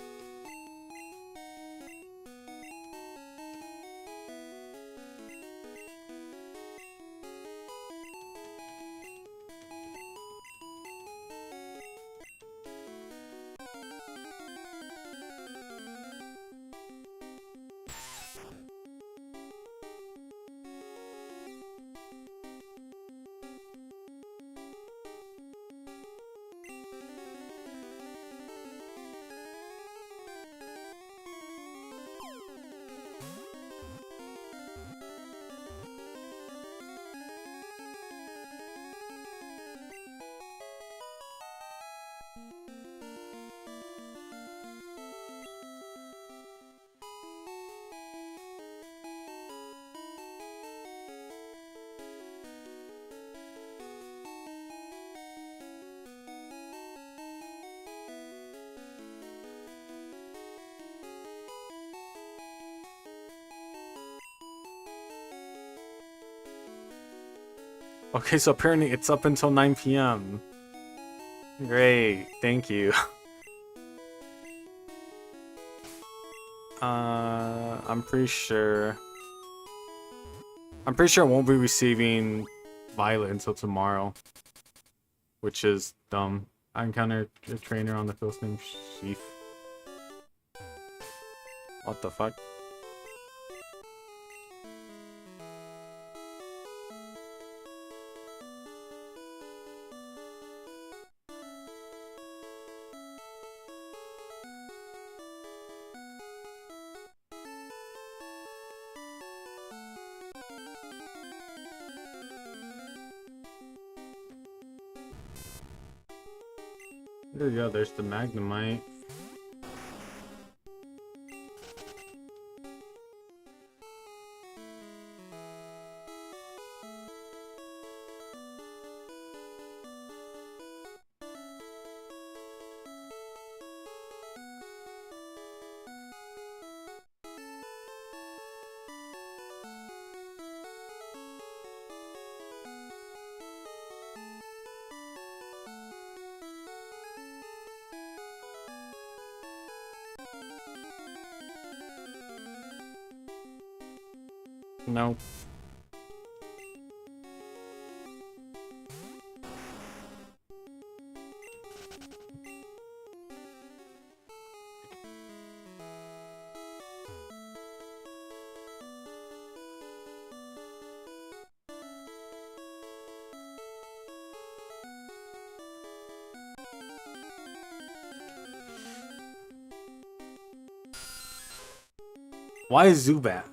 Okay, so apparently it's up until 9 p.m. Great, thank you. I'm pretty sure I won't be receiving Violet until tomorrow, which is dumb. I encountered a trainer on the field named Sheaf. What the fuck? There you go, there's the Magnemite. No. Why is Zubat?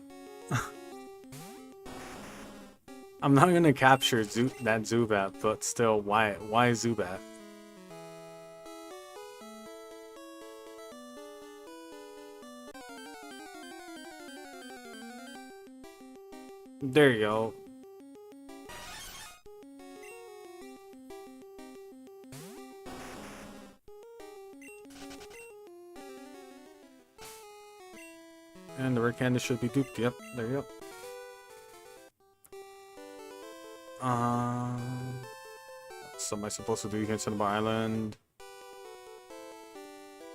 I'm not gonna capture that Zubat, but still, why Zubat? There you go. And the red candy should be duped. Yep, there you go. What am I supposed to do here in Cinnabar Island?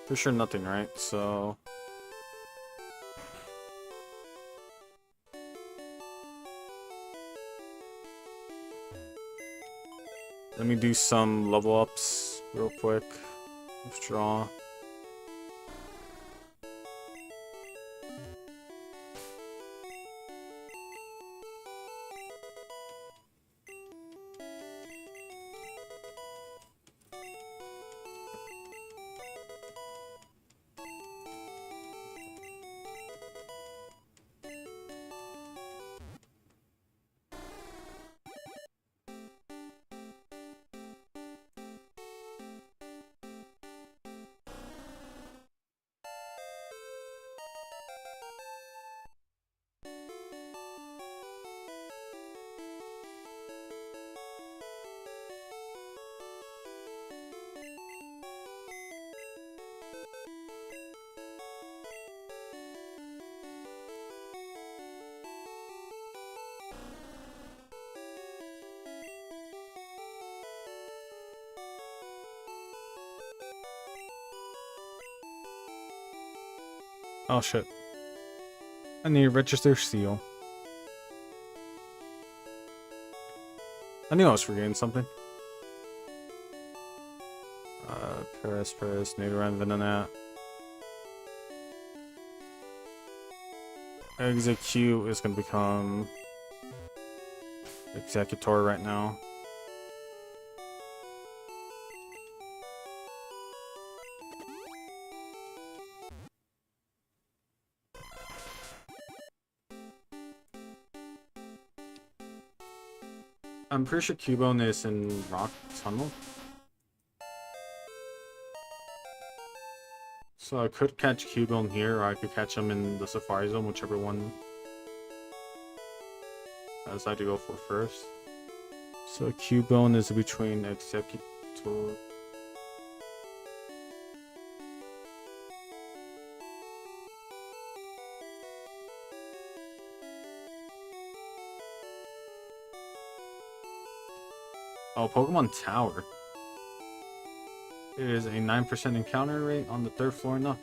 For sure nothing, right? So... let me do some level ups real quick. Withdraw. Oh shit. I need to register seal. I knew I was forgetting something. Paris, Nidoran, Venonat. Execute is gonna become Executor right now. I'm pretty sure Cubone is in Rock Tunnel. So I could catch Cubone here, or I could catch him in the Safari Zone, whichever one I decide to go for first. So Cubone is between Executor. Oh, Pokemon Tower. It is a 9% encounter rate on the 3rd floor and up.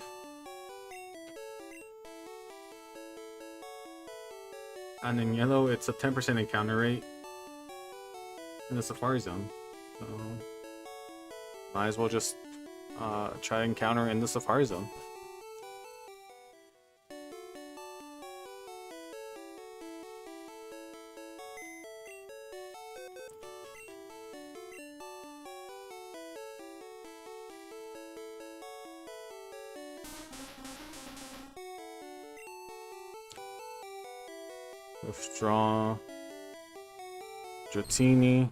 And in yellow, it's a 10% encounter rate in the Safari Zone. So, might as well just try encounter in the Safari Zone. Withdraw. Dratini.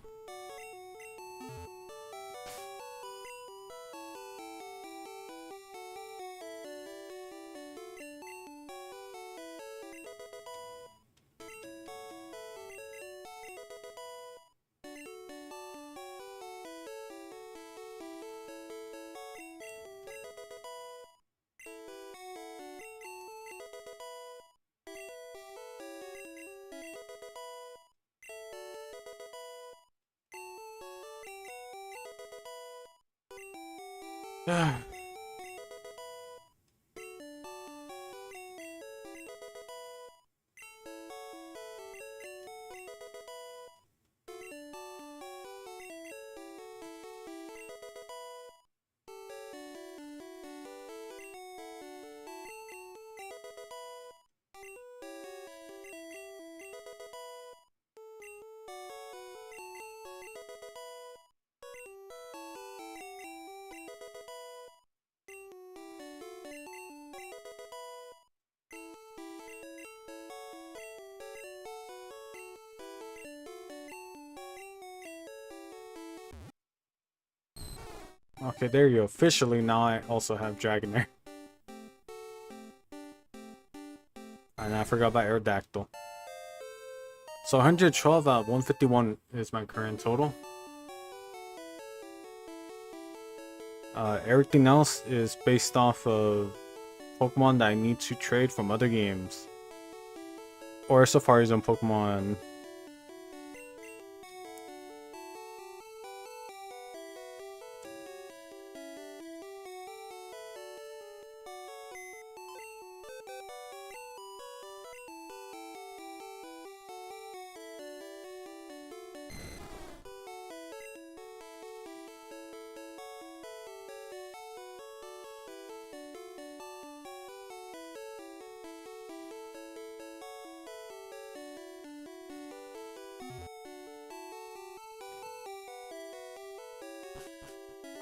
Okay, there you go. Officially, now I also have Dragonair. And I forgot about Aerodactyl. So 112 out of 151 is my current total. Everything else is based off of Pokemon that I need to trade from other games. Or Safari Zone Pokemon.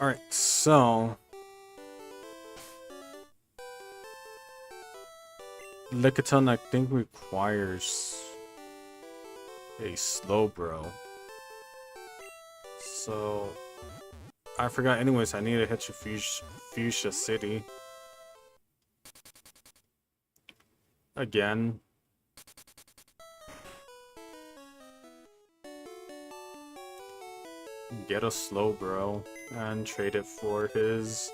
Alright, so Lickitung I think requires a Slowbro. So I forgot anyways, I need to hit Fuchsia City. Again. Get a Slowbro and trade it for his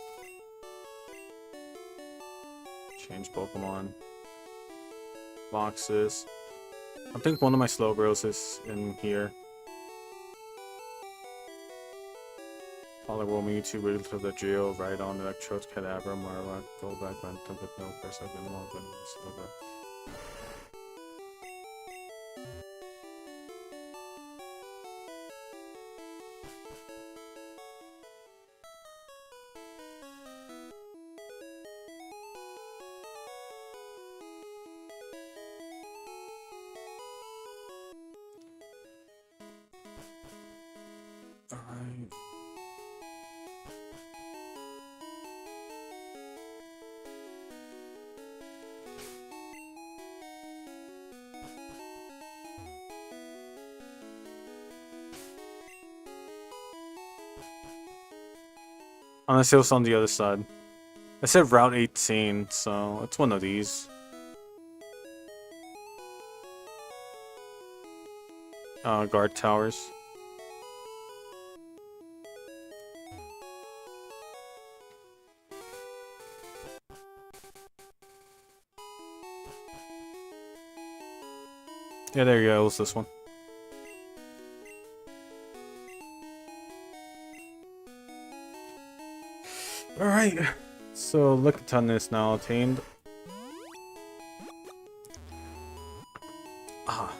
change Pokemon boxes. I think one of my Slowbros is in here. Poliwhirl, Mewtwo, Wigglytuff, the Geo, Rhydon, Electrode, Kadabra, Marowak, Golbat, Grantum, Hypno, Persian, Venom, Slowbro. Alright. Unless it was on the other side. I said Route 18, so it's one of these. Guard towers. Yeah, there you go. It was this one. Alright, so Lickitung is now attained. Ah.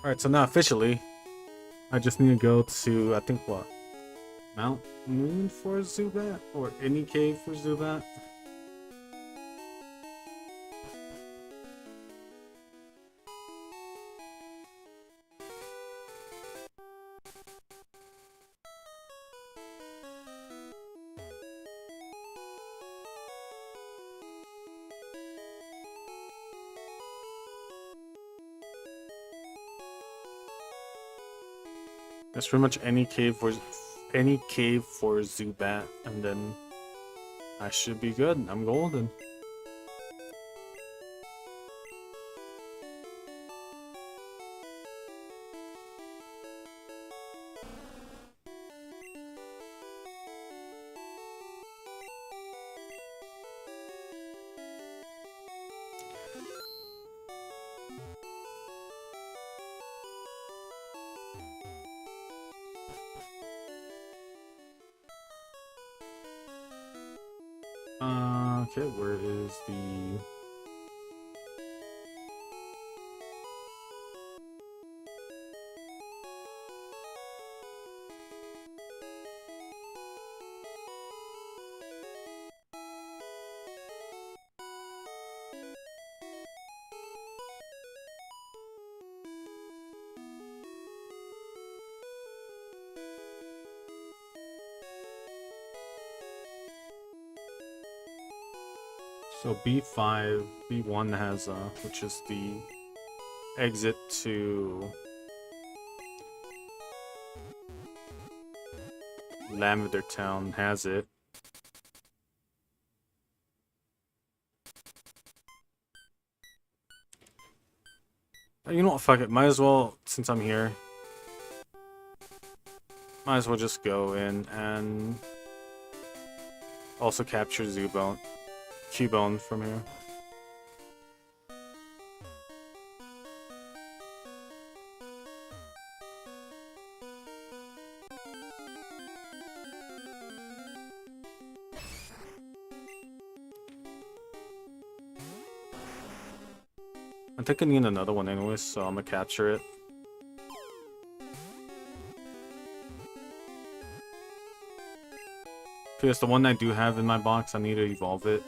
Alright, so now officially, I just need to go to, I think what? Mount Moon for Zubat? Or any cave for Zubat? That's pretty much any cave for Zubat, and then I should be good. I'm golden. Okay, where is the... So B5, B1 has which is the exit to Lavender Town, has it. You know what, fuck it, might as well, since I'm here, might as well just go in and also capture Cubone from here. I think I need another one anyways, so I'm gonna capture it. Because the one I do have in my box, I need to evolve it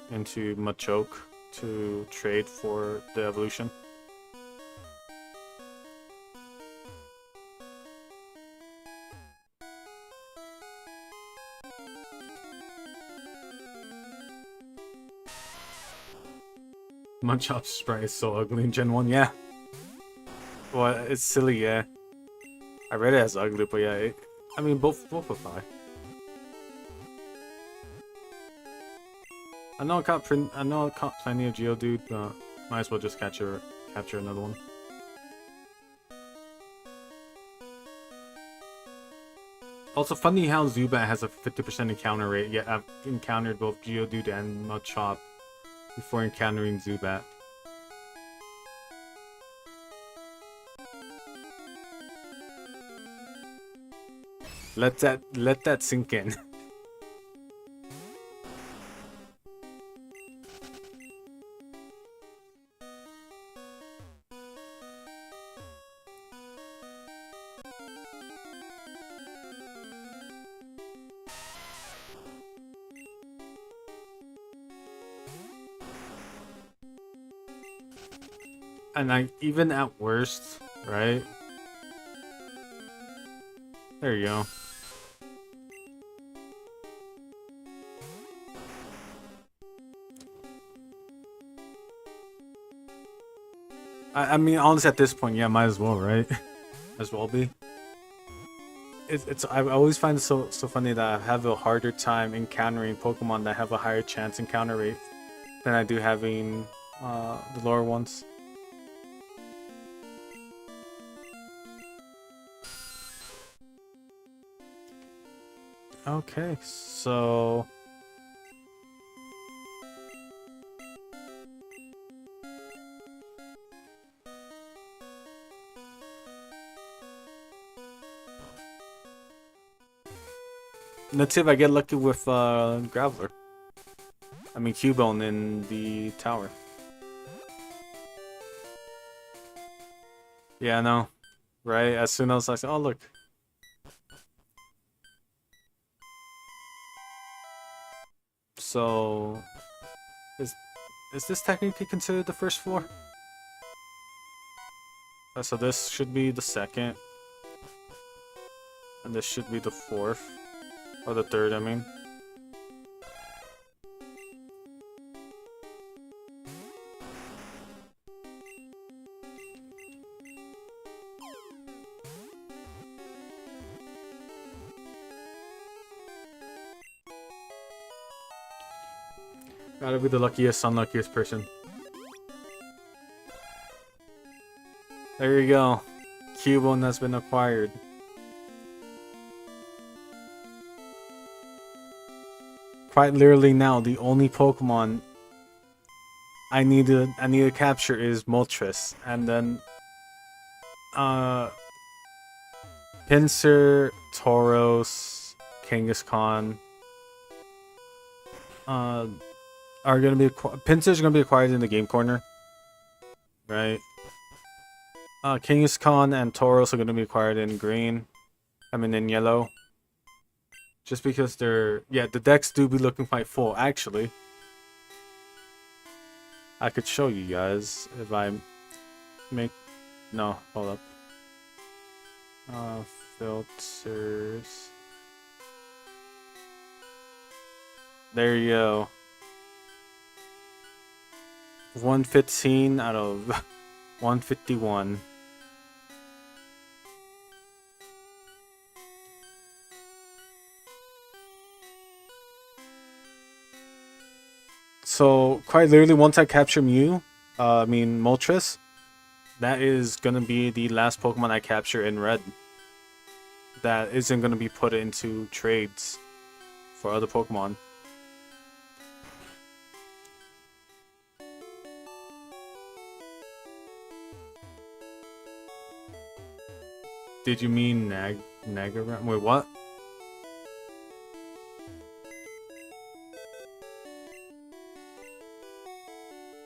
into Machoke to trade for the evolution. Machop sprite is so ugly in Gen 1, yeah. Well, it's silly, yeah. I read it as ugly, but yeah, I mean, both are fine. I know I caught plenty of Geodude, but might as well just capture another one. Also, funny how Zubat has a 50% encounter rate, yet I've encountered both Geodude and Machop before encountering Zubat. Let that sink in. And even at worst, right? There you go. I mean, honestly, at this point, yeah, might as well, right? As well be. It's I always find it so funny that I have a harder time encountering Pokemon that have a higher chance encounter rate than I do having the lower ones. Okay, so let's see if I get lucky with Graveler. I mean Cubone in the tower. Yeah, I know. Right? As soon as I say, oh look. So is this technically considered the first floor? So this should be the second. And this should be the fourth. Or the third, I mean. Gotta be the luckiest, unluckiest person. There you go. Cubone has been acquired. Quite literally now, the only Pokemon I need to capture is Moltres, and then Pinsir, Tauros, Kangaskhan are gonna be Pinsir's gonna be acquired in the game corner, right? Kangaskhan and Tauros are gonna be acquired in green. I mean in yellow. Just because they're the decks do be looking quite full. Actually, I could show you guys if I make hold up. Filters. There you go. 115 out of 151. So quite literally, once I capture Mew, Moltres, that is gonna be the last Pokemon I capture in Red. That isn't gonna be put into trades for other Pokemon. Did you mean Nagaram? Wait, what?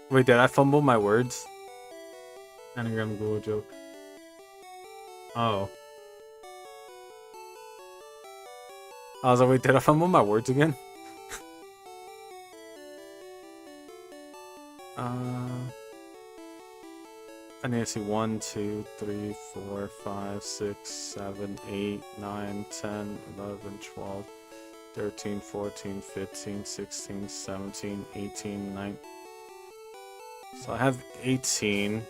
Wait, did I fumble my words? Anagram Google joke. Oh. I was like, wait, did I fumble my words again? I need to see 1, 2, 3, 4, 5, 6, 7, 8, 9, 10, 11, 12, 13, 14, 15, 16, 17, 18, 19. So I have 18,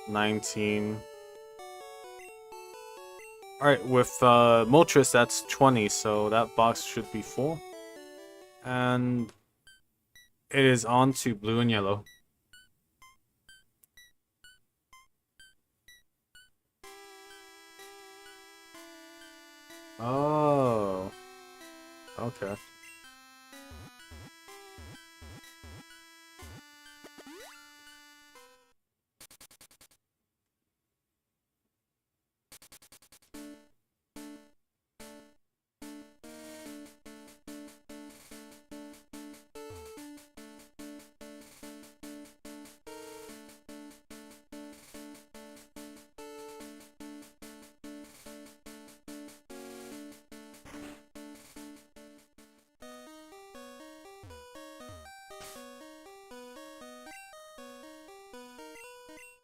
19. Alright, with Moltres, that's 20, so that box should be full. And it is on to blue and yellow. Oh. Okay.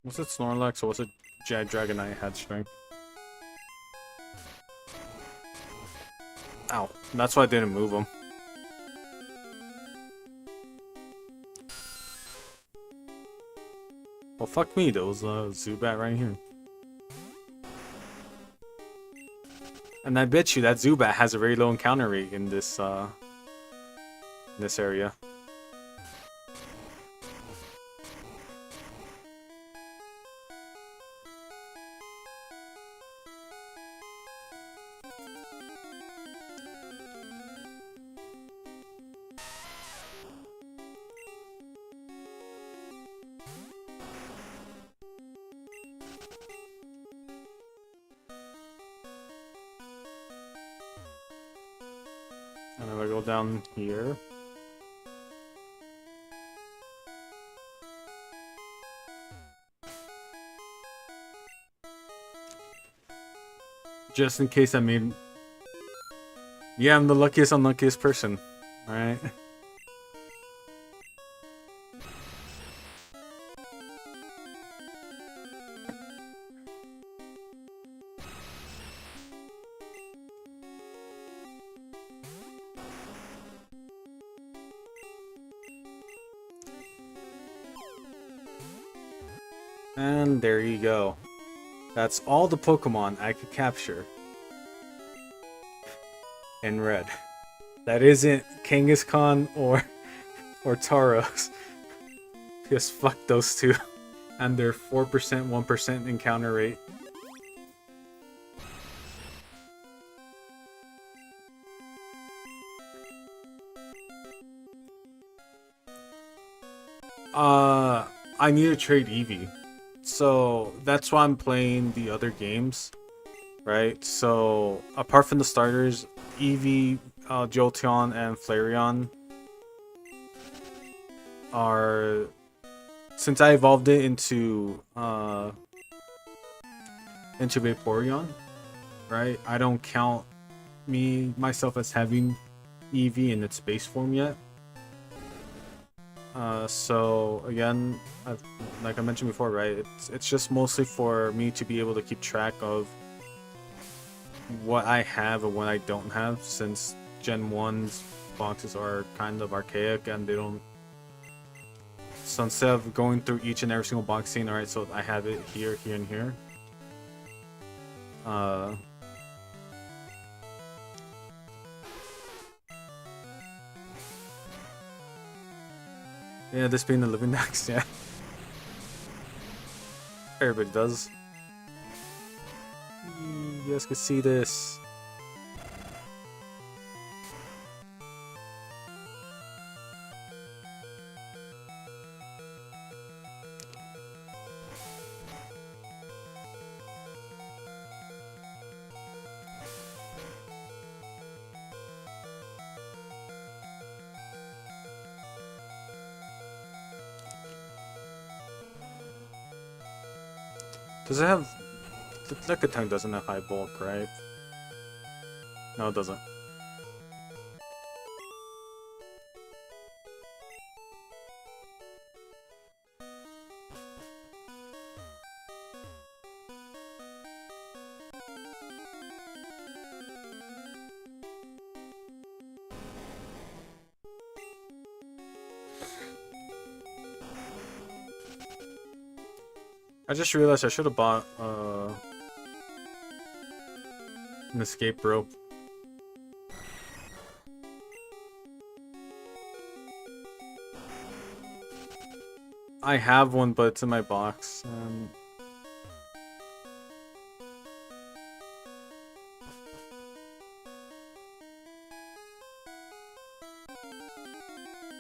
Was it Snorlax or was it Dragonite had strength? Ow. That's why I didn't move him. fuck me, there was a Zubat right here. And I bet you that Zubat has a very low encounter rate in this area. And then we go down here. Just in case I made... Yeah, I'm the luckiest unluckiest person. Alright. And there you go. That's all the Pokemon I could capture in red. That isn't Kangaskhan or Tauros. Just fuck those two. And their 4%, 1% encounter rate. I need to trade Eevee. So that's why I'm playing the other games, right? So apart from the starters, Eevee, Jolteon, and Flareon are, since I evolved it into Vaporeon, right? I don't count myself as having Eevee in its base form yet. So again, like I mentioned before, right? It's just mostly for me to be able to keep track of what I have and what I don't have, since Gen 1's boxes are kind of archaic and they don't... So instead of going through each and every single box scene, alright, so I have it here, here, and here. Yeah, this being the living next, yeah. Everybody does. You guys can see this. Does it have... The Lickitung doesn't have high bulk, right? No, it doesn't. I just realized I should have bought an escape rope. I have one, but it's in my box.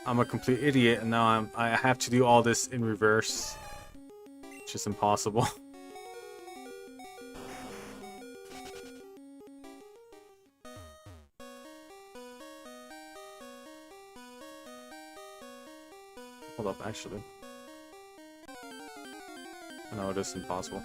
I'm a complete idiot, and now I have to do all this in reverse. It's just impossible. Hold up, actually. No, it is impossible.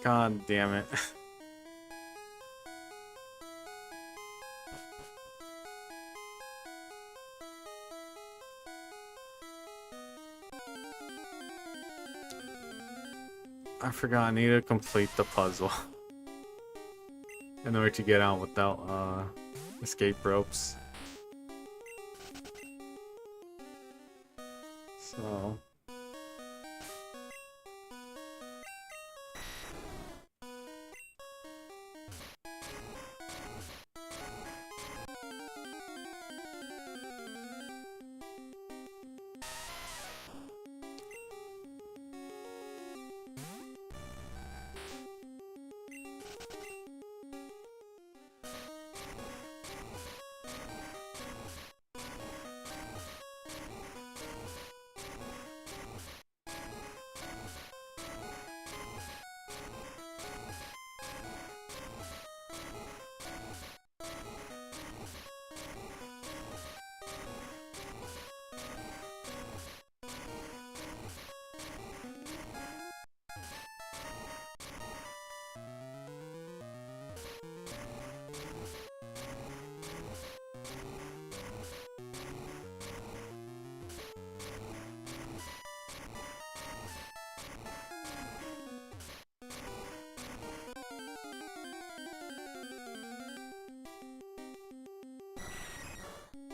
God damn it. I forgot I need to complete the puzzle in order to get out without escape ropes. So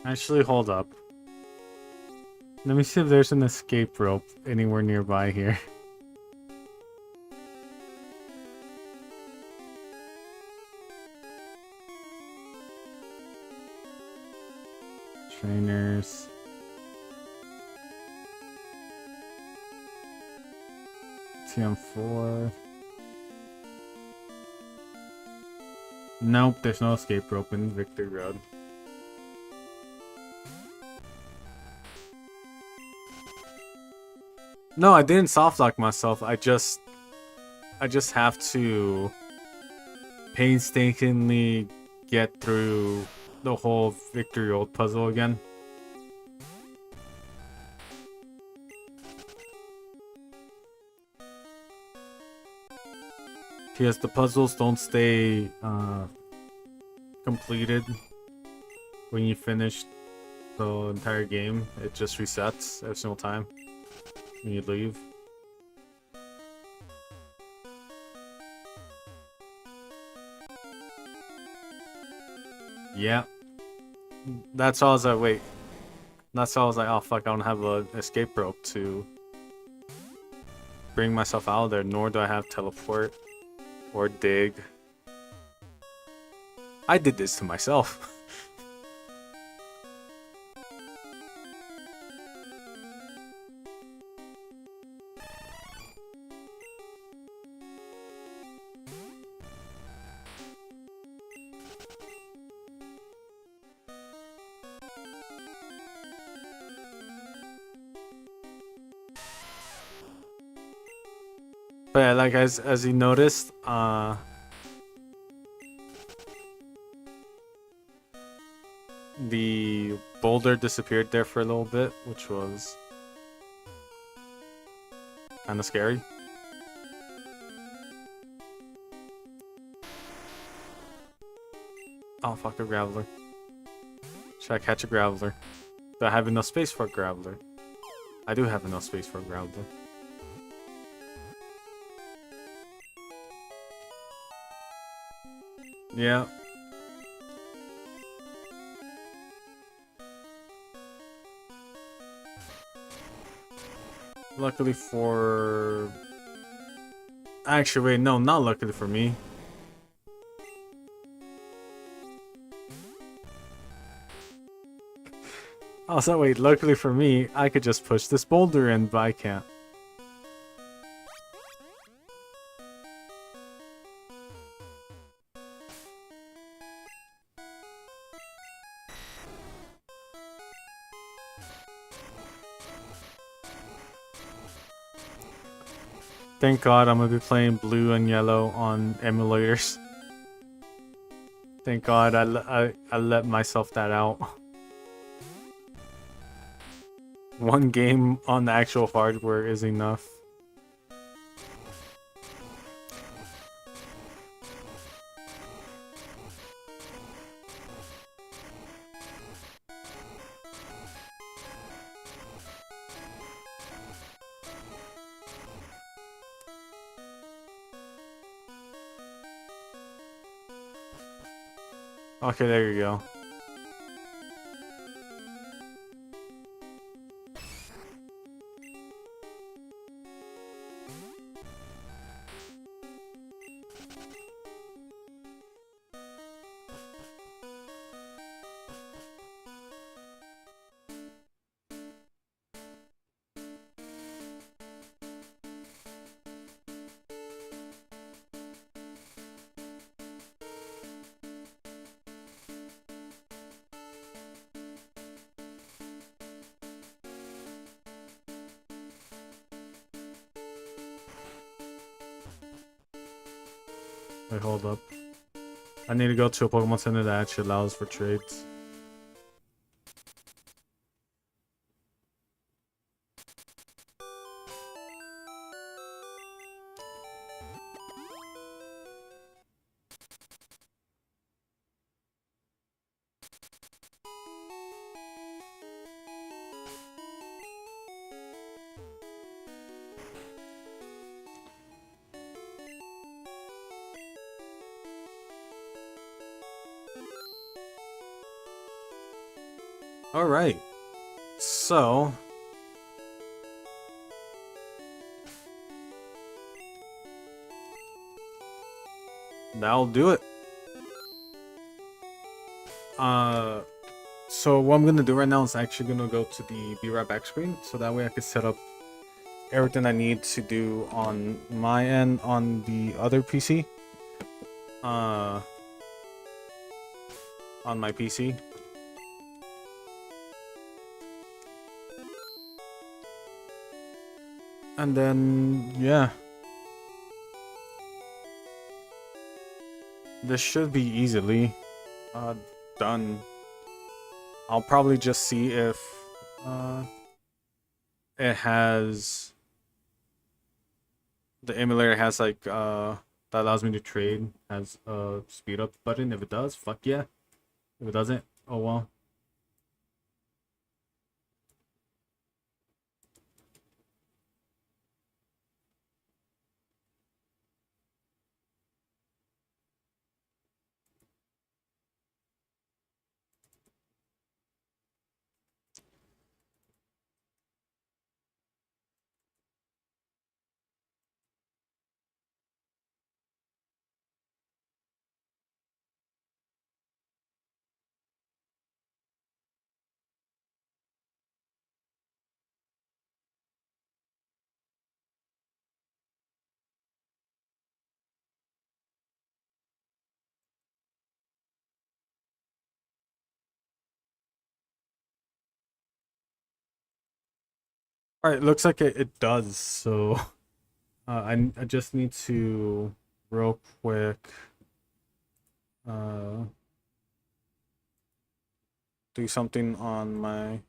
actually, hold up. Let me see if there's an escape rope anywhere nearby here. Trainers. TM4. Nope, there's no escape rope in Victory Road. No, I didn't softlock myself. I just have to painstakingly get through the whole Victory Road puzzle again. Because the puzzles don't stay completed when you finish the entire game. It just resets every single time when you leave. Yeah. That's all I was like, wait. That's all I was like, oh fuck, I don't have an escape rope to bring myself out of there, nor do I have teleport or dig. I did this to myself. But yeah, like as you noticed, the boulder disappeared there for a little bit, which was kind of scary. Oh fuck, a Graveler. Should I catch a Graveler? Do I have enough space for a Graveler? I do have enough space for a Graveler. Yeah. Luckily for... Actually, wait, no, not luckily for me. Oh, so wait, luckily for me, I could just push this boulder in, but I can't. Thank God I'm gonna be playing blue and yellow on emulators. Thank God I let myself that out. One game on the actual hardware is enough. Okay, there you go. Wait, hold up. I need to go to a Pokemon Center that actually allows for trades. Alright. So that'll do it. So what I'm gonna do right now is actually gonna go to the Be Right Back screen, so that way I can set up everything I need to do on my end on the other PC. On my PC. And then, yeah. This should be easily done. I'll probably just see if it has... The emulator has like that allows me to trade, has a speed up button. If it does, fuck yeah. If it doesn't, oh well. Alright, looks like it does, so I just need to real quick uh do something on my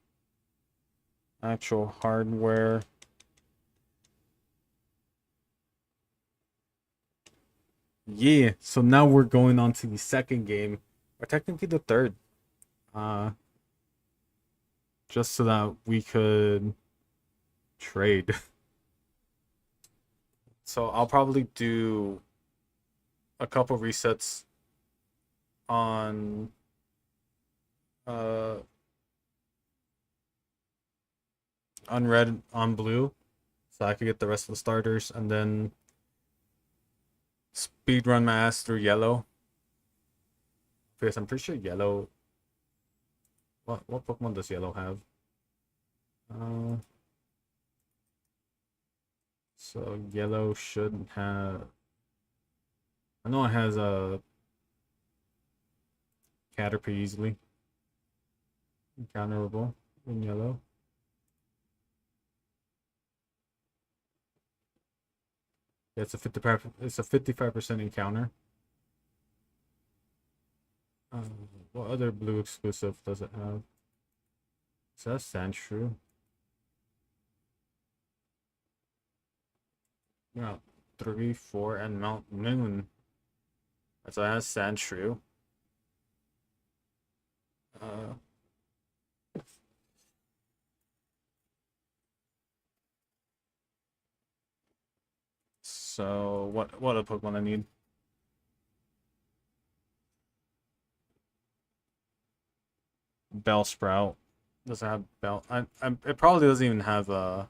actual hardware. Yeah, so now we're going on to the second game, or technically the third. Uh just so that we could trade. So I'll probably do a couple resets on uh on red, on blue, so I could get the rest of the starters, and then speed run my ass through yellow. Because I'm pretty sure yellow... What Pokemon does yellow have? Uh so yellow should have... I know it has a Caterpie easily encounterable in yellow. Yeah, it's a 55% encounter. What other blue exclusive does it have? Is that Sandshrew? Yeah, 3, 4, and Mount Moon. So it has Sandshrew. Uh, so what a Pokemon I need? Bellsprout. Does it have Bell? It probably doesn't even have so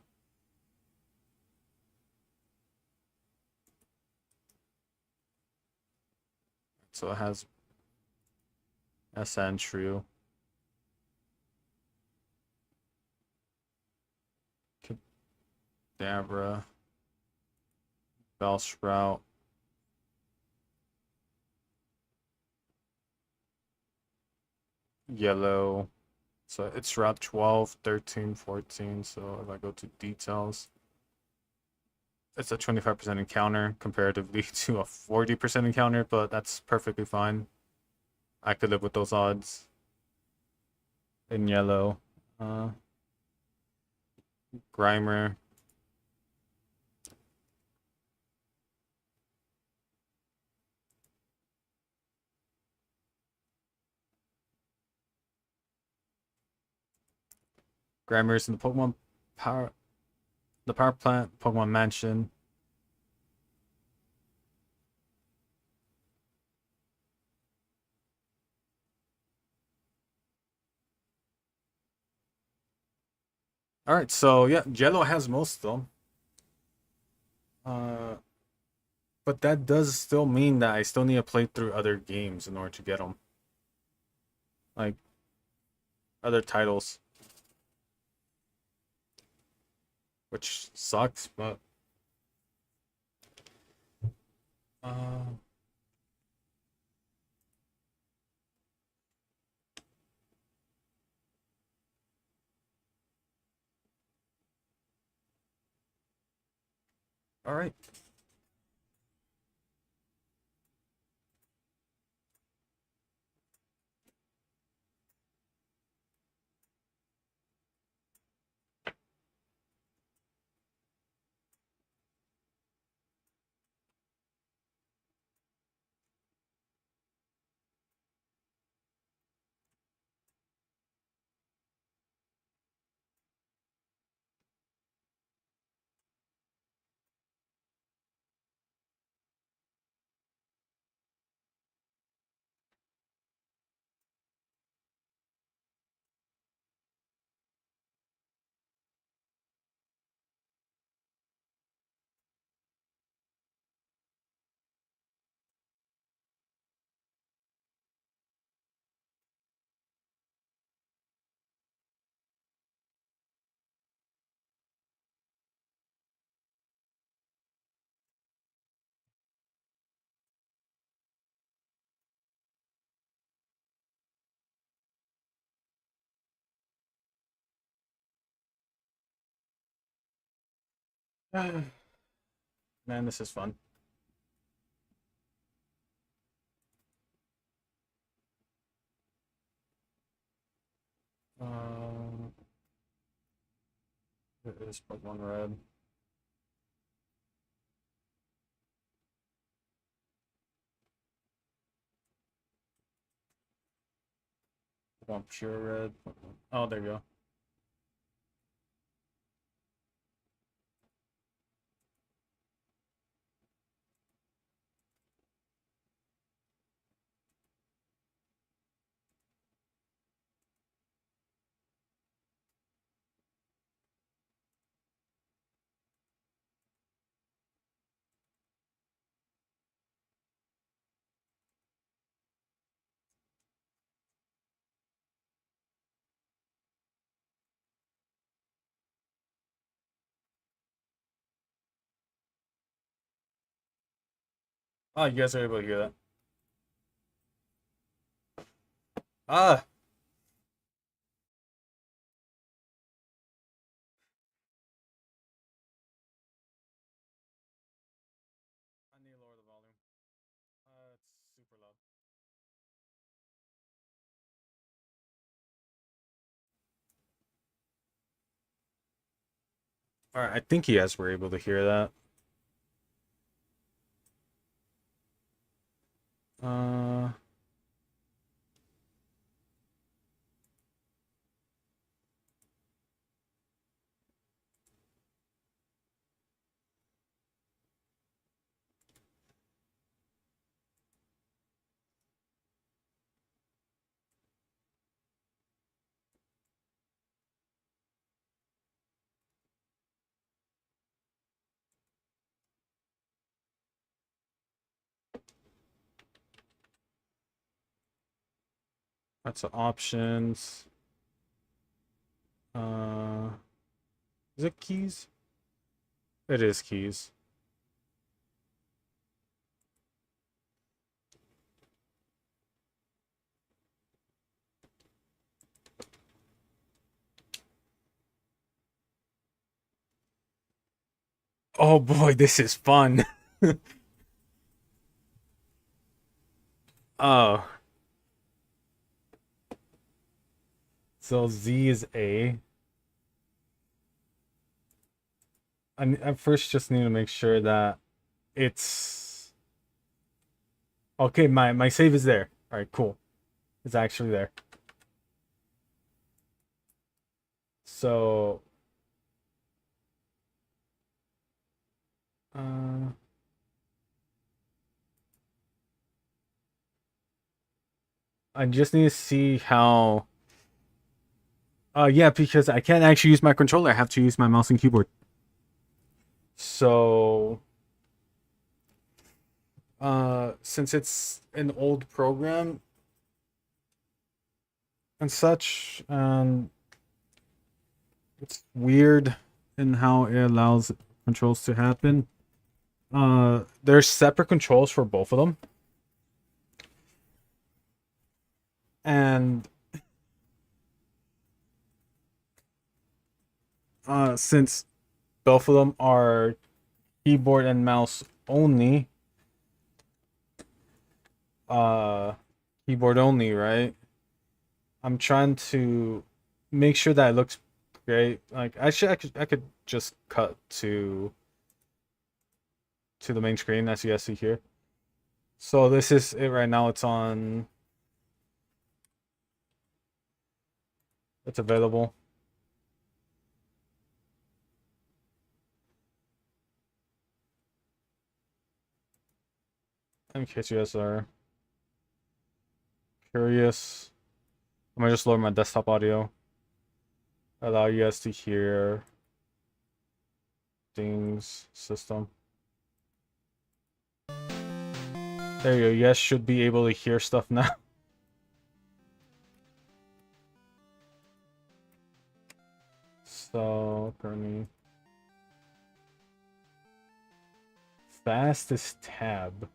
it has a Sandshrew. Kadabra. Bellsprout. Yellow. So it's Route 12, 13, 14. So if I go to details, it's a 25% encounter comparatively to a 40% encounter, but that's perfectly fine. I could live with those odds. In yellow. Grimer. Grimer's in the power plant, Pokemon Mansion. Alright, so yeah, Yellow has most of them. But that does still mean that I still need to play through other games in order to get them. Like, other titles. Which sucks, but... Uh, Alright. Man, this is fun. Um, it is Pokemon Red. Pokemon Pure Red. Oh, there you go. Oh, you guys are able to hear that. Ah! I need to lower the volume. It's super loud. All right, I think you guys were able to hear that. Uh, that's the options. Uh, is it keys? It is keys. Oh boy, this is fun. Oh, so Z is A. I first just need to make sure that it's okay. My save is there. All right, cool. It's actually there. So, uh, I just need to see how. Yeah, because I can't actually use my controller. I have to use my mouse and keyboard. So, since it's an old program and such, it's weird in how it allows controls to happen. There's separate controls for both of them, and since both of them are keyboard and mouse only, uh, keyboard only, right? I'm trying to make sure that it looks great. Like I could just cut to the main screen as you guys see here. So this is it right now. It's available. In case you guys are curious, I'm gonna just lower my desktop audio. Allow you guys to hear things system. There you go. You guys should be able to hear stuff now. So currently fastest tab.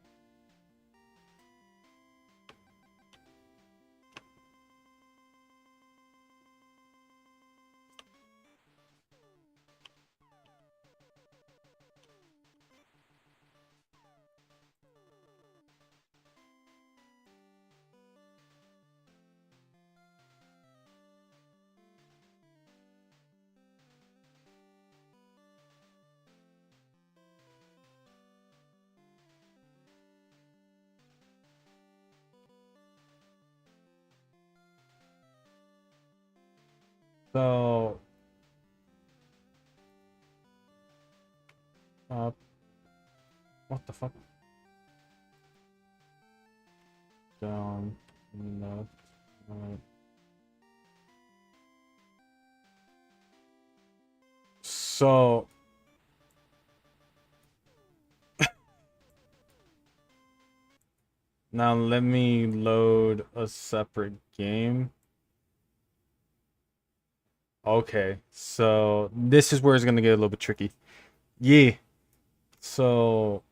So uh what the fuck? Down left right. So now let me load a separate game. Okay, so this is where it's gonna get a little bit tricky. Yeah. So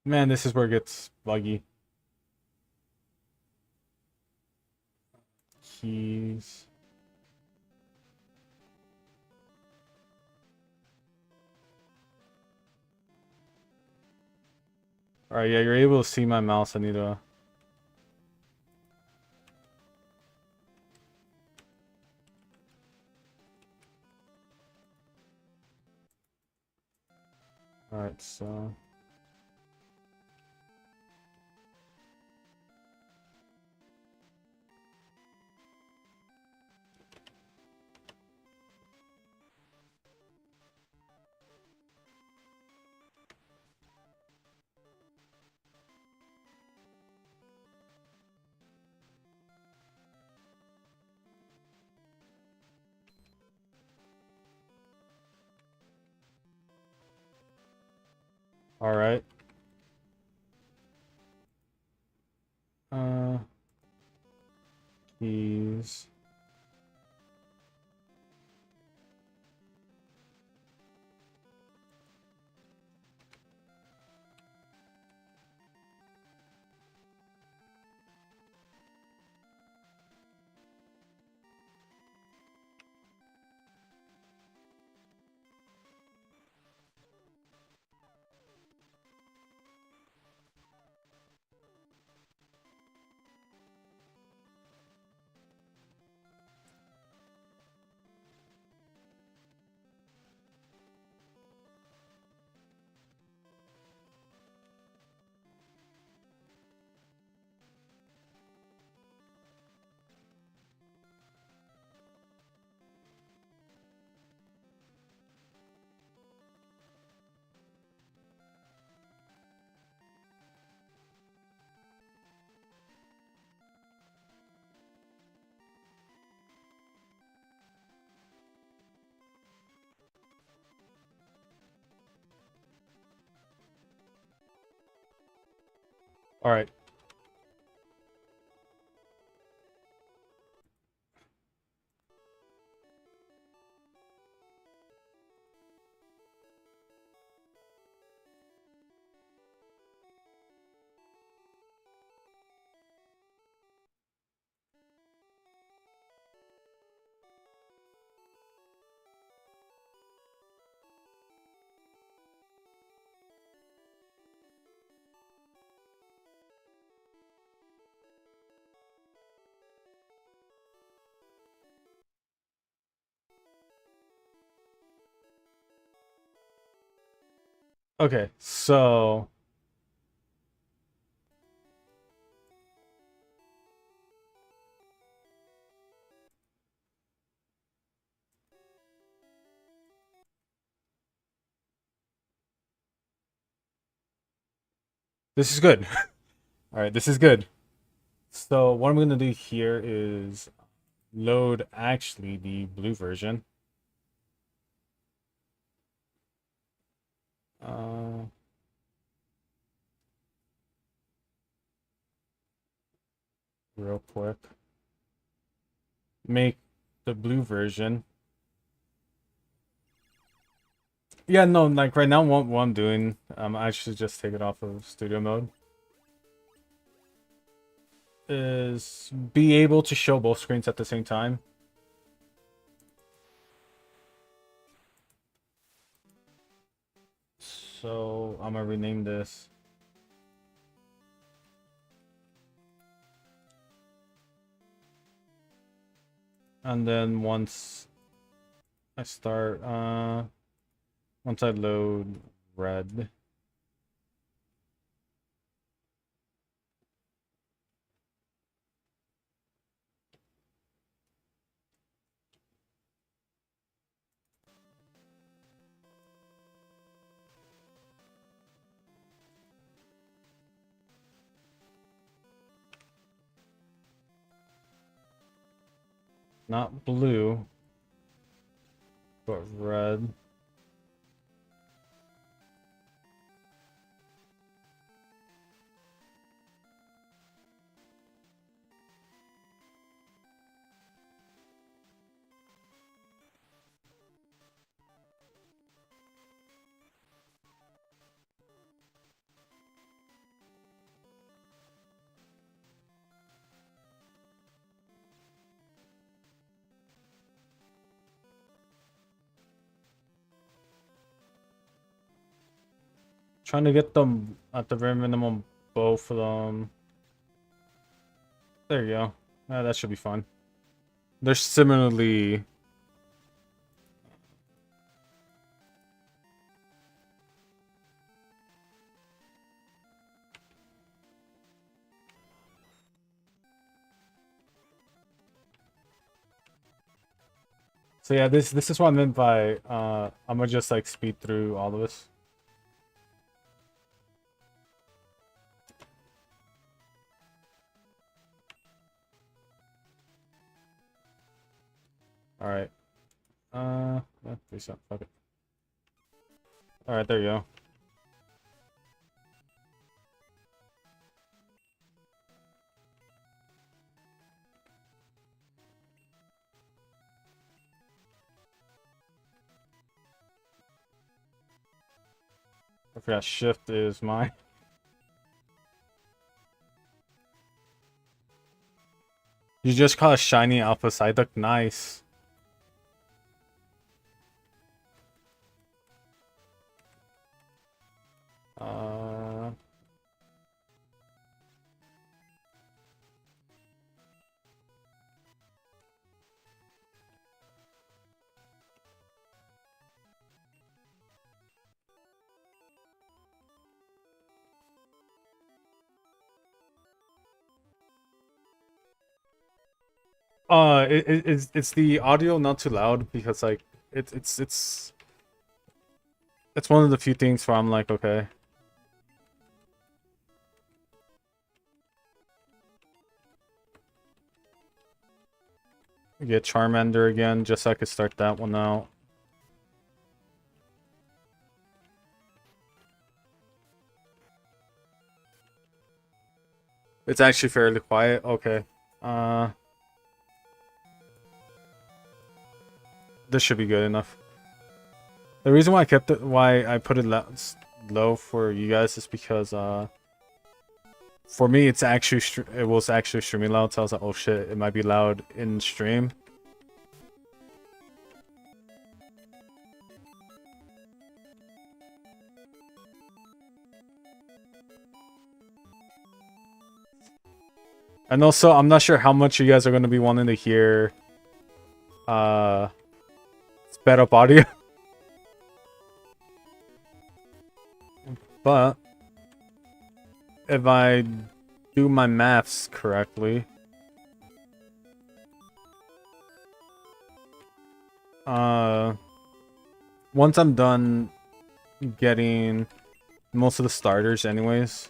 man, this is where it gets buggy. Keys. Alright, yeah, you're able to see my mouse. I need to... Alright, so... Alright. Uh... Keys... Alright. Okay, so... This is good. Alright, this is good. So what I'm going to do here is load actually the blue version. Real quick. Make the blue version. Yeah, no, like right now what I'm doing, I should just take it off of studio mode. Is be able to show both screens at the same time. So I'm gonna rename this. And then once I start, once I load red, not blue, but red. Trying to get them at the very minimum, both of them. There you go. That should be fine. They're similarly... So yeah, this is what I meant by I'm gonna just like speed through all of this. All right. Reset. Fuck it. All right, there you go. I forgot shift is mine. You just caught a shiny Alpha Psyduck. Nice. It's the audio not too loud because like it's one of the few things where I'm like, okay. Get Charmander again just so I could start that one out. It's actually fairly quiet. Okay. This should be good enough. The reason why I put it low for you guys is because for me it was actually extremely loud, so I was like, oh shit, it might be loud in stream. And also, I'm not sure how much you guys are going to be wanting to hear sped up audio. But if I do my maths correctly, once I'm done getting most of the starters anyways,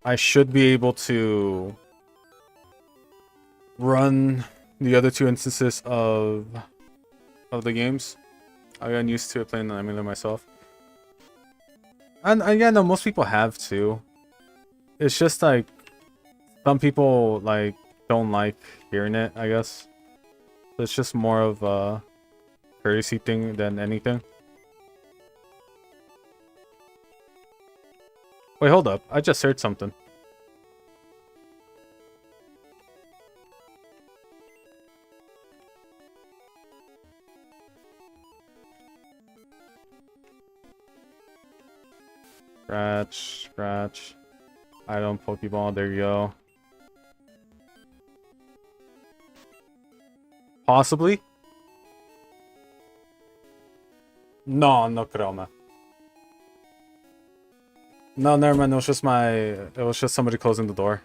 I should be able to run the other two instances of the games. I got used to it playing the emulator myself. And yeah, no, most people have too. It's just like some people like don't like hearing it, I guess. So it's just more of a courtesy thing than anything. Wait, hold up. I just heard something. Scratch. Item Pokeball, there you go. Possibly? No creo, man. No, never mind. It was just somebody closing the door.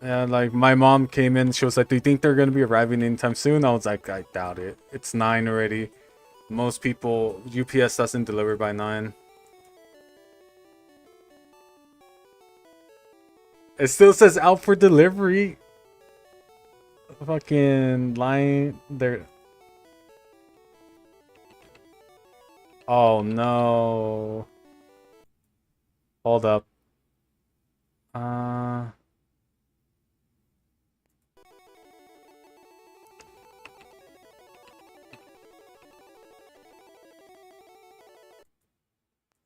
Yeah, like my mom came in. She was like, "Do you think they're gonna be arriving anytime soon?" I was like, "I doubt it. It's 9 already. Most people, UPS doesn't deliver by 9." It still says out for delivery. Fucking line there. Oh no. Hold up.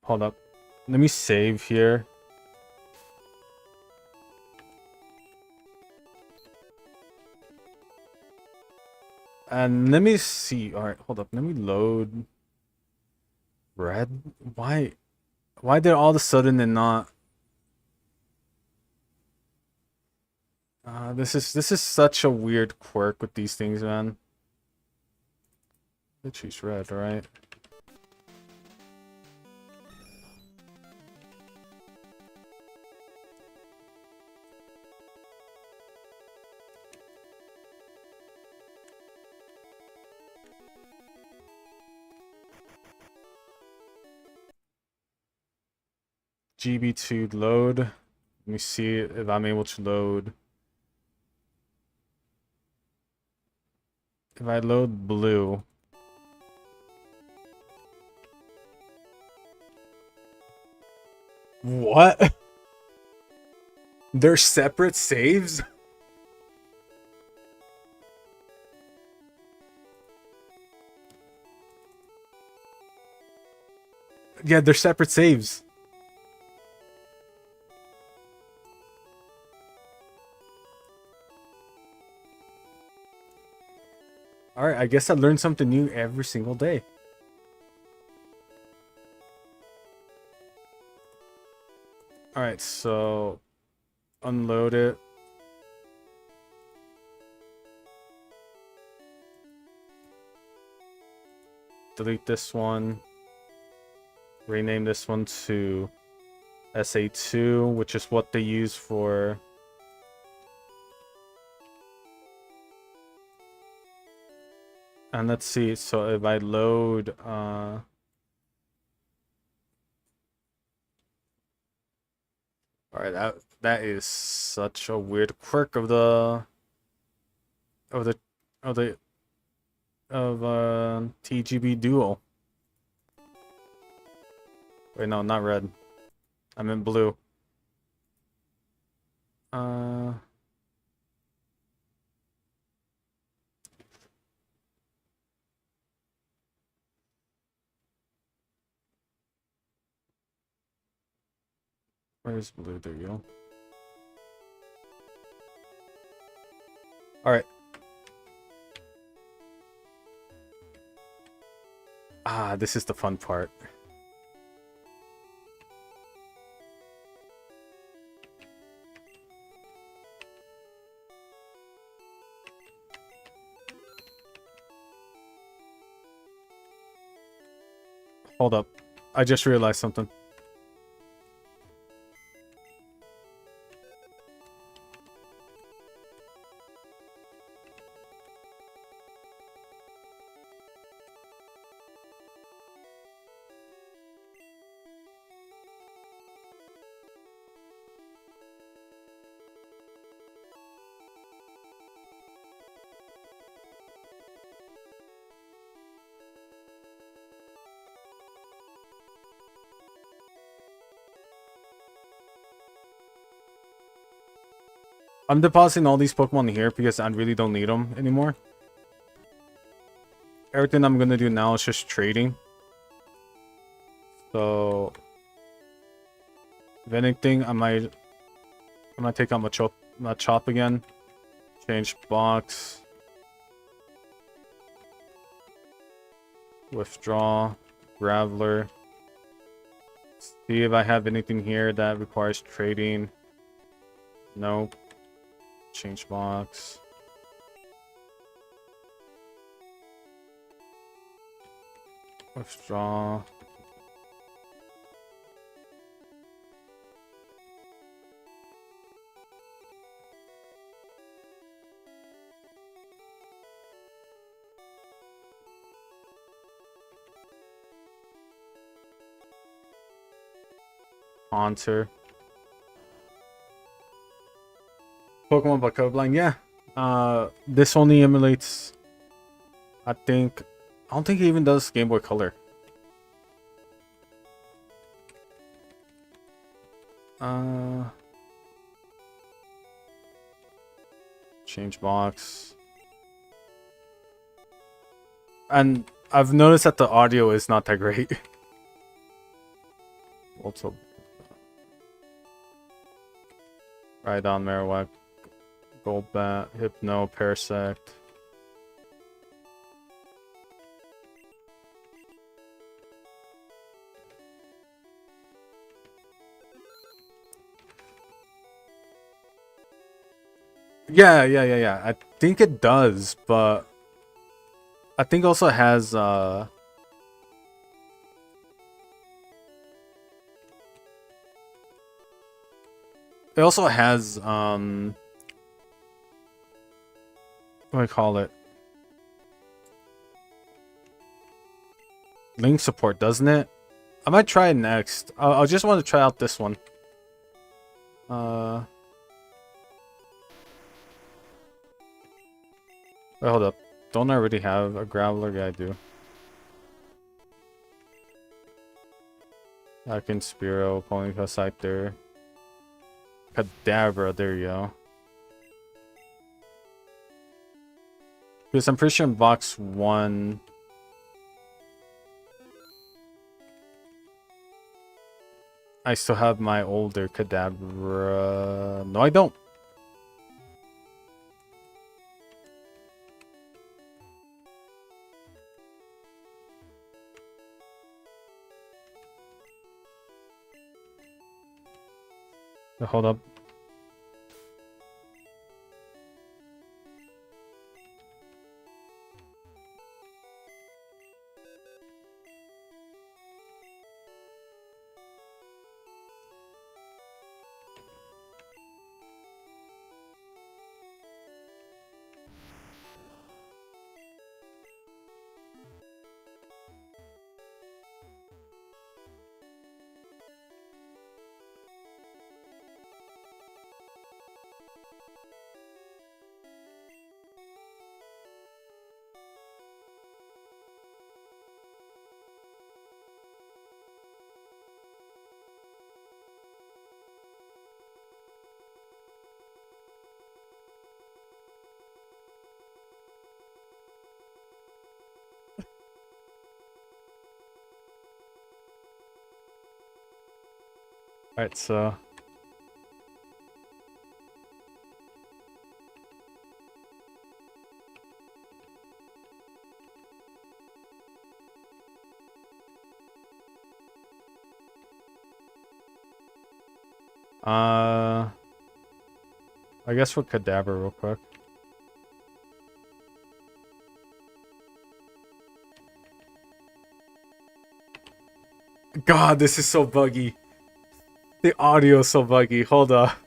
Hold up. Let me save here. And let me see. All right, hold up. Let me load red. Why? Why did all of a sudden it not? This is such a weird quirk with these things, man. Let's choose red, right? GB2 load. Let me see if I'm able to load. If I load blue. What? They're separate saves? Yeah, they're separate saves. Alright, I guess I learned something new every single day. Alright, so unload it. Delete this one. Rename this one to SA2, which is what they use for... And let's see, so if I load... Alright, that is such a weird quirk of the... TGB Duo. Wait, no, not red. I'm in blue. Where's blue? There you go. Alright. Ah, this is the fun part. Hold up. I just realized something. I'm depositing all these Pokemon here because I really don't need them anymore. Everything I'm gonna do now is just trading. So, if anything, I might take out Machop again. Change box. Withdraw. Graveler. See if I have anything here that requires trading. Nope. Change box. Withdraw. Haunter. Pokemon by Colorblind, yeah. This only emulates, I don't think it even does Game Boy Color. Change box. And I've noticed that the audio is not that great. Also, Rhydon, Marowak, Golbat, Hypno, Parasect. Yeah. I think it does, but I think also has it also has what do I call it? Link support, doesn't it? I might try it next. I'll just want to try out this one. Wait, hold up. Don't I already have a Graveler? Yeah, I do. I can Spearow, Ponyta, Scyther. Kadabra, there you go. Because I'm pretty sure in box 1... I still have my older Kadabra... No, I don't. Hold up. Alright, so... I guess for Kadabra real quick. God, this is so buggy. The audio is so buggy. Hold up.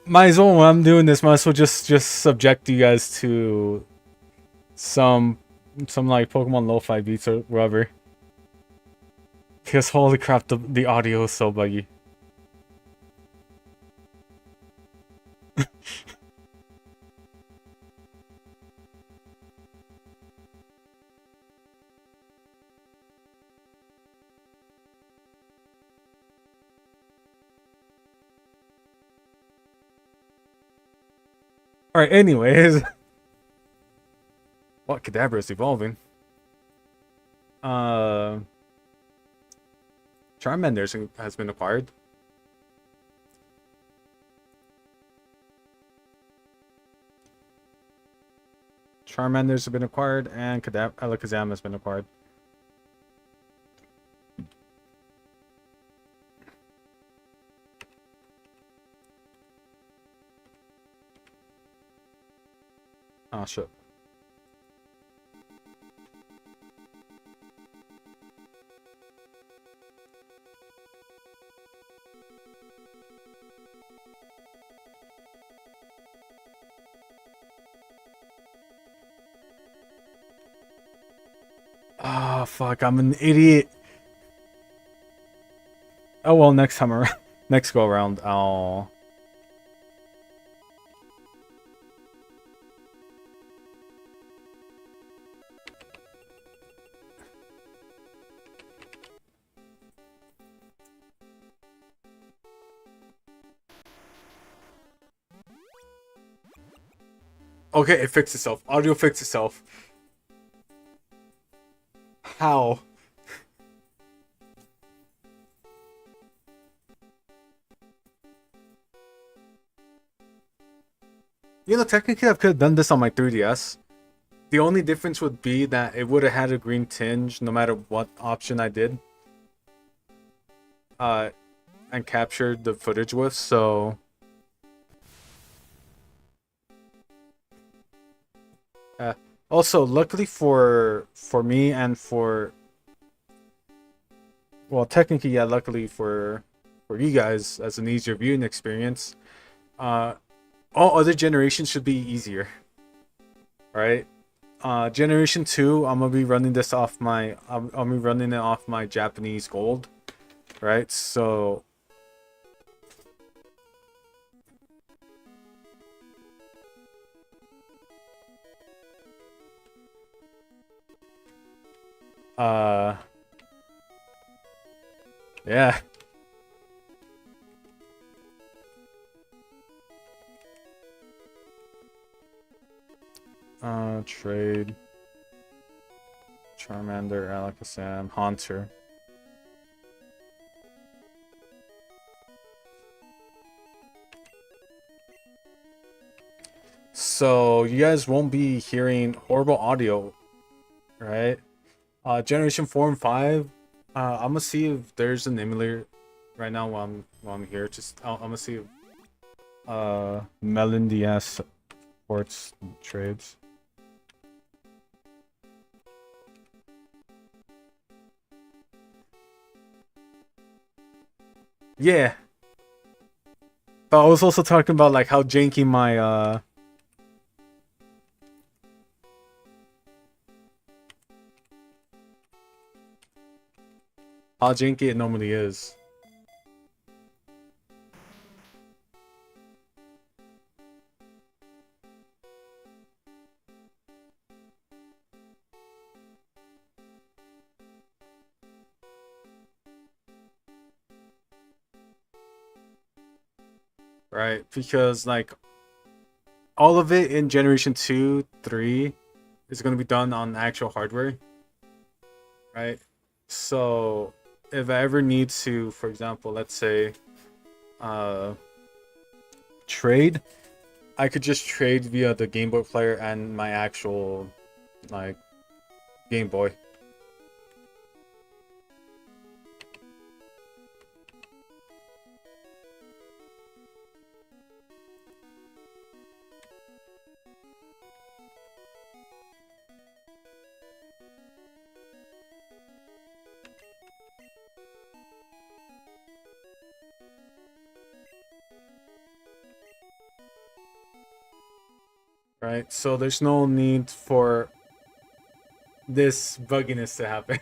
Might as well, when I'm doing this, might as well just subject you guys to some like Pokemon Lo-Fi beats or whatever. Because holy crap, the audio is so buggy. Alright, anyways. What, Kadabra is evolving? Charmander has been acquired. Charmanders have been acquired, and Alakazam has been acquired. Oh shit. Ah, fuck, I'm an idiot. Oh well, next time around, next go around, I'll... Okay, it fixed itself. Audio fixed itself. How? You know, technically I could have done this on my 3DS. The only difference would be that it would have had a green tinge no matter what option I did. Uh, and captured the footage with. So uh, also, luckily for me and for, well, technically, yeah, luckily for you guys as an easier viewing experience, uh, all other generations should be easier, right? Generation two, I'm gonna be running this off my, I'll be running it off my Japanese gold, right? So uh, yeah. Trade Charmander, Alakazam, Haunter. So you guys won't be hearing horrible audio, right? Generation 4 and 5. I'm gonna see if there's an emulator right now while I'm here. Just I'm gonna see if Melon DS supports trades. Yeah. But I was also talking about like how janky my how janky it normally is. Right? Because like all of it in generation 2, 3 is gonna be done on actual hardware. Right? So if I ever need to, for example, let's say uh trade, I could just trade via the Game Boy player and my actual like Game Boy. Right? So there's no need for this bugginess to happen.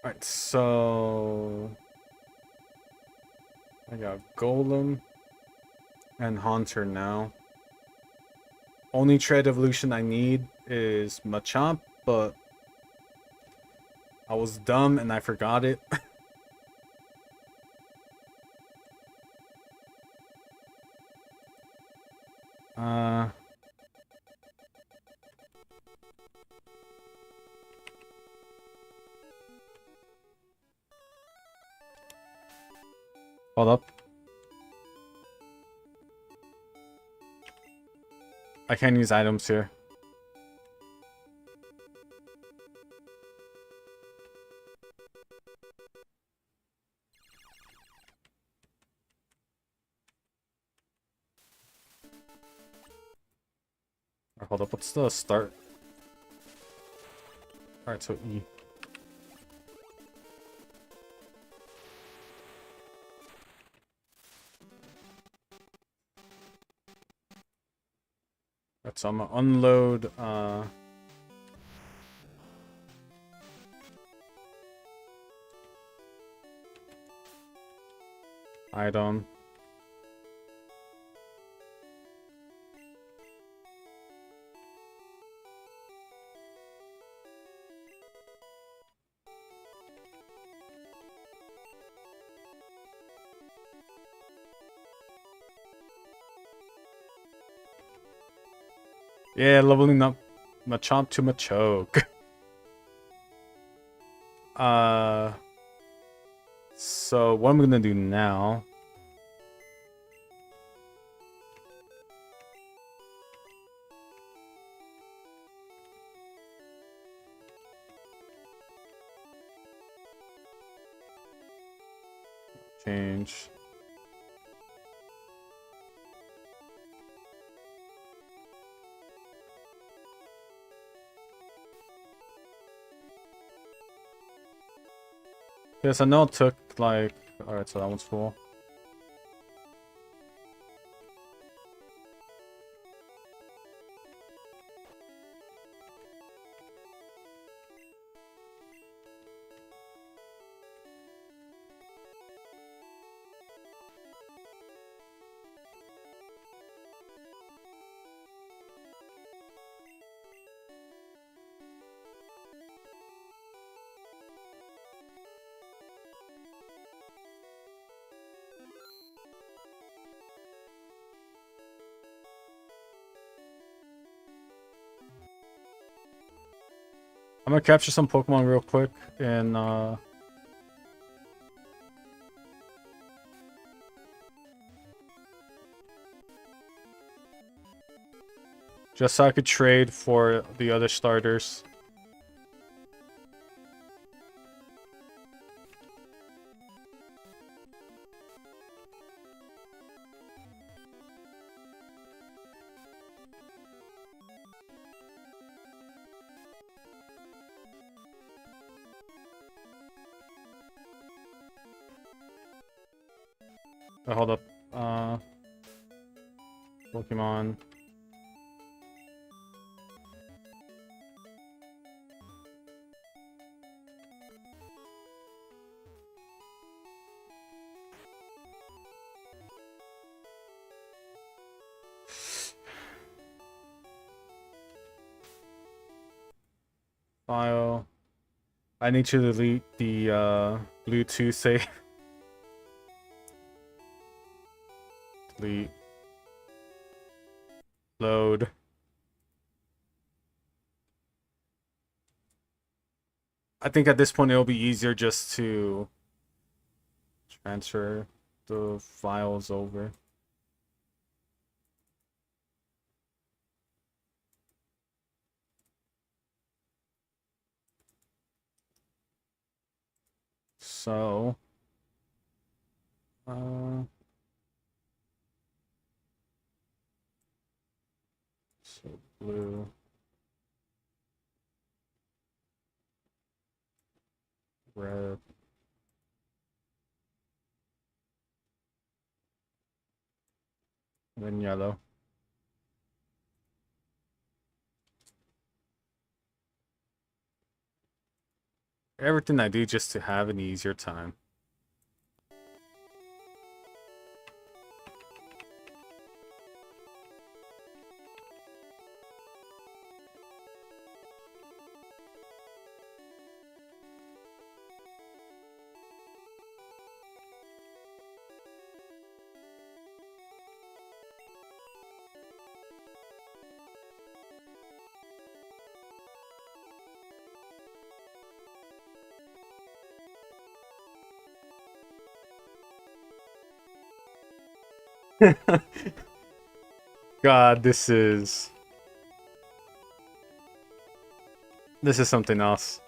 Alright, so I got Golem and Haunter now. Only trade evolution I need is Machamp, but I was dumb and I forgot it. uh Hold up. I can't use items here. Hold up, what's the start? Alright, so E. Alright, so I'm gonna unload item. Yeah, leveling up Machamp to Machoke. So what I'm gonna do now. Change. Yes, I know it took like. Alright, so that one's full. I'm gonna capture some Pokemon real quick and just so I could trade for the other starters. Oh, hold up. Pokemon. File. I need to delete the Bluetooth save. Delete. Load. I think at this point it'll be easier just to transfer the files over. So, so blue, red, and then yellow. Everything I do just to have an easier time. God, this is something else.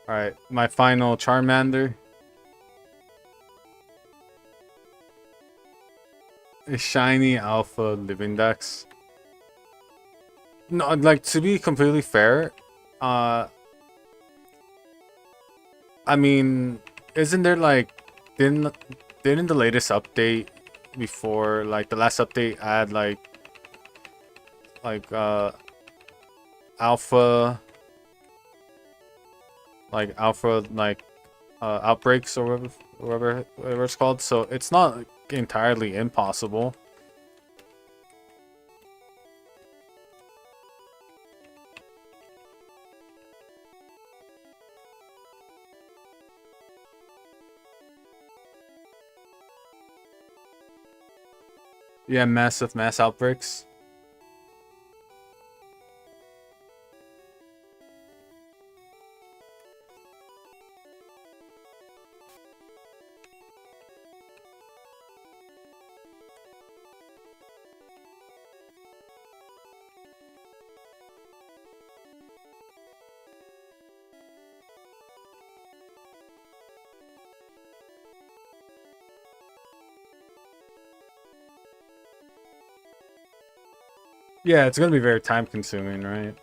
Alright, my final Charmander. A shiny alpha living dex. No, like, to be completely fair, I mean, isn't there like, didn't the latest update before, like the last update add like alpha outbreaks or whatever it's called, so it's not entirely impossible. Yeah, mass outbreaks. Yeah, it's gonna be very time consuming, right?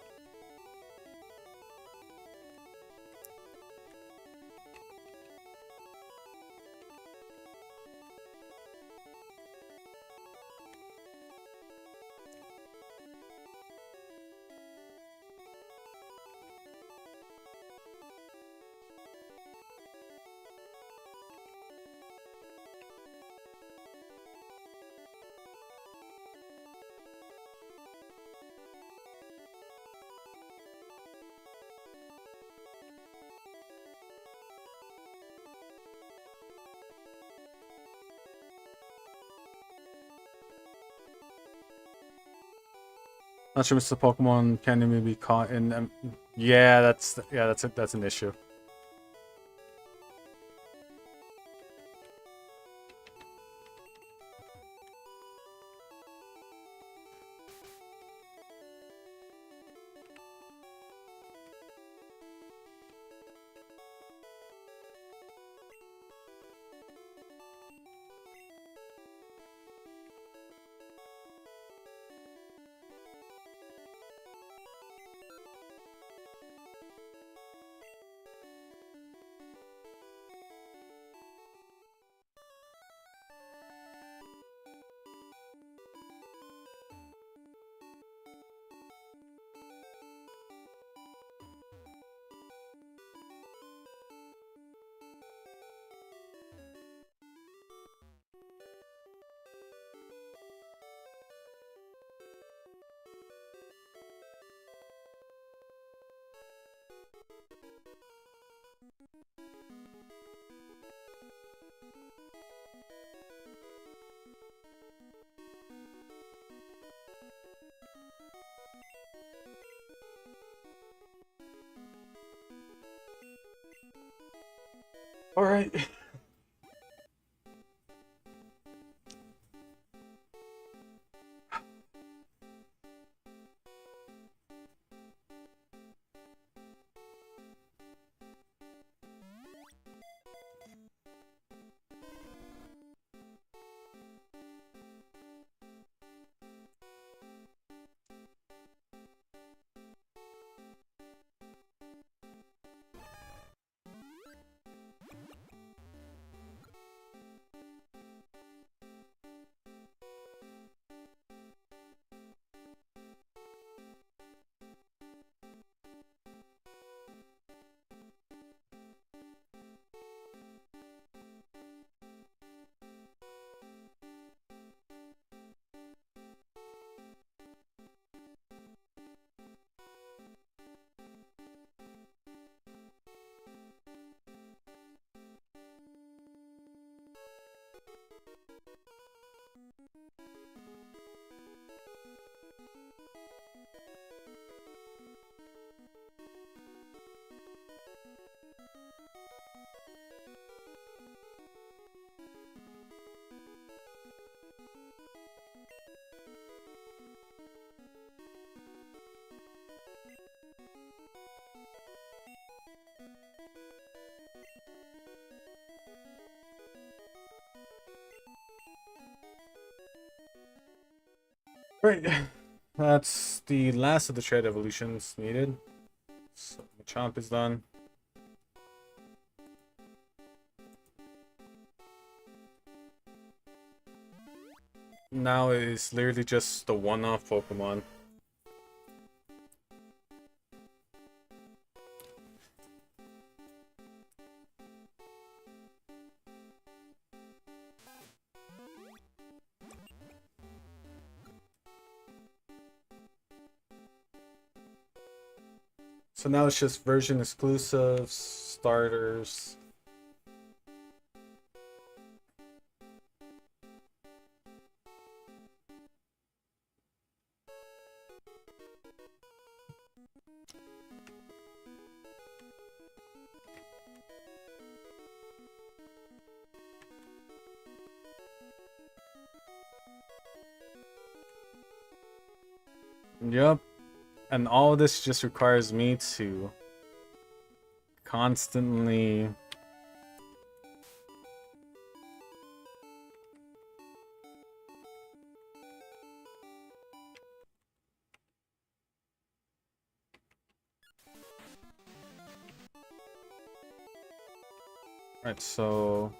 Not sure Mr. Pokemon can maybe be caught in yeah, that's an issue. All right. Right. That's the last of the trade evolutions needed. So Machamp is done. Now it's literally just the one-off Pokemon. So now it's just version exclusives, starters. Yep. And all of this just requires me to constantly Alright, so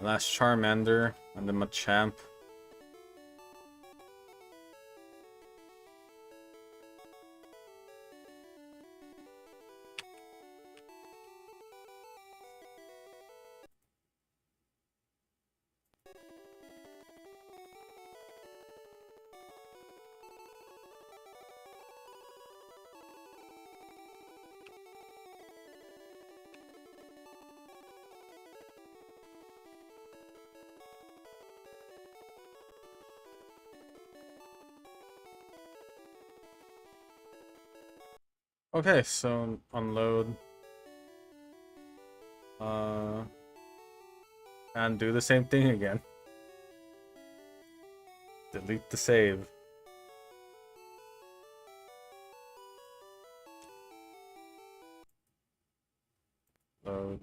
last Charmander and then Machamp. Okay, so unload. And do the same thing again. Delete the save. Load.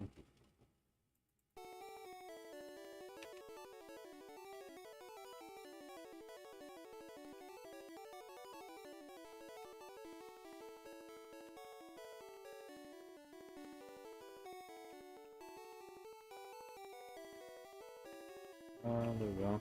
There we go.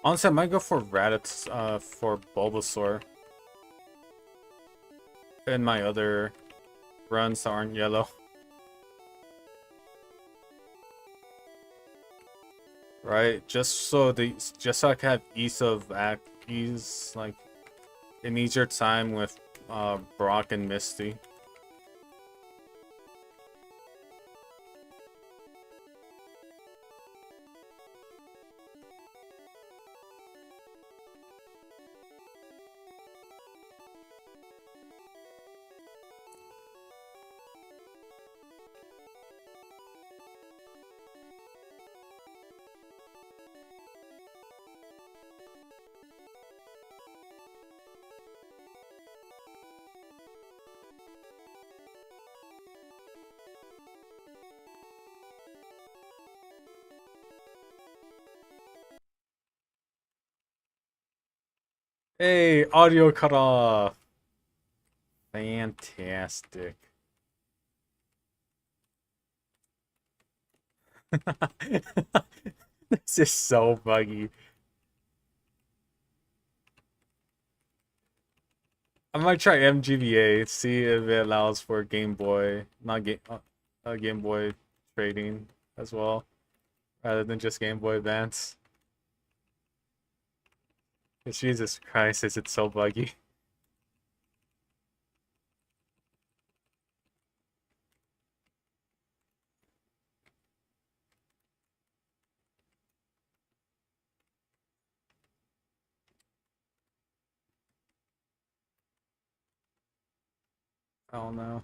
Honestly, I might go for Raditz, for Bulbasaur. In my other runs that aren't yellow. Right? Just so I can have ease, like, an easier time with, Brock and Misty. Hey, audio cut off. Fantastic. This is so buggy. I might try MGBA, see if it allows for Game Boy, not Game Boy trading as well, rather than just Game Boy Advance. Jesus Christ, is it so buggy? I don't know.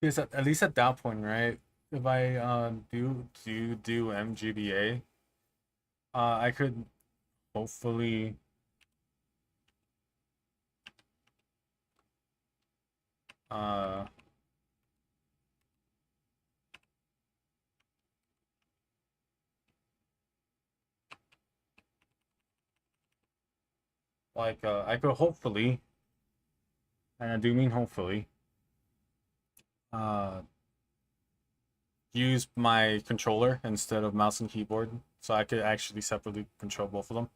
Because at least at that point, right? If I do MGBA, I could hopefully uh I could hopefully and I do mean hopefully, uh, use my controller instead of mouse and keyboard, so I could actually separately control both of them,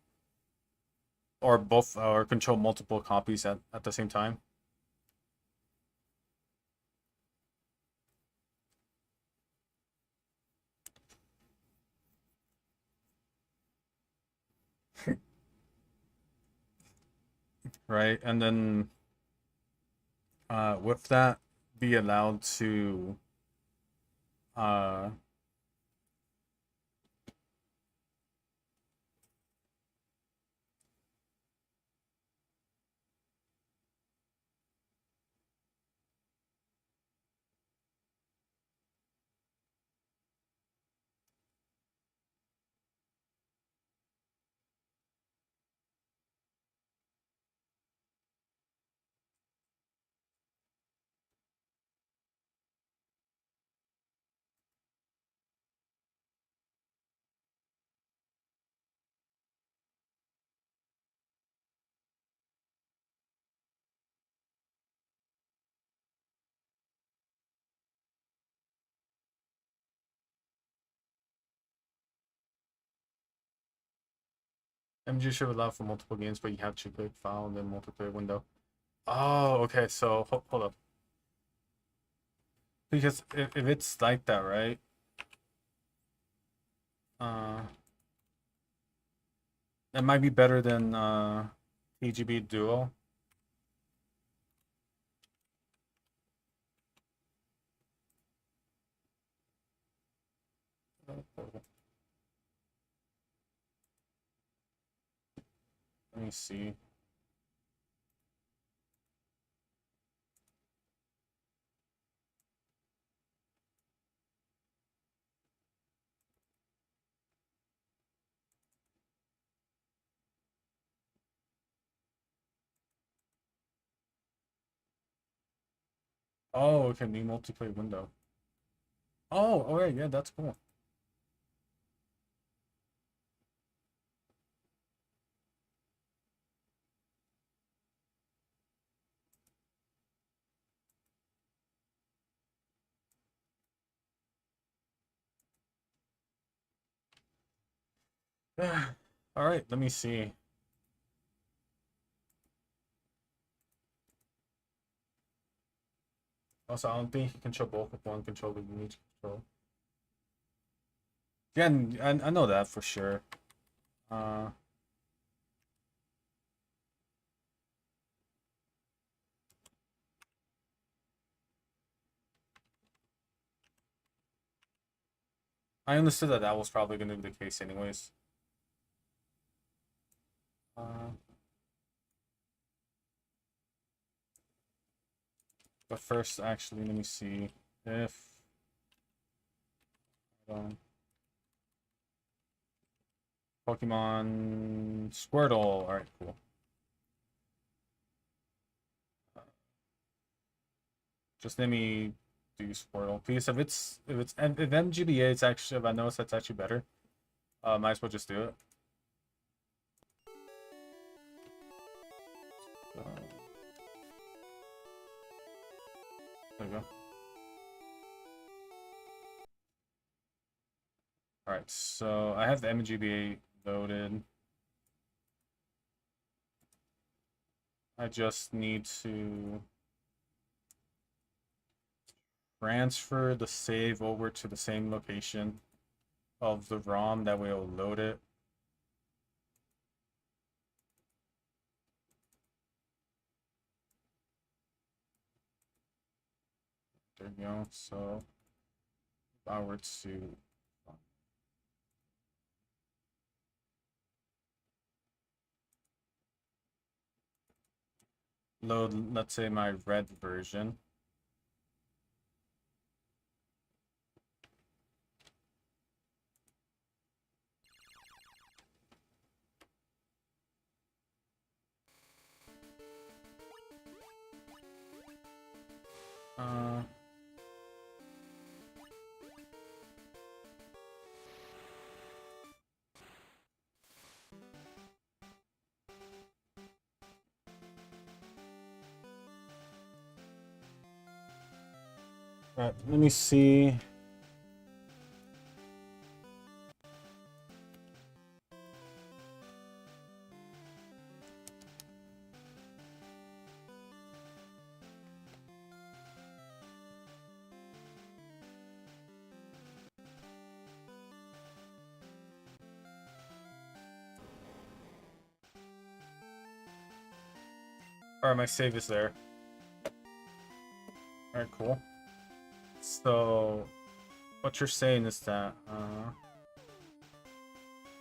or both, or control multiple copies at the same time. Right, and then with that, be allowed to uh MG should allow for multiple games, but you have to click file and then multiplayer window. Oh, okay, so hold up. Because if it's like that, right? Uh, that might be better than TGB Duo. Let me see. Oh, okay, new multiplayer window. Oh, alright, yeah, that's cool. Alright, let me see. Also, I don't think you can control both with one controller. You need to control. Yeah, I know that for sure. Uh, I understood that that was probably going to be the case anyways. Uh, but first, actually, let me see if um, Pokemon Squirtle. All right, cool. Just let me do Squirtle, please. If MGBA, it's actually, if I notice that's actually better, might as well just do it. There we go. All right, so I have the MGBA loaded. I just need to transfer the save over to the same location of the ROM. That way it'll load it. There you go. So if I were to load, let's say, my red version. Uh, Alright, let me see. Alright, my save is there. Alright, cool. So, what you're saying is that,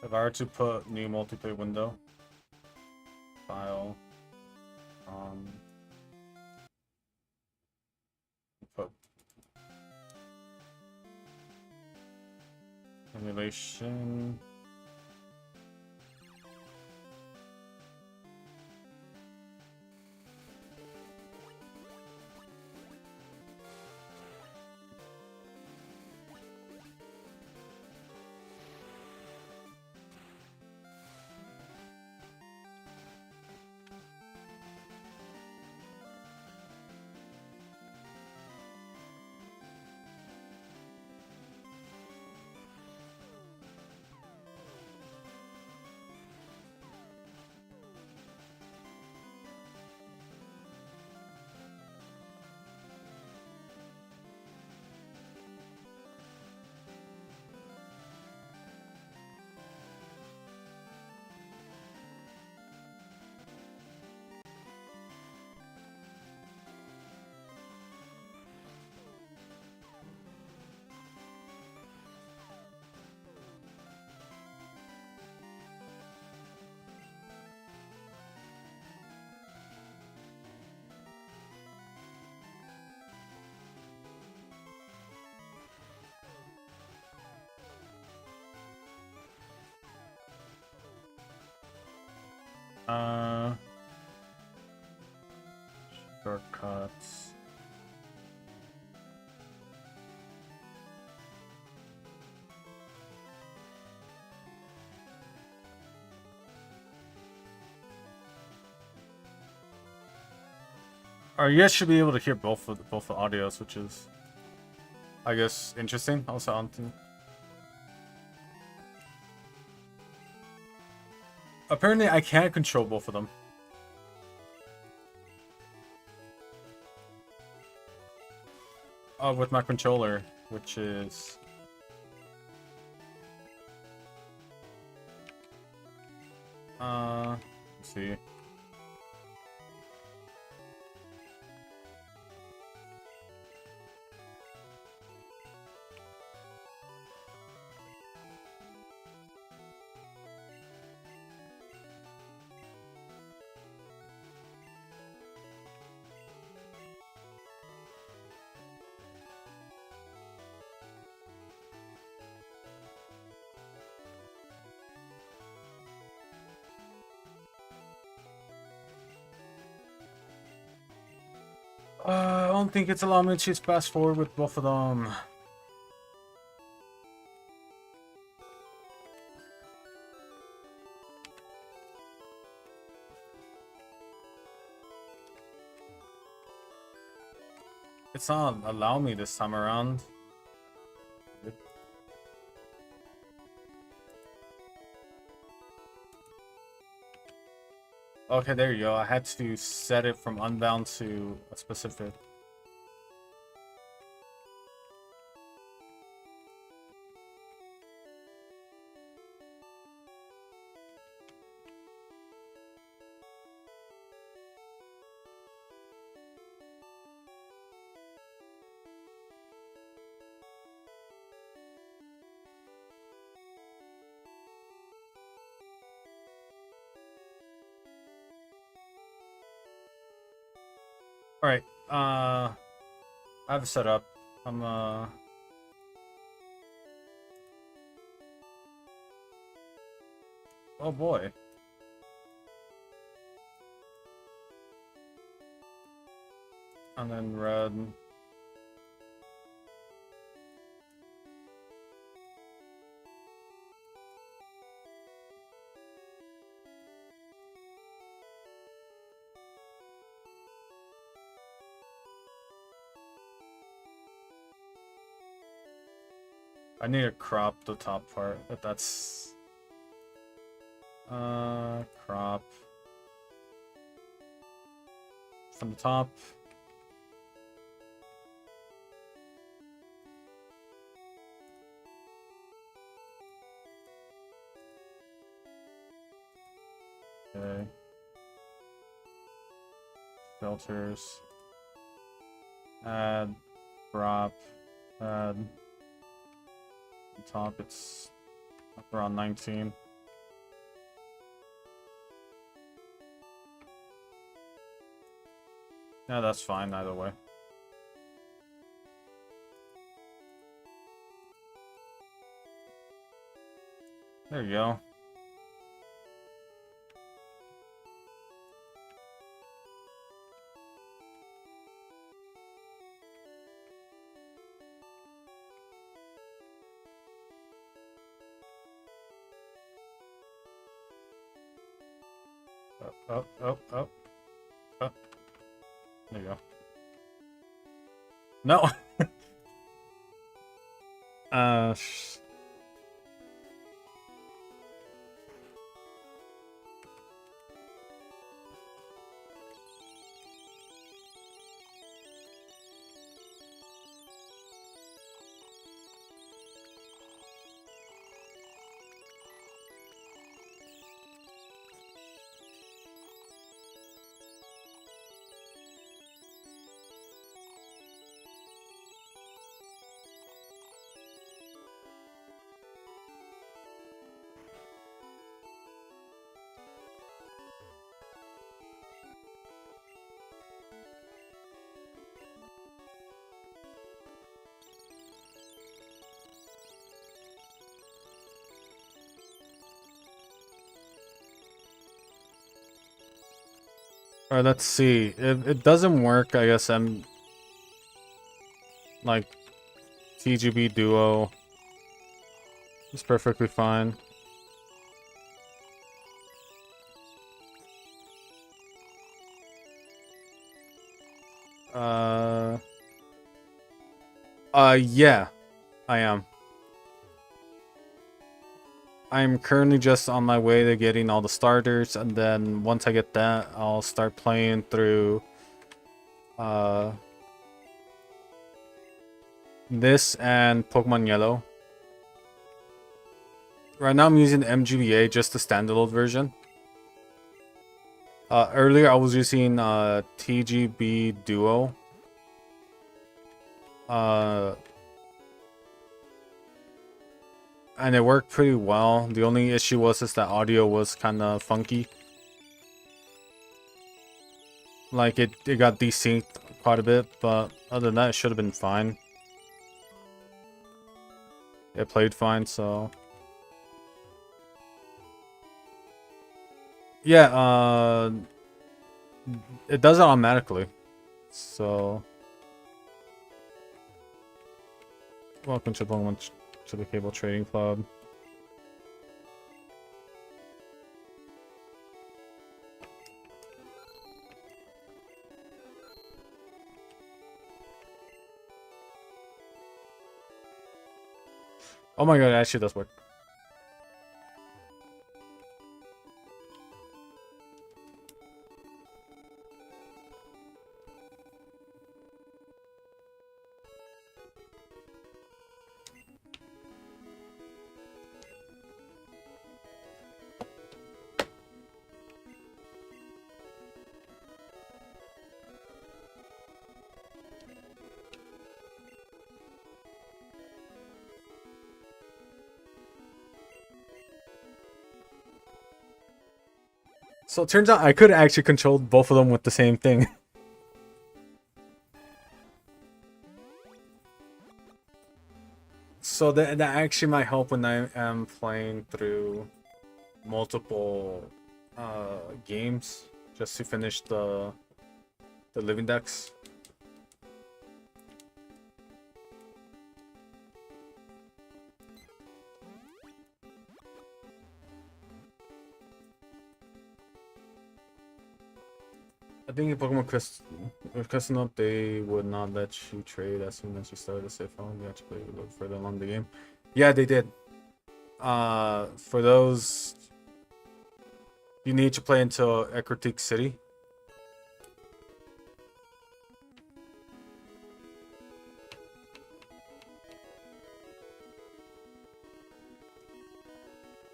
if I were to put new multiplayer window, file, put emulation, shortcuts. Or you guys should be able to hear both the audios, which is, I guess, interesting. Also, on apparently, I can't control both of them. With my controller, which is let's see. I don't think it's allowing me to choose fast forward with both of them. It's not allowing me this time around. Okay, there you go. I had to set it from unbound to a specific. Alright, I have it set up. I'm oh boy. And then red. I need to crop the top part, but that's crop from the top. Okay. Filters. Add crop. Add the top. It's up around 19. Yeah, that's fine either way. There you go. Up, up, up, up. There you go. No. uh. Alright, let's see. If it doesn't work, I guess I'm like TGB Duo is perfectly fine. Yeah, I am. I'm currently just on my way to getting all the starters, and then once I get that, I'll start playing through this and Pokemon Yellow. Right now I'm using MGBA, just the standalone version. Earlier I was using TGB Duo. And it worked pretty well. The only issue was that audio was kind of funky. Like it got desynced quite a bit, but other than that, it should have been fine. It played fine, so yeah. It does it automatically. So welcome to Pokemon to the Cable Trading Club. Oh my god, it actually does work. So it turns out I could actually control both of them with the same thing. So that actually might help when I am playing through multiple games just to finish the living decks. I think in Pokemon Custom Up, they would not let you trade as soon as you start a save phone. You have to play a little further along the game. Yeah, they did. For those, you need to play into Ecruteak City.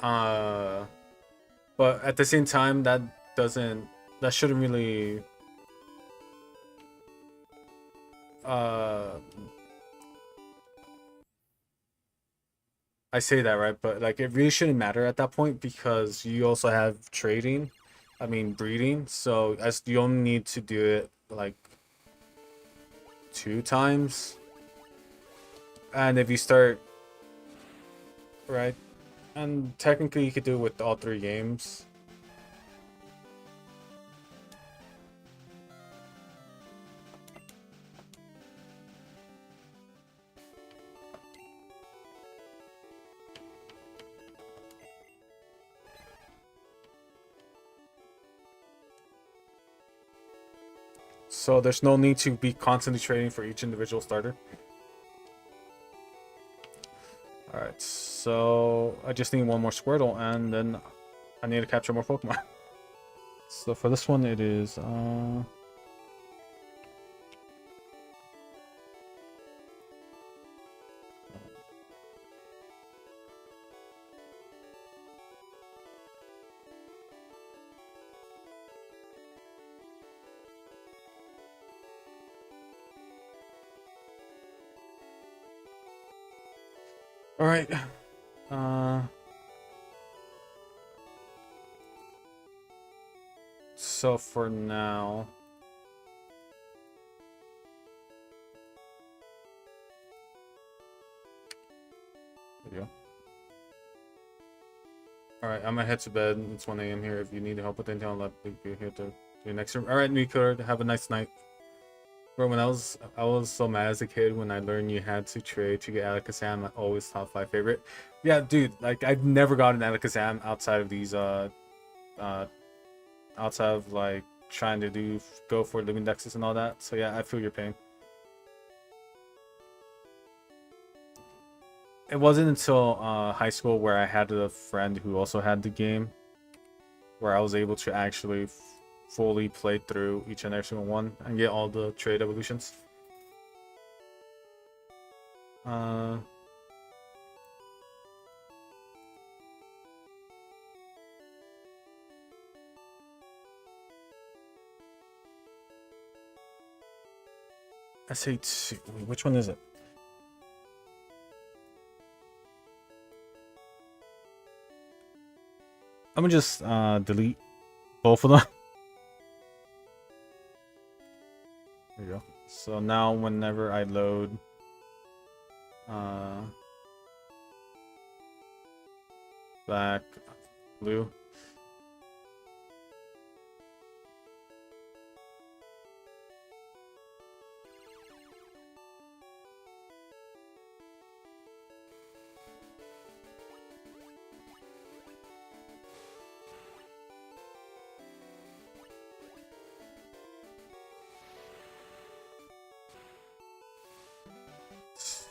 Uh, but at the same time, that shouldn't really, uh, I say that right, but like it really shouldn't matter at that point because you also have trading, I mean breeding. So as you only need to do it like 2 times, and if you start right, and technically you could do it with all 3 games. So there's no need to be constantly trading for each individual starter. Alright, so I just need one more Squirtle and then I need to capture more Pokemon. So for this one it is alright. So for now, there you go. Alright, I'm gonna head to bed. It's 1 a.m. here. If you need help with anything, I'll be here to do next room. Alright, Nico, have a nice night. Bro, when I was so mad as a kid when I learned you had to trade to get Alakazam. I always top 5 favorite. Yeah, dude, like I've never gotten Alakazam outside of these outside of like trying to go for living dexes and all that. So yeah, I feel your pain. It wasn't until high school where I had a friend who also had the game, where I was able to actually fully play through each and every single one and get all the trade evolutions. SH2, which one is it? I'm gonna just delete both of them. There you go. So now whenever I load black, blue.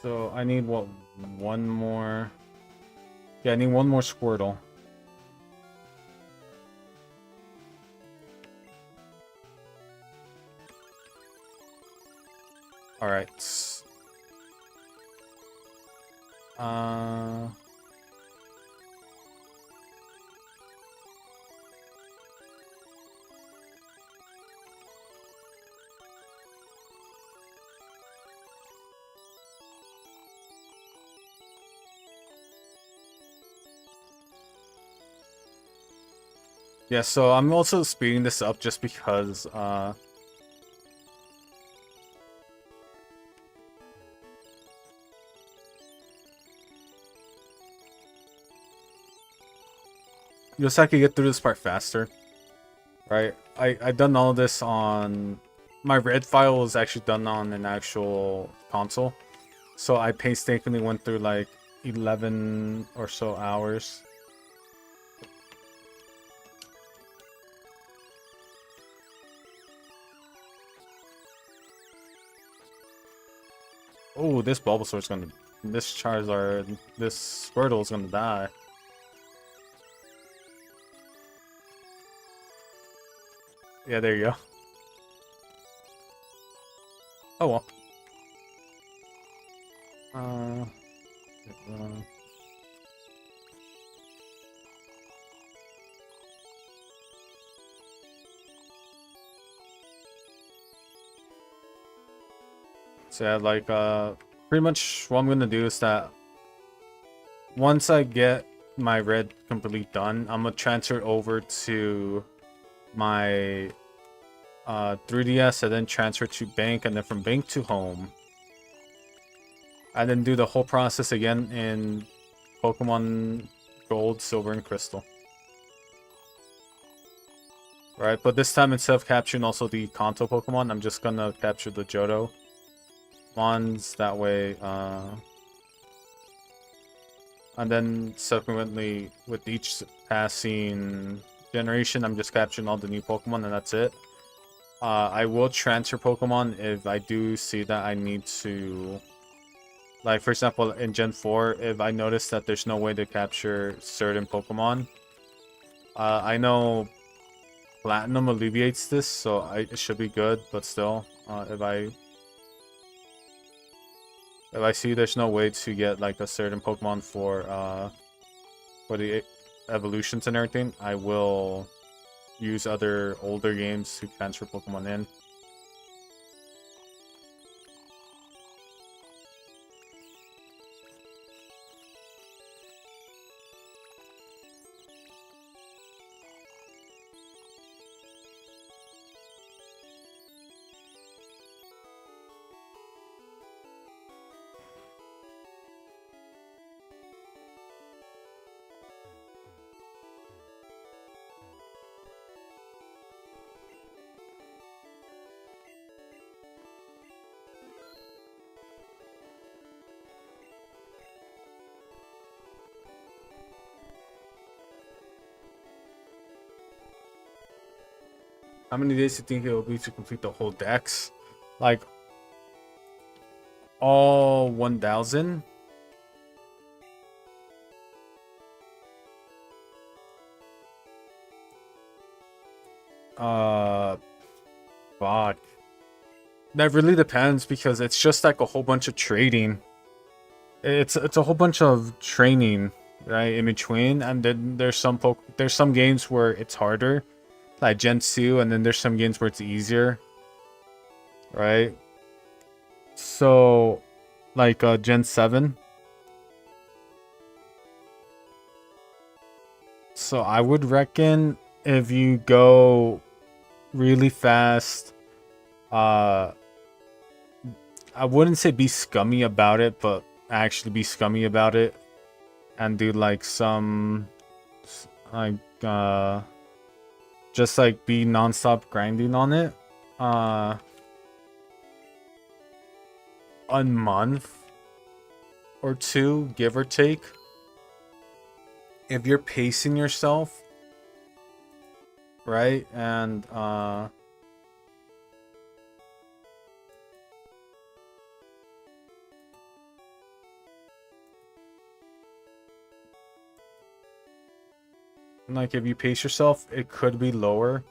So I need what, one more? Yeah, I need one more Squirtle. All right. Yeah, so I'm also speeding this up just because just so I can get through this part faster. Right? I done all this on my red file was actually done on an actual console. So I painstakingly went through like 11 or so hours. Oh, this Bulbasaur's gonna This Charizard, this Squirtle is gonna die. Yeah, there you go. Oh well. Uh, so yeah, like pretty much what I'm gonna do is that once I get my red completely done, I'm gonna transfer it over to my 3DS and then transfer to bank, and then from bank to home. And then do the whole process again in Pokemon Gold, Silver, and Crystal. Right, but this time instead of capturing also the Kanto Pokemon, I'm just gonna capture the Johto ones. That way, and then subsequently with each passing generation, I'm just capturing all the new Pokemon, and that's it. I will transfer Pokemon if I do see that I need to. Like, for example, in Gen 4, if I notice that there's no way to capture certain Pokemon, I know Platinum alleviates this, so it should be good, but still, if I see there's no way to get, like, a certain Pokemon for the evolutions and everything, I will use other older games to transfer Pokemon in. How many days do you think it will be to complete the whole dex? Like, all 1,000? Fuck. That really depends because it's just like a whole bunch of trading. It's a whole bunch of training, right, in between, and then there's some games where it's harder, like Gen 2, and then there's some games where it's easier, right? So, like Gen 7. So I would reckon if you go really fast, uh, I wouldn't say be scummy about it, but actually be scummy about it, and do like some, like just like be non-stop grinding on it. A month or two, give or take. If you're pacing yourself, right, and like if you pace yourself, it could be lower.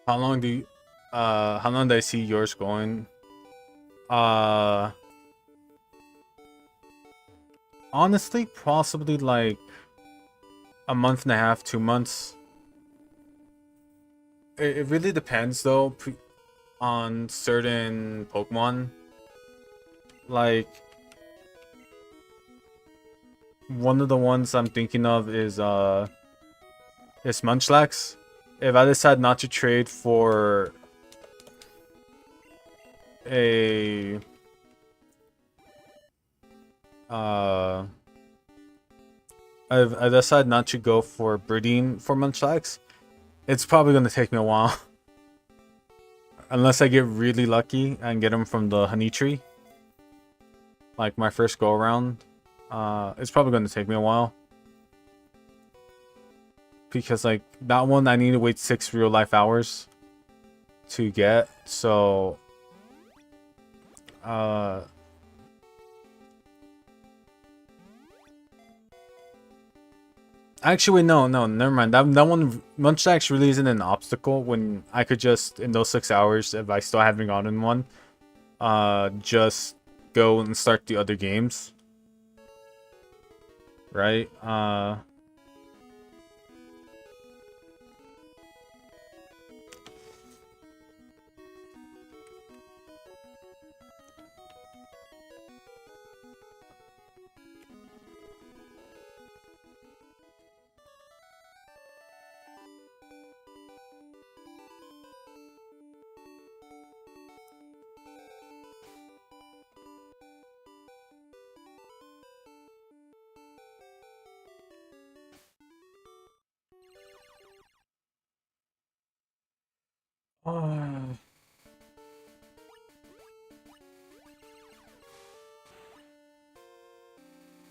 How long do you, how long do I see yours going? Uh, Honestly, possibly like a month and a half, 2 months. It really depends though, on certain Pokemon. Like, one of the ones I'm thinking of is Munchlax. If I decide not to trade for a I decide not to go for breeding for Munchlax, it's probably gonna take me a while. Unless I get really lucky and get them from the honey tree. Like my first go around. It's probably gonna take me a while. Because like that one I need to wait 6 real life hours to get. So actually, no, never mind. That one, Munchlax really isn't an obstacle when I could just, in those 6 hours, if I still haven't gotten one, just go and start the other games. Right?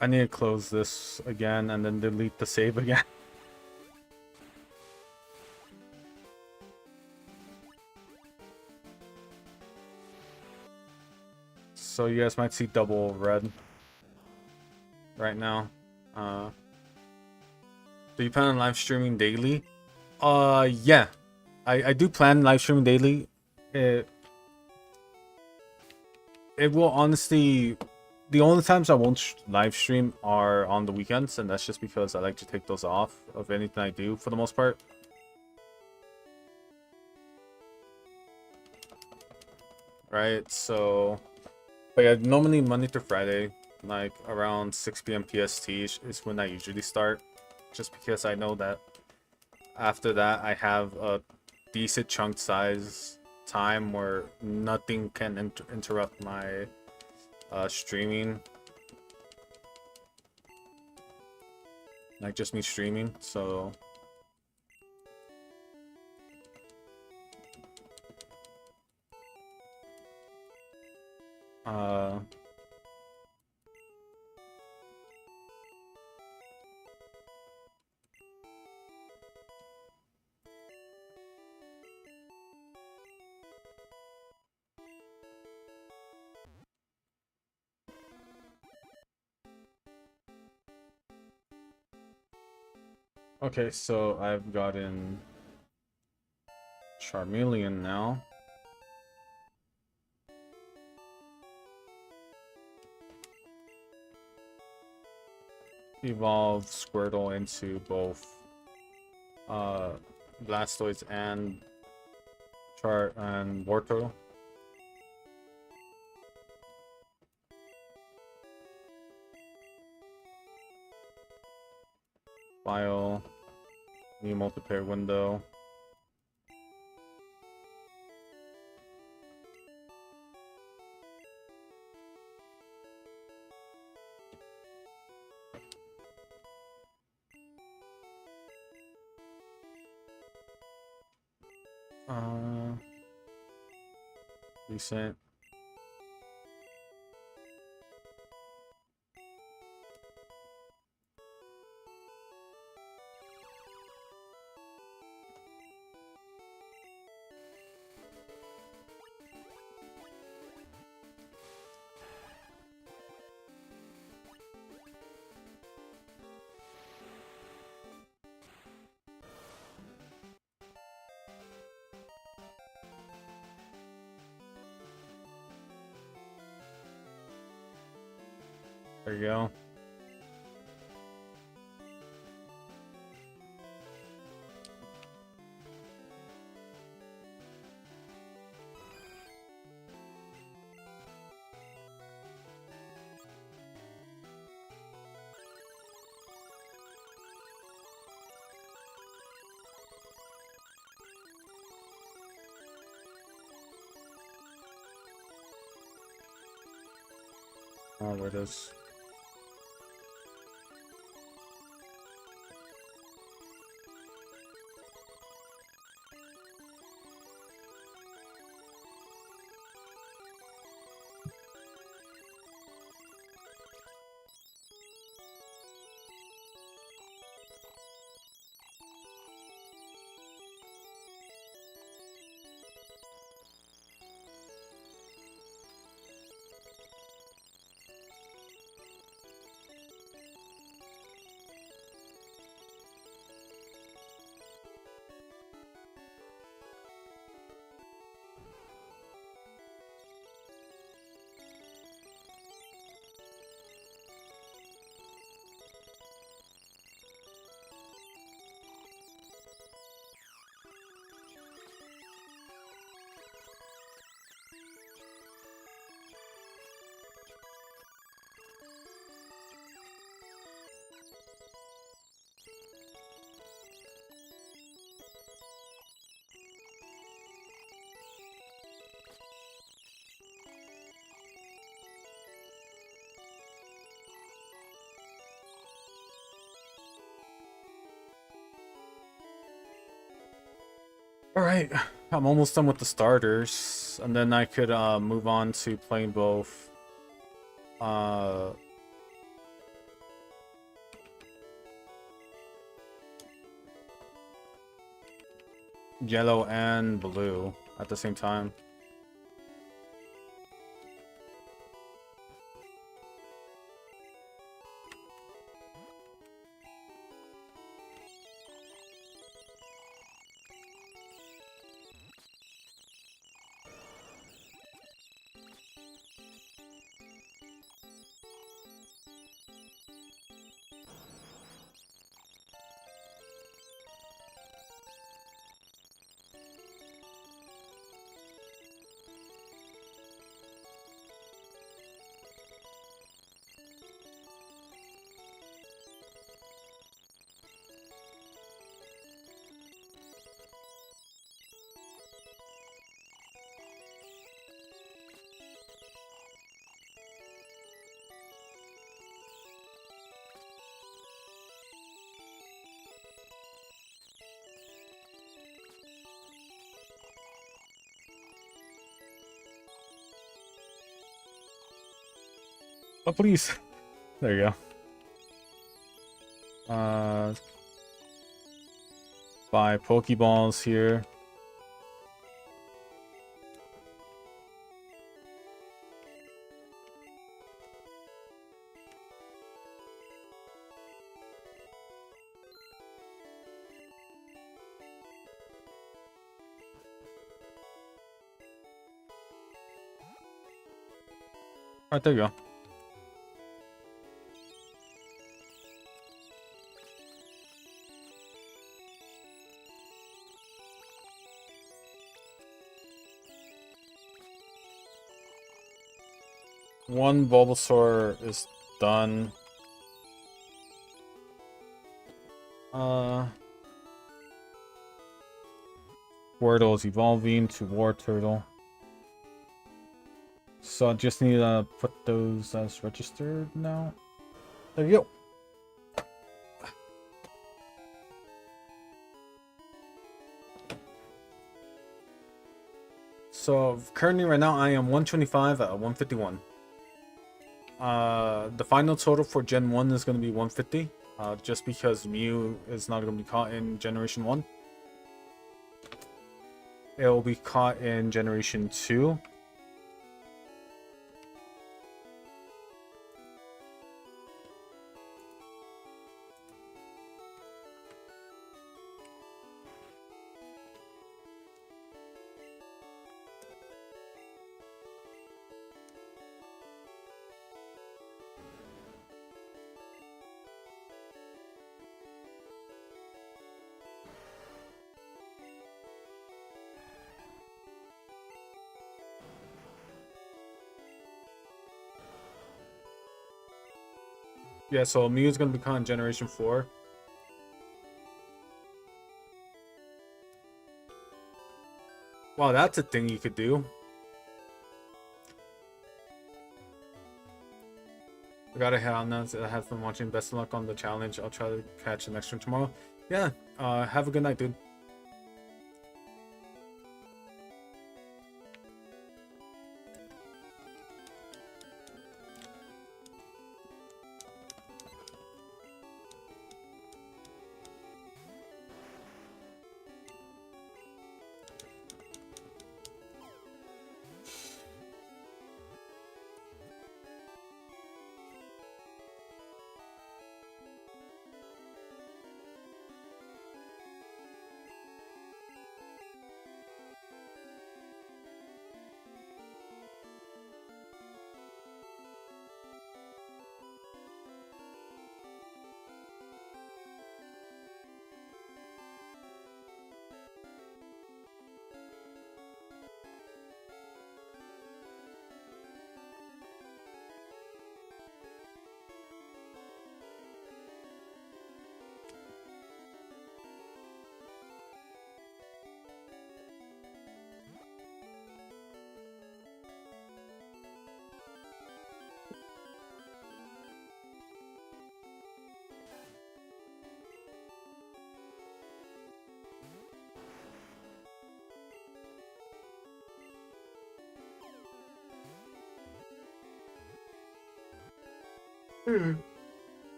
I need to close this again and then delete the save again. So you guys might see double red right now. Do you plan on live streaming daily? Yeah. I do plan live streaming daily. It will honestly... The only times I won't live stream are on the weekends, and that's just because I like to take those off of anything I do for the most part. Right, so... But yeah, normally Monday through Friday, like around 6 p.m. PST is when I usually start. Just because I know that after that I have a decent chunk size time where nothing can interrupt my streaming. Like just me streaming, so... Okay, so I've gotten Charmeleon now. Evolve Squirtle into both Blastoise and Wartortle. File, new multiplayer window. Recent. There you go. Oh, where it is. Alright, I'm almost done with the starters, and then I could move on to playing both uh yellow and blue at the same time. Oh, please. There you go. Buy Pokeballs here. Alright, there you go. One Bulbasaur is done. Squirtle is evolving to War Turtle. So I just need to put those as registered now. There you go. So currently right now I am 125 at 151. The final total for Gen 1 is going to be 150. Just because Mew is not going to be caught in Generation 1. It will be caught in Generation 2. Yeah, so Mew is going to be caught in Generation 4. Wow, that's a thing you could do. I gotta head on now. I have fun watching. Best of luck on the challenge. I'll try to catch the next one tomorrow. Yeah. Have a good night, dude.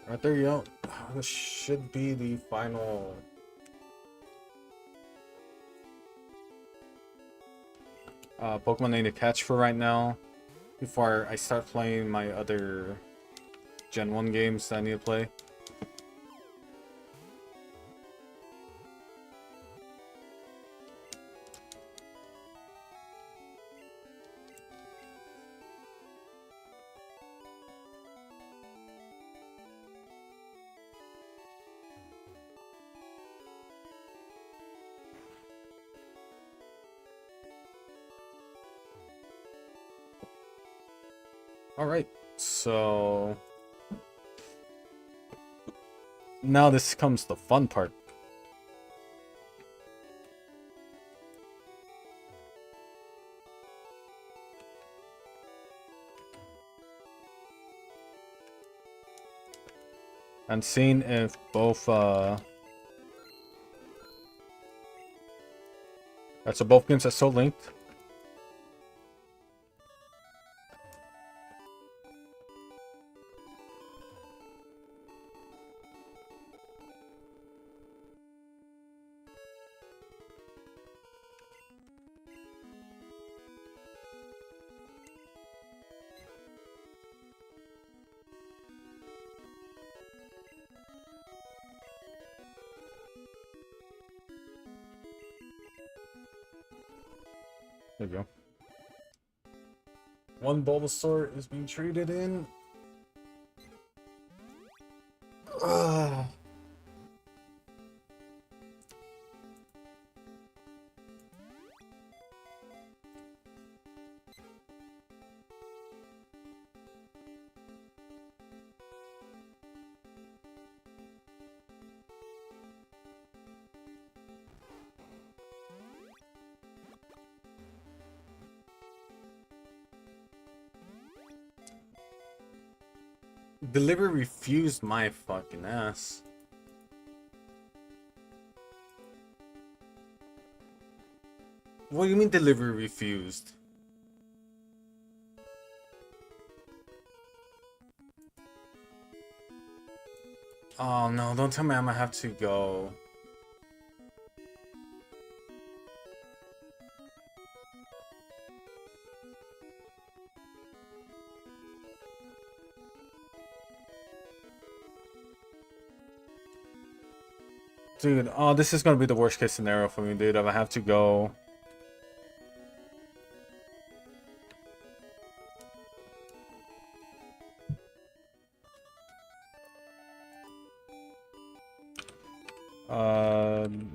Right there you go. This should be the final Pokemon I need to catch for right now. Before I start playing my other Gen 1 games that I need to play. Alright, so now this comes the fun part. And seeing if both right, so both games are still linked. There you go. One Bulbasaur is being traded in. Ugh. Delivery refused my fucking ass. What do you mean delivery refused? Oh no, don't tell me I'm gonna have to go. Dude, oh, this is gonna be the worst case scenario for me, dude. I'm gonna have to go. Um...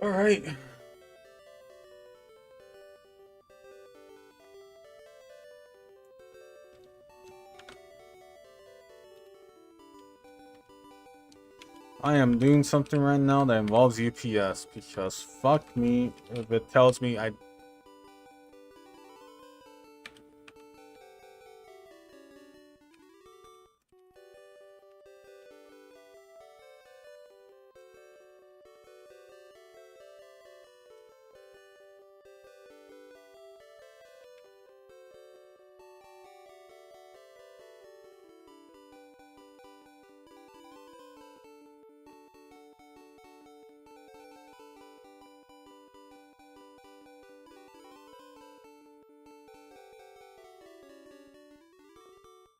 All right. I am doing something right now that involves UPS because fuck me if it tells me I.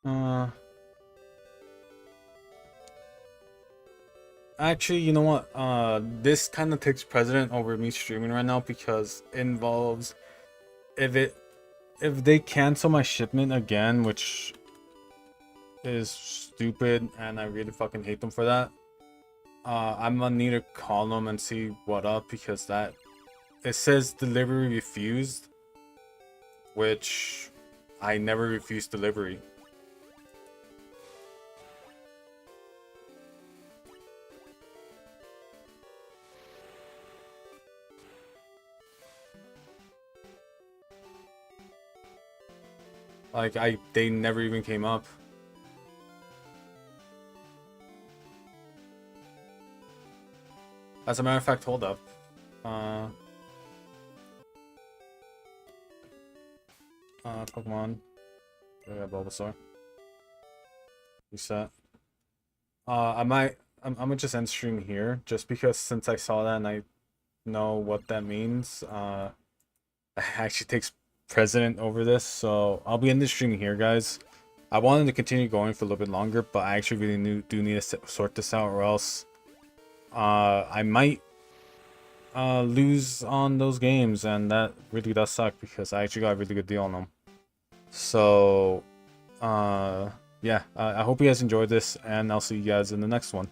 Uh, Actually, you know what? This kind of takes precedent over me streaming right now because it involves if it if they cancel my shipment again, which is stupid, and I really fucking hate them for that. I'm gonna need to call them and see what up because that it says delivery refused, which I never refused delivery. Like they never even came up. As a matter of fact, hold up. Pokemon. I got Bulbasaur. Reset. I'm gonna just end stream here, just because since I saw that and I know what that means. It actually takes precedent over this, so I'll be in the stream here, guys. I wanted to continue going for a little bit longer, but I actually really do need to sort this out, or else I might lose on those games, and that really does suck because I actually got a really good deal on them. So yeah, I hope you guys enjoyed this, and I'll see you guys in the next one.